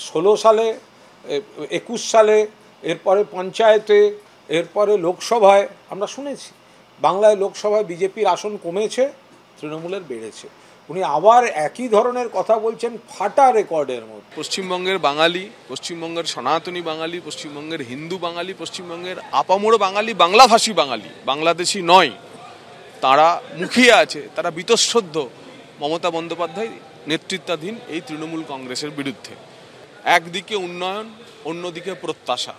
16 সালে, 21 সালে, এরপরে পঞ্চায়েতে, এরপরে লোকসভায় আমরা শুনেছি। বাংলায় লোকসভায় বিজেপির আসন কমেছে, তৃণমূলের বেড়েছে। উনি আবার একই ধরনের কথা বলছেন ফাটা রেকর্ডের মতো। পশ্চিমবঙ্গের বাঙালি, পশ্চিমবঙ্গের সনাতনী বাঙালি, পশ্চিমবঙ্গের হিন্দু বাঙালি, পশ্চিমবঙ্গের আপামোড় বাঙালি, বাংলাভাষী বাঙালি, বাংলাদেশি নয়, তারা মুখিয়ে আছে, তারা বীতশ্রদ্ধ মমতা বন্দ্যোপাধ্যায় নেতৃত্বাধীন এই তৃণমূল কংগ্রেসের বিরুদ্ধে। একদিকে উন্নয়ন, অন্যদিকে প্রত্যাশা,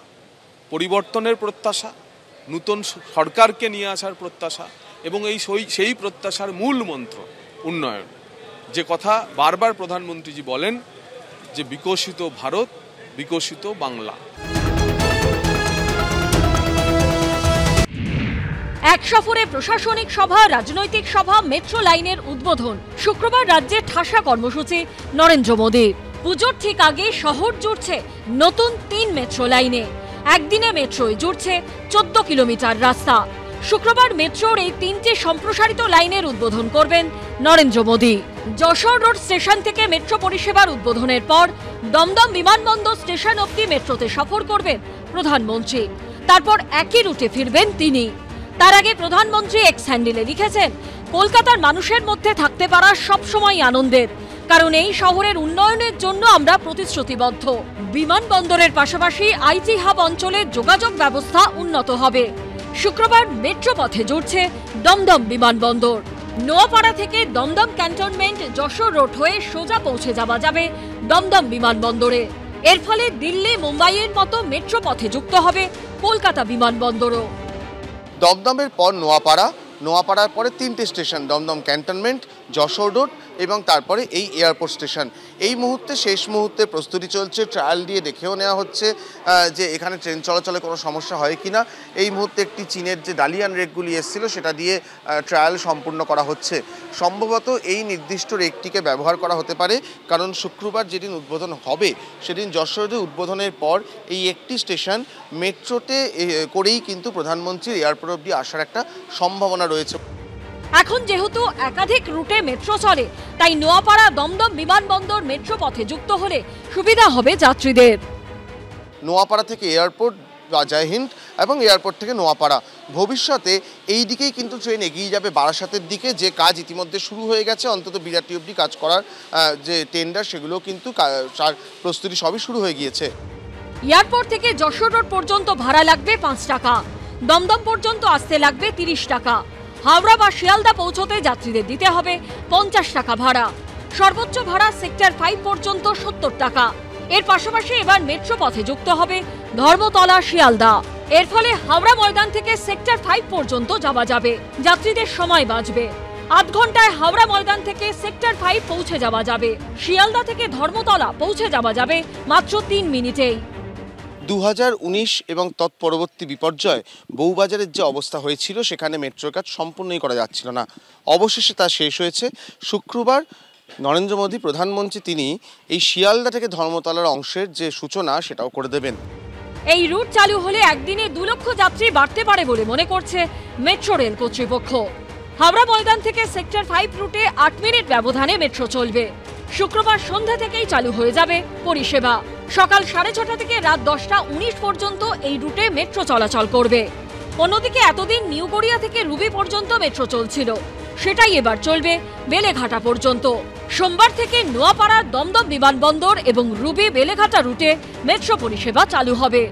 পরিবর্তনের প্রত্যাশা, নূতন সরকারকে নিয়ে আসার প্রত্যাশা, এবং সেই প্রত্যাশার মূল মন্ত্র উন্নয়ন। যে কথা বারবার প্রধানমন্ত্রীজি বলেন যে বিকশিত ভারত, বিকশিত বাংলা। এক সফরে প্রশাসনিক সভা, রাজনৈতিক সভা, মেট্রো লাইনের উদ্বোধন। শুক্রবার রাজ্যে ঠাসা কর্মসূচি নরেন্দ্র মোদীর। পুজোর ঠিক আগে শহর জুড়ছে নতুন 3 মেট্রো লাইনে। একদিনে মেট্রোয় জুড়ছে 14 কিলোমিটার রাস্তা। শুক্রবার মেট্রোর এই 3টে সম্প্রসারিত লাইনের উদ্বোধন করবেন নরেন্দ্র মোদী। যশোর রোড স্টেশন থেকে মেট্রো পরিষেবার উদ্বোধনের পর দমদম বিমানবন্দর স্টেশন অবধি মেট্রোতে সফর করবেন প্রধানমন্ত্রী। তারপর একই রুটে ফিরবেন তিনি। তার আগে প্রধানমন্ত্রী এক্স হ্যান্ডেলে লিখেছেন, কলকাতার মানুষের মধ্যে থাকতে পারা সবসময় আনন্দের, কারণ এই শহরের উন্নয়নের জন্য আমরা প্রতিশ্রুতিবদ্ধ। বিমানবন্দরের পাশাপাশি আইটি হাব অঞ্চলের যোগাযোগ ব্যবস্থা উন্নত হবে। শুক্রবার মেট্রো পথে জুড়ছে দমদম বিমানবন্দর। নোয়াপাড়া থেকে দমদম ক্যান্টনমেন্ট যশোর রোড হয়ে সোজা পৌঁছে যাওয়া যাবে দমদম বিমানবন্দরে। এর ফলে দিল্লি মুম্বাইয়ের মতো মেট্রো পথে যুক্ত হবে কলকাতা বিমানবন্দরও। দমদমের পর নোয়াপাড়া, নোয়াপাড়ার পরে 3টে station, Dumdum cantonment, Jessore road এবং তারপরে এই এয়ারপোর্ট স্টেশন। এই মুহূর্তে শেষ মুহূর্তে প্রস্তুতি চলছে, ট্রায়াল দিয়ে দেখেও নেওয়া হচ্ছে যে এখানে ট্রেন চলাচলে কোনো সমস্যা হয় কিনা। এই মুহূর্তে একটি চীনের যে ডালিয়ান রেকগুলি এসেছিল সেটা দিয়ে ট্রায়াল সম্পূর্ণ করা হচ্ছে। সম্ভবত এই নির্দিষ্ট রেকটিকে ব্যবহার করা হতে পারে, কারণ শুক্রবার যেদিন উদ্বোধন হবে সেদিন যশোরে উদ্বোধনের পর এই একটি স্টেশন মেট্রোতে করেই কিন্তু প্রধানমন্ত্রীর এয়ারপোর্ট অবধি আসার একটা সম্ভাবনা রয়েছে। এখন যেহেতু একাধিক রুটে মেট্রো চলে, তাই নোয়াপাড়া দমদম বিমানবন্দর মেট্রো পথে যুক্ত হলে সুবিধা হবে যাত্রীদের। নোয়াপাড়া থেকে এয়ারপোর্ট বা জয় হিন্দ এবং এয়ারপোর্ট থেকে নোয়াপাড়া, ভবিষ্যতে এই দিকেই কিন্তু ট্রেন এগিয়ে যাবে বারাসাতের দিকে, যে কাজ ইতিমধ্যে শুরু হয়ে গেছে। অন্তত বিরাটি অবধি কাজ করার যে টেন্ডার সেগুলো কিন্তু তার প্রস্তুতি সবই শুরু হয়ে গিয়েছে। এয়ারপোর্ট থেকে যশোর রোড পর্যন্ত ভাড়া লাগবে 5 টাকা, দমদম পর্যন্ত আসতে লাগবে 30 টাকা। হাওড়া বা শিয়ালদা পৌঁছতে যাত্রীদের দিতে হবে 50 টাকা ভাড়া। সর্বোচ্চ ভাড়া সেক্টর 5 পর্যন্ত 70 টাকা। এর পাশাপাশি এবার মেট্রো পথে যুক্ত হবে ধর্মতলা শিয়ালদা। এর ফলে হাওড়া ময়দান থেকে সেক্টর 5 পর্যন্ত যাওয়া যাবে, যাত্রীদের সময় বাঁচবে। 8 ঘন্টায় হাওড়া ময়দান থেকে সেক্টর 5 পৌঁছে যাওয়া যাবে। শিয়ালদা থেকে ধর্মতলা পৌঁছে যাওয়া যাবে মাত্র 3 মিনিটেই। 2019 এবং তৎপরবর্তী বিপর্যয় বউবাজারের যে অবস্থা হয়েছিল, সেখানে মেট্রোর কাজ সম্পূর্ণই করা যাচ্ছিল না। অবশেষে তা শেষ হয়েছে। শুক্রবার নরেন্দ্র মোদী প্রধানমন্ত্রী তিনি এই শিয়ালদা থেকে ধর্মতলার অংশের যে সূচনা সেটাও করে দেবেন। এই রুট চালু হলে একদিনে 2 লক্ষ যাত্রী বাড়তে পারে বলে মনে করছে মেট্রো রেল কর্তৃপক্ষ। হাওড়া ময়দান থেকে সেক্টর 5 রুটে 8 মিনিট ব্যবধানে মেট্রো চলবে। শুক্রবার সন্ধ্যা থেকেই চালু হয়ে যাবে পরিষেবা। সকাল 6:30 থেকে রাত 10:19 পর্যন্ত এই রুটে মেট্রো চলাচল করবে। অন্যদিকে এতদিন নিউ গড়িয়া থেকে রুবি পর্যন্ত মেট্রো চলছিল, সেটাই এবার চলবে বেলেঘাটা পর্যন্ত। সোমবার থেকে নোয়াপাড়া দমদম বিমানবন্দর এবং রুবি বেলেঘাটা রুটে মেট্রো পরিষেবা চালু হবে।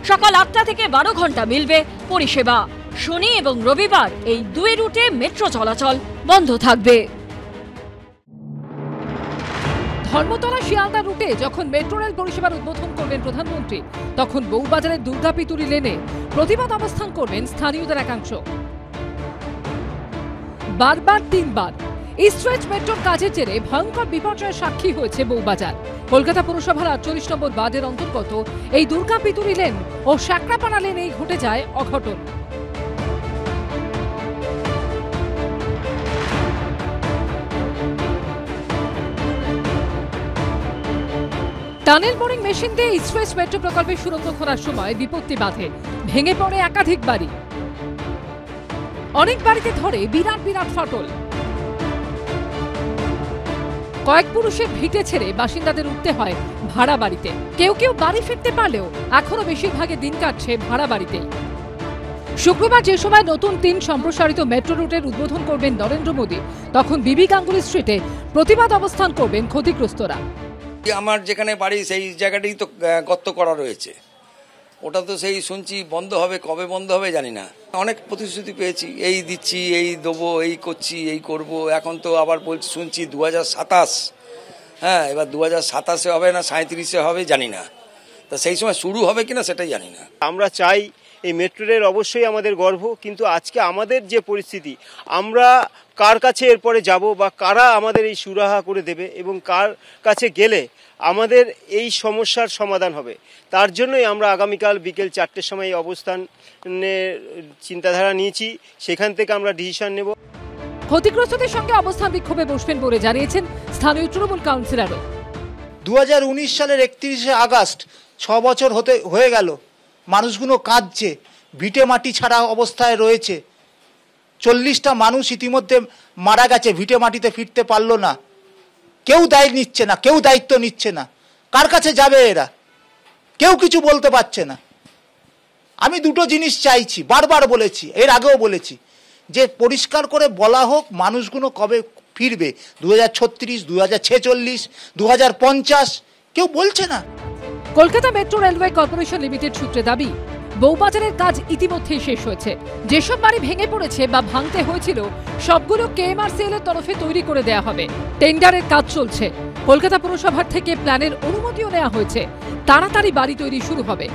সকাল 8টা থেকে 12 ঘন্টা মিলবে পরিষেবা। শনি এবং রবিবার এই 2 রুটে মেট্রো চলাচল বন্ধ থাকবে। ধর্মতলা শিয়ালদা রুটে যখন মেট্রো রেল পরিষেবার উদ্বোধন করবেন প্রধানমন্ত্রী, তখন বউবাজারের দুর্গাপিতুরি লেনে প্রতিবাদ অবস্থান করবেন স্থানীয়দের একাংশ। বারবার 3 বার ইস্ট ওয়েস্ট মেট্রোর কাজের জেরে ভয়ঙ্কর বিপর্যয়ের সাক্ষী হয়েছে বউবাজার। কলকাতা পুরসভার 48 নম্বর ওয়ার্ডের অন্তর্গত এই দুর্গাপিতুরি লেন ও শাকরাপাড়া লেনেই ঘটে যায় অঘটন। টানেল বোরিং মেশিন দিয়ে ইস্ট ওয়েস্ট মেট্রো প্রকল্পের সুড়ঙ্গ খোঁড়ার সময় বিপত্তি বাধে, ভেঙে পড়ে একাধিক বাড়ি। অনেক বাড়িতে ধরে বিরাট বিরাট ফাটল। কয়েক পুরুষের ভিটে ছেড়ে বাসিন্দাদের উঠতে হয় ভাড়া বাড়িতে। কেউ কেউ বাড়ি ফিরতে পারলেও এখনো বেশিরভাগের দিন কাটছে ভাড়া বাড়িতেই। শুক্রবার যে সময় নতুন 3 সম্প্রসারিত মেট্রো রুটের উদ্বোধন করবেন নরেন্দ্র মোদী, তখন বিবি গাঙ্গুলি স্ট্রিটে প্রতিবাদ অবস্থান করবেন ক্ষতিগ্রস্তরা। আমার যেখানে বাড়ি সেই জায়গাটাই তো গর্ত করা রয়েছে, ওটা তো সেই শুনছি বন্ধ হবে, কবে বন্ধ হবে জানি না। অনেক প্রতিশ্রুতি পেয়েছি, এই দিচ্ছি, এই দেবো, এই করছি, এই করব। এখন তো আবার বলছি শুনছি 2027, হ্যাঁ, এবার 2027-এ হবে না 37-এ হবে জানি না। তা সেই সময় শুরু হবে কিনা সেটাই জানি না। আমরা চাই এই মেট্রো রেল অবশ্যই আমাদের গর্ব, কিন্তু আজকে আমাদের যে পরিস্থিতি, আমরা কার কাছে এরপরে যাব বা কারা আমাদের এই সুরাহা করে দেবে এবং কার কাছে গেলে আমাদের এই সমস্যার সমাধান হবে, তার জন্যই আমরা আগামীকাল বিকেল 4টের সময় এই অবস্থানের চিন্তাধারা নিয়েছি। সেখান থেকে আমরা ডিসিশন নেব। ক্ষতিগ্রস্তদের সঙ্গে অবস্থান বিক্ষোভে বসবেন বলে জানিয়েছেন স্থানীয় তৃণমূল কাউন্সিলরও। 2019 সালের 31শে আগস্ট 6 বছর হয়ে গেল, মানুষগুলো কাঁদছে, ভিটে মাটি ছাড়া অবস্থায় রয়েছে। 40টা মানুষ ইতিমধ্যে মারা গেছে, ভিটে মাটিতে ফিরতে পারলো না। কেউ দায় নিচ্ছে না, কেউ দায়িত্ব নিচ্ছে না। কার কাছে যাবে এরা? কেউ কিছু বলতে পারছে না। আমি দুটো জিনিস চাইছি, বারবার বলেছি, এর আগেও বলেছি, যে পরিষ্কার করে বলা হোক মানুষগুলো কবে ফিরবে, 2036, 2046, 2050, কেউ বলছে না। Kolkata metro railway corporation limited সূত্রে দাবি, বউবাজারের কাজ ইতিমধ্যেই শেষ হয়েছে। যেসব বাড়ি ভেঙে পড়েছে বা ভাঙতে হয়েছিল সবগুলো কেএমআরসিএল এর তরফে তৈরি করে দেয়া হবে। টেন্ডারের কাজ চলছে। কলকাতা পুরসভার থেকে প্ল্যানের অনুমতিও নেওয়া হয়েছে। তাড়াতাড়ি বাড়ি তৈরি শুরু হবে।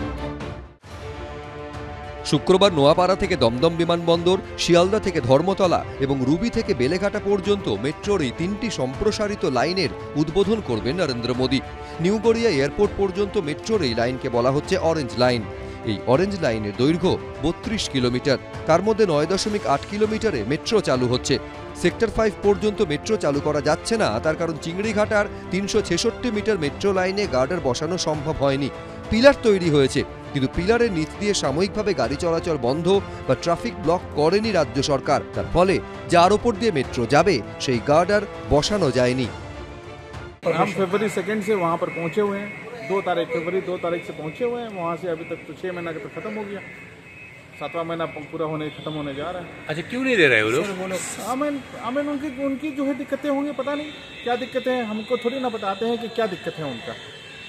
শুক্রবার নোয়াপাড়া থেকে দমদম বিমানবন্দর, শিয়ালদা থেকে ধর্মতলা এবং রুবি থেকে বেলেঘাটা পর্যন্ত মেট্রোর এই 3টি সম্প্রসারিত লাইনের উদ্বোধন করবেন নরেন্দ্র মোদী। নিউ গড়িয়া এয়ারপোর্ট পর্যন্ত মেট্রোর এই লাইনকে বলা হচ্ছে অরেঞ্জ লাইন। এই অরেঞ্জ লাইনের দৈর্ঘ্য 32 কিলোমিটার, তার মধ্যে 9.8 কিলোমিটারে মেট্রো চালু হচ্ছে। সেক্টর 5 পর্যন্ত মেট্রো চালু করা যাচ্ছে না, তার কারণ চিংড়িঘাটার 366 মিটার মেট্রো লাইনে গার্ডার বসানো সম্ভব হয়নি। পিলার তৈরি হয়েছে, কিন্তু পিলারের নিচ দিয়ে সাময়িকভাবে গাড়ি চলাচল বন্ধ বা ট্রাফিক ব্লক করেনি রাজ্য সরকার। তার ফলে যার ওপর দিয়ে মেট্রো যাবে সেই গার্ডার বসানো যায়নি। हम फरवरी 2 से वहाँ पर पहुँचे हुए हैं, 2 तारीख से पहुँचे हुए हैं। वहाँ से अभी तक तो 6 महीना तो खत्म हो गया, 7वां महीना पूरा खत्म होने जा रहा है। अच्छा, क्यों नहीं दे रहे वो लोग? हमें उनकी जो है दिक्कतें होंगी, पता नहीं क्या दिक्कतें हैं, हमको थोड़ी ना बताते हैं कि क्या दिक्कत है उनका।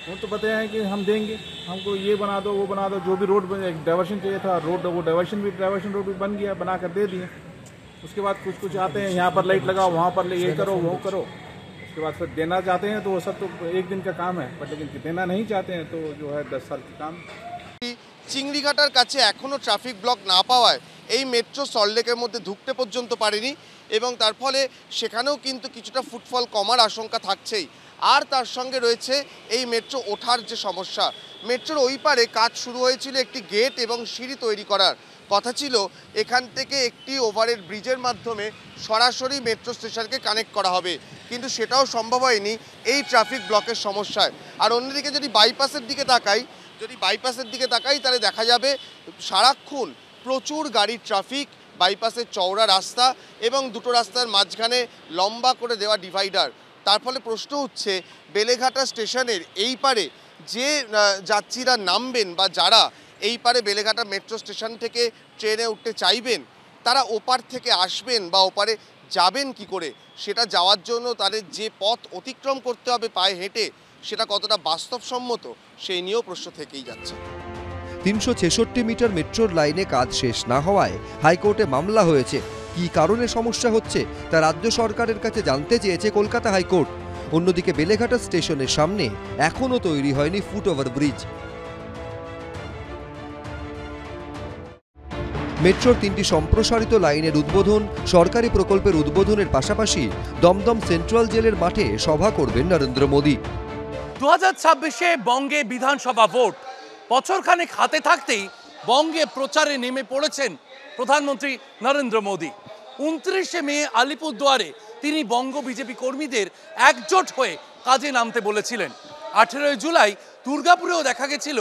वो तो बताते हैं कि हम देंगे, हमको ये बना दो, वो बना दो। जो भी रोड डाइवर्शन चाहिए था, वो डाइवर्शन रोड भी बन गया, बना कर दे दिए। उसके बाद कुछ आते हैं, यहाँ पर लाइट लगाओ, वहाँ पर ये करो, वो करो। उसके बाद फिर देना चाहते हैं तो वो सब तो एक दिन का काम है, बट लेकिन देना नहीं चाहते हैं तो जो है 10 साल का काम। চিংড়িঘাটার কাছে এখনও ট্রাফিক ব্লক না পাওয়ায় এই মেট্রো সল্টলেকের মধ্যে ঢুকতে পর্যন্ত পারেনি এবং তার ফলে সেখানেও কিন্তু কিছুটা ফুটফল কমার আশঙ্কা থাকছেই। আর তার সঙ্গে রয়েছে এই মেট্রো ওঠার যে সমস্যা। মেট্রোর ওই পারে কাজ শুরু হয়েছিল একটি গেট এবং সিঁড়ি তৈরি করার কথা ছিল, এখান থেকে একটি ওভারহেড ব্রিজের মাধ্যমে সরাসরি মেট্রো স্টেশনকে কানেক্ট করা হবে, কিন্তু সেটাও সম্ভব হয়নি এই ট্রাফিক ব্লকের সমস্যায়। আর অন্যদিকে যদি বাইপাসের দিকে তাকাই তাহলে দেখা যাবে সারাক্ষণ প্রচুর গাড়ির ট্রাফিক, বাইপাসের চওড়া রাস্তা এবং দুটো রাস্তার মাঝখানে লম্বা করে দেওয়া ডিভাইডার। তার ফলে প্রশ্ন হচ্ছে বেলেঘাটা স্টেশনের এই পারে যে যাত্রীরা নামবেন বা যারা এই পারে বেলেঘাটা মেট্রো স্টেশন থেকে ট্রেনে উঠতে চাইবেন, তারা ওপার থেকে আসবেন বা ওপারে যাবেন কি করে, সেটা যাওয়ার জন্য তাদের যে পথ অতিক্রম করতে হবে পায়ে হেঁটে, সেটা কতটা বাস্তবসম্মত সেই নিয়েও প্রশ্ন থেকেই যাচ্ছে। 366 মিটার মেট্রোর লাইনে কাজ শেষ না হওয়ায় হাইকোর্টে মামলা হয়েছে। কি কারণে সমস্যা হচ্ছে তা রাজ্য সরকারের কাছে জানতে চেয়েছে কলকাতা হাইকোর্ট। অন্যদিকে বেলেঘাটা স্টেশনের সামনে এখনও তৈরি হয়নি ফুটওভার ব্রিজ। মেট্রোর 3টি সম্প্রসারিত লাইনের উদ্বোধন, সরকারি প্রকল্পের উদ্বোধনের পাশাপাশি দমদম সেন্ট্রাল জেলের মাঠে সভা করবেন নরেন্দ্র মোদী। 2026-এ বঙ্গে বিধানসভা ভোট বছরখানেক হাতে থাকতেই বঙ্গে প্রচারে নেমে পড়েছেন প্রধানমন্ত্রী নরেন্দ্র মোদী। 29শে মে আলিপুরদুয়ারে তিনি বঙ্গ বিজেপি কর্মীদের একজোট হয়ে কাজে নামতে বলেছিলেন। 18 জুলাই দুর্গাপুরেও দেখা গেছিল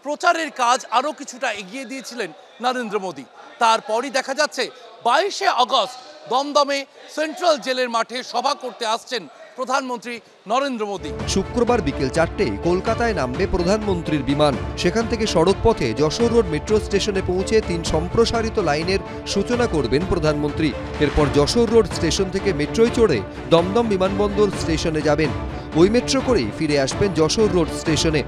প্রচারের কাজ আরও কিছুটা এগিয়ে দিয়েছিলেন নরেন্দ্র মোদী। তারপরই দেখা যাচ্ছে 22শে আগস্ট দমদমে সেন্ট্রাল জেলের মাঠে সভা করতে আসছেন প্রধানমন্ত্রী নরেন্দ্র মোদী। শুক্রবার বিকেল 4টায় কলকাতায় নামবে প্রধানমন্ত্রীর বিমান। সেখান থেকে সড়ক পথে যশোর রোড মেট্রো স্টেশনে পৌঁছে 3 সম্প্রসারিত লাইনের সূচনা করবেন প্রধানমন্ত্রী। এরপর যশোর রোড স্টেশন থেকে মেট্রোয় চড়ে দমদম বিমানবন্দর স্টেশনে যাবেন। ওই মেট্রো করেই ফিরে আসবেন যশোর রোড স্টেশনে।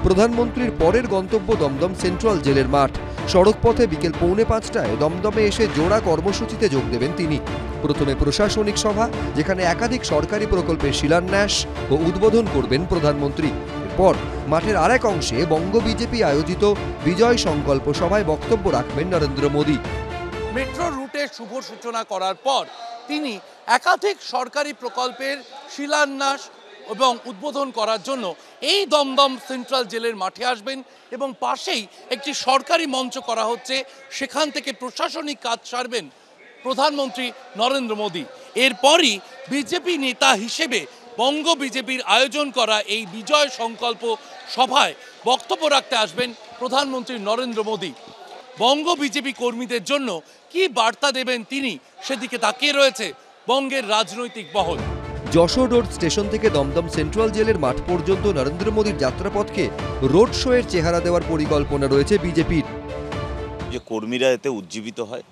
প্রধানমন্ত্রীর পরের গন্তব্য দমদম সেন্ট্রাল জেলের মাঠ। সড়ক পথে বিকেল 4:45টায় দমদমে এসে জোড়া কর্মসূচিতে যোগ দেবেন তিনি। প্রথমে প্রশাসনিক সভা, যেখানে একাধিক সরকারি প্রকল্পের শিলান্যাস ও উদ্বোধন করবেন প্রধানমন্ত্রী। এরপর মাঠের আরেক অংশে বঙ্গ বিজেপি আয়োজিত বিজয় সংকল্প সভায় বক্তব্য রাখবেন নরেন্দ্র মোদী। মেট্রো রুটের শুভ সূচনা করার পর তিনি একাধিক সরকারি প্রকল্পের শিলান্যাস এবং উদ্বোধন করার জন্য এই দমদম সেন্ট্রাল জেলের মাঠে আসবেন এবং পাশেই একটি সরকারি মঞ্চ করা হচ্ছে, সেখান থেকে প্রশাসনিক কাজ সারবেন প্রধানমন্ত্রী নরেন্দ্র মোদী। এরপরই বিজেপি নেতা হিসেবে বঙ্গ বিজেপির আয়োজন করা এই বিজয় সংকল্প সভায় বক্তব্য রাখতে আসবেন প্রধানমন্ত্রী নরেন্দ্র মোদী। বঙ্গ বিজেপি কর্মীদের জন্য কি বার্তা দেবেন তিনি, সেদিকে তাকিয়ে রয়েছে বঙ্গের রাজনৈতিক মহল। যশোর রোড স্টেশন থেকে দমদম সেন্ট্রাল জেলের মাঠ পর্যন্ত নরেন্দ্র মোদীর যাত্রাপথকে রোড শো এর চেহারা দেওয়ার পরিকল্পনা রয়েছে বিজেপির। যে কর্মীরা এতে উজ্জীবিত হয়।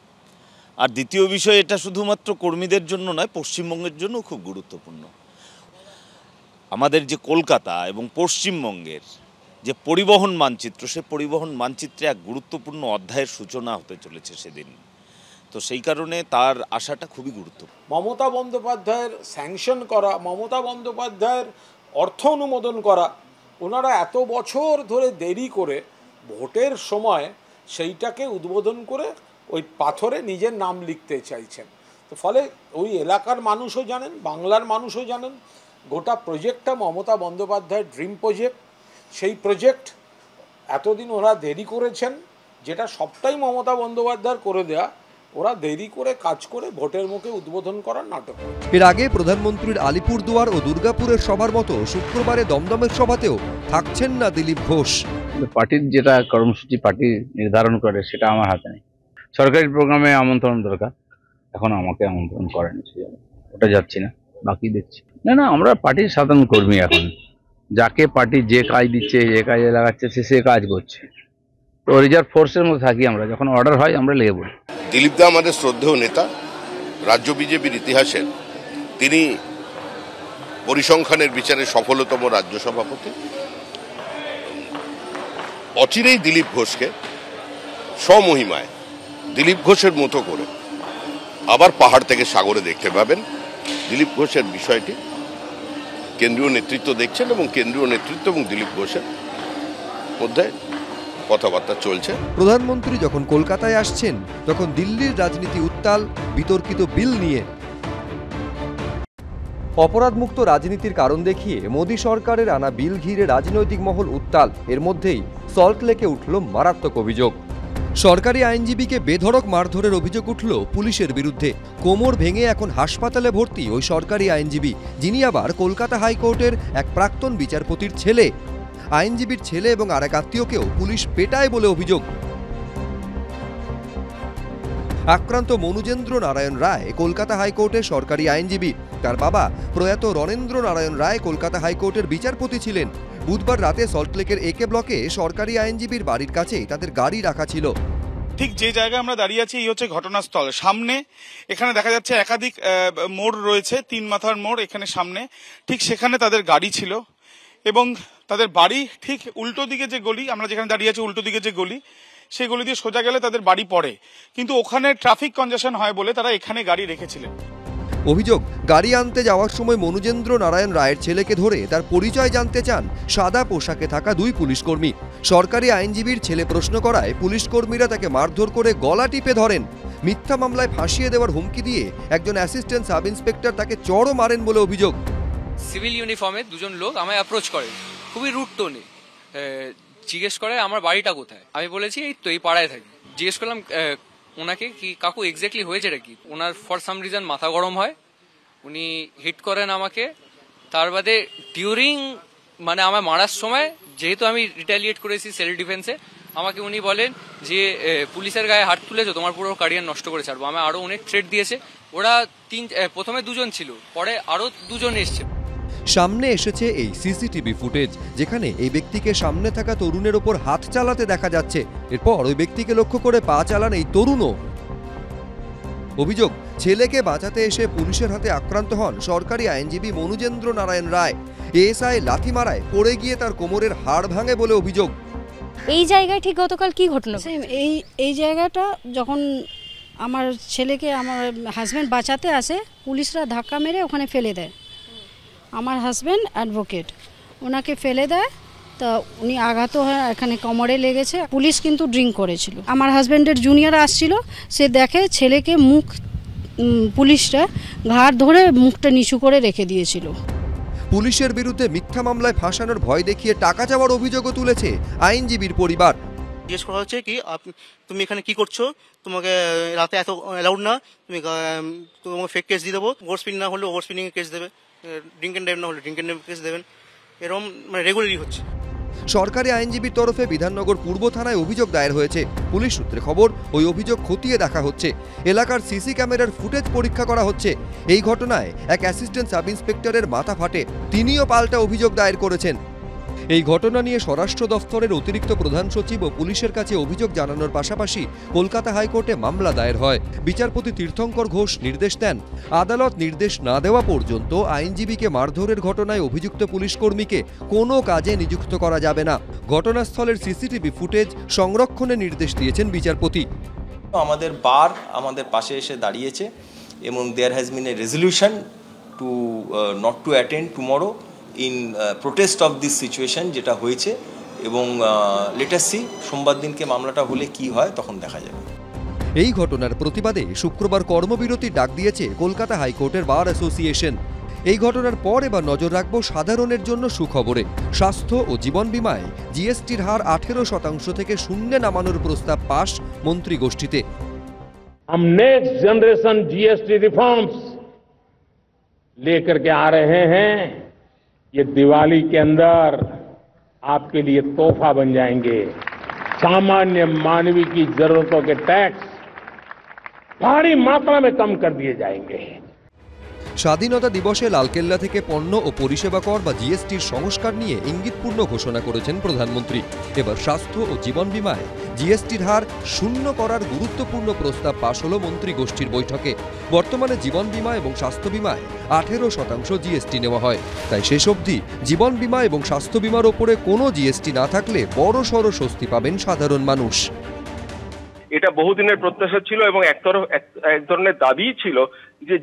আর দ্বিতীয় বিষয়, এটা শুধুমাত্র কর্মীদের জন্য নয়, পশ্চিমবঙ্গের জন্য খুব গুরুত্বপূর্ণ। আমাদের যে কলকাতা এবং পশ্চিমবঙ্গের যে পরিবহন মানচিত্র, সে পরিবহন মানচিত্রে এক গুরুত্বপূর্ণ অধ্যায়ের সূচনা হতে চলেছে সেদিন। তো সেই কারণে তার আশাটা খুবই গুরুত্বপূর্ণ। মমতা বন্দ্যোপাধ্যায়ের স্যাংশন করা, মমতা বন্দ্যোপাধ্যায়ের অর্থ অনুমোদন করা, ওনারা এত বছর ধরে দেরি করে ভোটের সময় সেইটাকে উদ্বোধন করে ওই পাথরে নিজের নাম লিখতে চাইছেন। তো ফলে ওই এলাকার মানুষও জানেন, বাংলার মানুষও জানেন, গোটা প্রজেক্টটা মমতা বন্দ্যোপাধ্যায়ের ড্রিম প্রজেক্ট। সেই প্রজেক্ট এতদিন ওরা দেরি করেছেন, যেটা সবটাই মমতা বন্দ্যোপাধ্যায়ের করে দেয়া, ওরা দেরি করে কাজ করে ভোটের মুখে উদ্বোধন করার নাটক। এর আগে প্রধানমন্ত্রীর আলিপুরদুয়ার ও দুর্গাপুরের সভার মতো শুক্রবারে দমদমের সভাতেও থাকছেন না দিলীপ ঘোষ। পার্টির যেটা কর্মসূচি পার্টি নির্ধারণ করে সেটা আমার হাতে নেই। সরকারি প্রোগ্রামে আমন্ত্রণ দরকার, এখন আমাকে আমন্ত্রণ করেনি, ওটা যাচ্ছি না, বাকি দেখছি। না, আমরা পার্টির সাধারণ কর্মী। এখন যাকে পার্টি যে কাজ দিচ্ছে, যে কাজে লাগাচ্ছে, সে কাজ করছে। তো রিজার্ভ ফোর্সের মধ্যে থাকি আমরা, যখন অর্ডার হয় আমরা লেগে পড়ি। দিলীপ দা আমাদের শ্রদ্ধেয় নেতা, রাজ্য বিজেপির ইতিহাসের তিনি পরিসংখ্যানের বিচারে সফলতম রাজ্য সভাপতি। অচিরেই দিলীপ ঘোষকে স্বমহিমায় দিলীপ ঘোষের মতো করে আবার পাহাড় থেকে সাগরে দেখতে পাবেন। দিলীপ ঘোষের বিষয়টি কেন্দ্রীয় নেতৃত্ব দেখছেন এবং কেন্দ্রীয় নেতৃত্ব এবং দিলীপ ঘোষের মধ্যে কথাবার্তা চলছে। প্রধানমন্ত্রী যখন কলকাতায় আসছেন তখন দিল্লির রাজনীতি উত্তাল বিতর্কিত বিল নিয়ে। অপরাধমুক্ত রাজনীতির কারণ দেখিয়ে মোদী সরকারের আনা বিল ঘিরে রাজনৈতিক মহল উত্তাল। এর মধ্যেই সল্টলেকে উঠল মারাত্মক অভিযোগ। সরকারি আইনজীবীকে বেধড়ক মারধরের অভিযোগ উঠল পুলিশের বিরুদ্ধে। কোমর ভেঙে এখন হাসপাতালে ভর্তি ওই সরকারি আইনজীবী, যিনি আবার কলকাতা হাইকোর্টের এক প্রাক্তন বিচারপতির ছেলে। আইনজীবীর ছেলে এবং আরেক আত্মীয়কেও পুলিশ পেটায় বলে অভিযোগ। আক্রান্ত মনুজেন্দ্র নারায়ণ রায় কলকাতা হাইকোর্টের সরকারি আইনজীবী। তার বাবা প্রয়াত রণেন্দ্র নারায়ণ রায় কলকাতা হাইকোর্টের বিচারপতি ছিলেন। বুধবার রাতে সল্টলেকের একে ব্লকে সরকারি আইনজীবীর বাড়ির কাছেই তাদের গাড়ি রাখা ছিল। ঠিক যে জায়গায় আমরা দাঁড়িয়ে আছি এই হচ্ছে ঘটনাস্থল। সামনে এখানে দেখা যাচ্ছে একাধিক মোড় রয়েছে, 3 মাথার মোড় এখানে সামনে, ঠিক সেখানে তাদের গাড়ি ছিল এবং তাদের বাড়ি ঠিক উল্টো দিকে যে গলি, আমরা যেখানে দাঁড়িয়ে আছি উল্টো দিকে যে গলি, সেই গলি দিয়ে সোজা গেলে তাদের বাড়ি পড়ে, কিন্তু ওখানে ট্রাফিক কনজেশন হয় বলে তারা এখানে গাড়ি রেখেছিলেন। অভিযোগ, গাড়ি আনতে যাওয়ার সময় মনুজেন্দ্র নারায়ণ রায়ের ছেলেকে ধরে তার পরিচয় জানতে চান সাদা পোশাকে থাকা 2 পুলিশকর্মী। সরকারি আইনজীবীর ছেলে প্রশ্ন করায় পুলিশকর্মীরা তাকে মারধর করে গলা টিপে ধরেন। মিথ্যা মামলায় ফাঁসিয়ে দেওয়ার হুমকি দিয়ে একজন অ্যাসিস্ট্যান্ট সাব ইন্সপেক্টর তাকে চড়ও মারেন বলে অভিযোগ। সিভিল ইউনিফর্মে 2 জন লোক আমায় অ্যাপ্রোচ করে, খুবই রুড টোনে জিজ্ঞেস করে আমার বাড়িটা কোথায়। আমি বলেছি এই তো এই পাড়ায় থাকি। জিজ্ঞেস করলাম ওনাকে কি কাকু এক্স্যাক্টলি হয়েছে কি। ওনার ফর সাম রিজন মাথা গরম হয়, উনি হিট করেন আমাকে। তার বাদে ডিউরিং মানে আমার মারার সময়, যেহেতু আমি রিটালিয়েট করেছি সেলফ ডিফেন্সে, আমাকে উনি বলেন যে পুলিশের গায়ে হাত তুলেছো, তোমার পুরো ক্যারিয়ার নষ্ট করে ছাড়বো। আমি আরো অনেক থ্রেট দিয়েছে। ওরা প্রথমে 2 জন ছিল, পরে আরো 2 জন এসছে। সামনে এসেছে এই সিসিটিভি ফুটেজ, যেখানে এই ব্যক্তিকে সামনে থাকা তরুণের ওপর হাত চালাতে দেখা যাচ্ছে। এরপর ওই ব্যক্তিকে লক্ষ্য করে পা চালান এই তরুণও। অভিযোগ, ছেলেকে বাঁচাতে এসে পুলিশের হাতে আক্রান্ত হন সরকারি আইনজীবী মনুজেন্দ্র নারায়ণ রায়। এএসআই লাথি মারায় পড়ে গিয়ে তার কোমরের হাড় ভাঙে বলে অভিযোগ। এই জায়গায় ঠিক গতকাল কি ঘটনা? এই জায়গাটা যখন আমার ছেলেকে আমার হাজব্যান্ড বাঁচাতে আসে, পুলিশরা ধাক্কা মেরে ওখানে ফেলে দেয়। আমার হাজব্যান্ড অ্যাডভোকেট, ওনাকে ফেলে দেয়, তা উনি আঘাত হয়ে এখানে কোমরে লেগেছে। পুলিশ কিন্তু ড্রিঙ্ক করেছিল। আমার হাজব্যান্ডের জুনিয়র আসছিল, সে দেখে ছেলেকে পুলিশরা ঘাড় ধরে মুখটা নিচু করে রেখে দিয়েছিল। পুলিশের বিরুদ্ধে মিথ্যা মামলায় ফাঁসানোর ভয় দেখিয়ে টাকা চাওয়ার অভিযোগও তুলেছে আইনজীবীর পরিবার। জিজ্ঞেস করা হচ্ছে কি তুমি এখানে কি করছো, তোমাকে রাতে এত অ্যালাউড না, তোমাকে ফেক কেস দিয়ে দেবো, ওভার স্পিড না হলে ওভার স্পিডিং এর কেস দেবে, ড্রিঙ্ক এন্ড ড্রাইভ না হলে ড্রিঙ্ক এন্ড ড্রাইভ কেস দেবেন। এরকম মানে রেগুলারই হচ্ছে। সরকারি আইনজীবীর তরফে বিধাননগর পূর্ব থানায় অভিযোগ দায়ের হয়েছে। পুলিশ সূত্রে খবর, ওই অভিযোগ খতিয়ে দেখা হচ্ছে। এলাকার সিসি ক্যামেরার ফুটেজ পরীক্ষা করা হচ্ছে। এই ঘটনায় এক অ্যাসিস্ট্যান্ট সাব ইন্সপেক্টরের মাথা ফাটে, তিনিও পাল্টা অভিযোগ দায়ের করেছেন। এই ঘটনা নিয়ে স্বরাষ্ট্র দফতরের অতিরিক্ত প্রধান সচিব ও পুলিশের কাছে অভিযোগ জানানোর পাশাপাশি কলকাতা হাইকোর্টে মামলা দায়ের হয়। বিচারপতি তীর্থঙ্কর ঘোষ নির্দেশ দেন, আদালত নির্দেশ না দেওয়া পর্যন্ত আইনজীবীকে মারধরের ঘটনায় অভিযুক্ত পুলিশ কর্মীকে কোনো কাজে নিযুক্ত করা যাবে না। ঘটনাস্থলের সিসিটিভি ফুটেজ সংরক্ষণের নির্দেশ দিয়েছেন বিচারপতি। আমাদের বার আমাদের পাশে এসে দাঁড়িয়েছে এবং there has been a resolution to not to attend tomorrow in protest of this situation যেটা হয়েছে, এবং লেট আস সি সোমবার দিনকে মামলাটা হলে কি হয় তখন দেখা যাবে। এই ঘটনার প্রতিবাদে শুক্রবার কর্মবিরতির ডাক দিয়েছে কলকাতা হাইকোর্টের বার অ্যাসোসিয়েশন। এই ঘটনার পর এবার নজর রাখব সাধারণের জন্য সুখবরে। স্বাস্থ্য ও জীবন বীমায় জিএসটির হার 18% থেকে শূন্যে নামানোর প্রস্তাব পাশ মন্ত্রী গোষ্ঠীতে। हम नेक्स्ट जनरेशन जीएसटी रिफॉर्म्स लेकर के आ रहे हैं। ये दिवाली के अंदर आपके लिए तोहफा बन जाएंगे। सामान्य मानवी की जरूरतों के टैक्स भारी मात्रा में कम कर दिए जाएंगे। স্বাধীনতা দিবসে লালকেল্লা থেকে পণ্য ও পরিষেবা কর বা জিএসটির সংস্কার নিয়ে ইঙ্গিতপূর্ণ ঘোষণা করেছেন প্রধানমন্ত্রী। এবার স্বাস্থ্য ও জীবন বীমায় জিএসটির হার শূন্য করার গুরুত্বপূর্ণ প্রস্তাব পাশ হল মন্ত্রী গোষ্ঠীর বৈঠকে। বর্তমানে জীবন বীমা এবং স্বাস্থ্য বীমায় 18% জিএসটি নেওয়া হয়, তাই শেষ অবধি জীবন বীমা এবং স্বাস্থ্য বীমার ওপরে কোনো জিএসটি না থাকলে বড়সড় স্বস্তি পাবেন সাধারণ মানুষ। এটা বহুদিনের প্রত্যাশা ছিল এবং এক ধরনের দাবি ছিল যে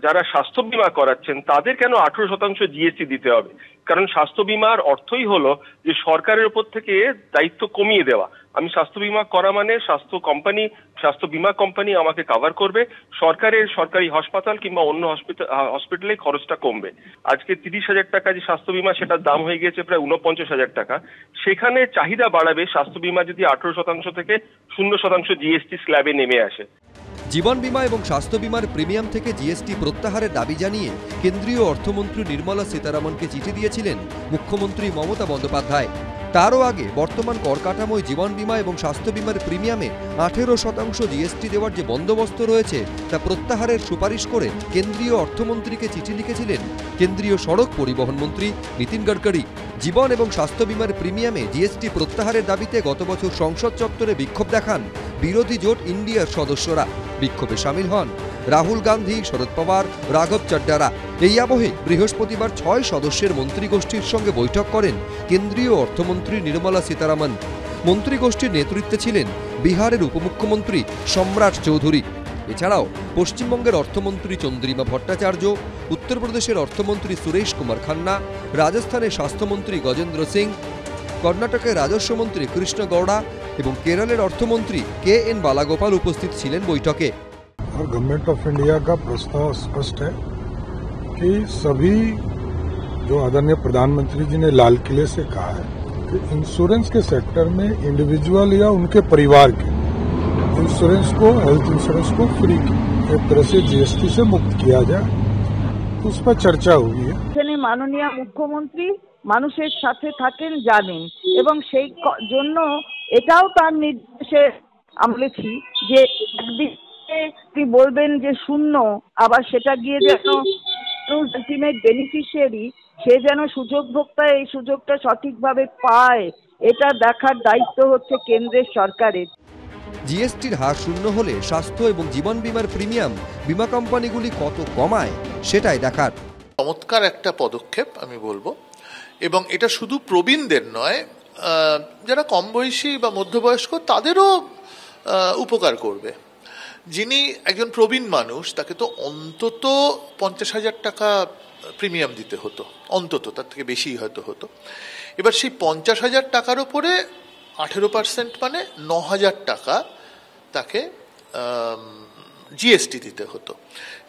যারা স্বাস্থ্য বীমা করাচ্ছেন তাদের কেন 18% জিএসটি দিতে হবে, কারণ স্বাস্থ্য বীমার অর্থই হলো যে সরকারের উপর থেকে দায়িত্ব কমিয়ে দেওয়া। আমি স্বাস্থ্য বীমা করা মানে স্বাস্থ্য বীমা কোম্পানি আমাকে কভার করবে, সরকারি হাসপাতাল কিংবা অন্য হসপিটালে খরচটা কমবে। আজকে 30,000 টাকা যে স্বাস্থ্য বীমা সেটার দাম হয়ে গেছে প্রায় 49,000 টাকা। সেখানে চাহিদা বাড়াবে স্বাস্থ্য বীমা যদি 18% থেকে 0% জিএসটি স্ল্যাবে নেমে আসে। জীবন বীমা এবং স্বাস্থ্য বীমার প্রিমিয়াম থেকে জিএসটি প্রত্যাহারের দাবি জানিয়ে কেন্দ্রীয় অর্থমন্ত্রী নির্মলা সীতারামনকে চিঠি দিয়েছিলেন মুখ্যমন্ত্রী মমতা বন্দ্যোপাধ্যায়। তারও আগে বর্তমান কর কাঠামোয় জীবন বীমা এবং স্বাস্থ্য বীমার প্রিমিয়ামে 18% জিএসটি দেওয়ার যে বন্দোবস্ত রয়েছে তা প্রত্যাহারের সুপারিশ করে কেন্দ্রীয় অর্থমন্ত্রীকে চিঠি লিখেছিলেন কেন্দ্রীয় সড়ক পরিবহন মন্ত্রী নীতিন গডকরি। জীবন এবং স্বাস্থ্য বীমার প্রিমিয়ামে জিএসটি প্রত্যাহারের দাবিতে গত বছর সংসদ চত্বরে বিক্ষোভ দেখান বিরোধী জোট ইন্ডিয়ার সদস্যরা। বিক্ষোভে সামিল হন রাহুল গান্ধী, শরদ পাওয়ার, রাঘব চড্ডারা। এই আবহে বৃহস্পতিবার 6 সদস্যের মন্ত্রীগোষ্ঠীর সঙ্গে বৈঠক করেন কেন্দ্রীয় অর্থমন্ত্রী নির্মলা সীতারামন। মন্ত্রীগোষ্ঠীর নেতৃত্বে ছিলেন বিহারের উপমুখ্যমন্ত্রী সম্রাট চৌধুরী। এছাড়াও পশ্চিমবঙ্গের অর্থমন্ত্রী চন্দ্রিমা ভট্টাচার্য, উত্তরপ্রদেশের অর্থমন্ত্রী সুরেশ কুমার খান্না, রাজস্থানের স্বাস্থ্যমন্ত্রী গজেন্দ্র সিং, কর্ণাটকের রাজস্বমন্ত্রী কৃষ্ণ গৌড়া এবং কেরলের অর্থমন্ত্রী KN বালাগোপাল উপস্থিত ছিলেন বৈঠকে। और गवर्नमेंट ऑफ इंडिया का प्रस्ताव स्पष्ट है कि सभी जो आदरणीय प्रधानमंत्री जी ने लाल किले से कहा है कि इंश्योरेंस के सेक्टर में इंडिविजुअल या उनके परिवार के इंश्योरेंस को, हेल्थ इंश्योरेंस को फ्री एक तरह से जीएसटी से मुक्त किया जाए, तो उस पर चर्चा हुई है। माननीय मुख्यमंत्री মানুষের সাথে থাকেন জানেন এবং সেই জন্য এটাও তার নির্দেশে আমলেছি যে একদিকে তিনি বলবেন যে শূন্য, আবার সেটা গিয়ে যেন আলটিমেট বেনিফিশিয়ারি সে যেন সুযোগ ভোক্তা এই সুযোগটা সঠিকভাবে পায়, এটা দেখার দায়িত্ব হচ্ছে কেন্দ্রের সরকারের। জিএসটির হার শূন্য হলে স্বাস্থ্য এবং জীবন বীমার প্রিমিয়াম বিমা কোম্পানিগুলি কত কমায় সেটাই দেখার। চমৎকার একটা পদক্ষেপ আমি বলবো, এবং এটা শুধু প্রবীণদের নয়, যারা কম বয়সী বা মধ্যবয়স্ক তাদেরও উপকার করবে। যিনি একজন প্রবীণ মানুষ তাকে তো অন্তত 50,000 টাকা প্রিমিয়াম দিতে হতো, অন্তত তার থেকে বেশি হয়তো হতো। এবার সেই 50,000 টাকার উপরে 18% মানে 9,000 টাকা তাকে জিএসটি দিতে হতো।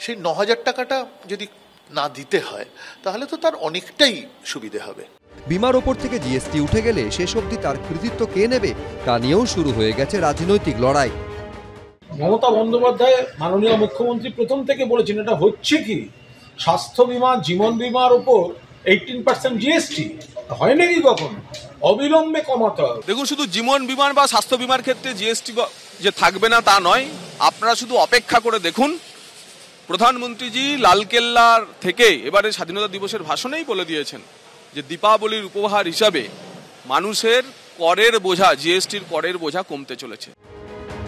সেই 9,000 টাকাটা যদি না দিতে হয় তাহলে তো তার অনেকটাই সুবিধে হবে। বিমার ওপর থেকে জিএসটি উঠে গেলে শেষ অবধি তার কৃতিত্ব কে নেবে তা নিয়েও শুরু হয়ে গেছে রাজনৈতিক লড়াই। মমতা বন্দ্যোপাধ্যায় মাননীয় মুখ্যমন্ত্রী প্রথম থেকে বলেছেন এটা হচ্ছে কি স্বাস্থ্য বীমা, জীবন বীমার উপর 18% জিএসটি হয় নাকি কখনো, অবিলম্বে কমাতে হবে। দেখুন, শুধু জীবন বীমার বা স্বাস্থ্য বীমার ক্ষেত্রে জিএসটি যে থাকবে না তা নয়, আপনারা শুধু অপেক্ষা করে দেখুন। প্রধানমন্ত্রীজি লালকেল্লার থেকে এবারে স্বাধীনতা দিবসের ভাষণেই বলে দিয়েছেন যে দীপাবলির উপহার হিসাবে মানুষের করের বোঝা, জিএসটির করের বোঝা কমতে চলেছে।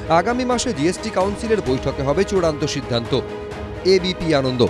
আগামী মাসে জিএসটি কাউন্সিলের বৈঠকে হবে চূড়ান্ত সিদ্ধান্ত। এবিপি আনন্দ।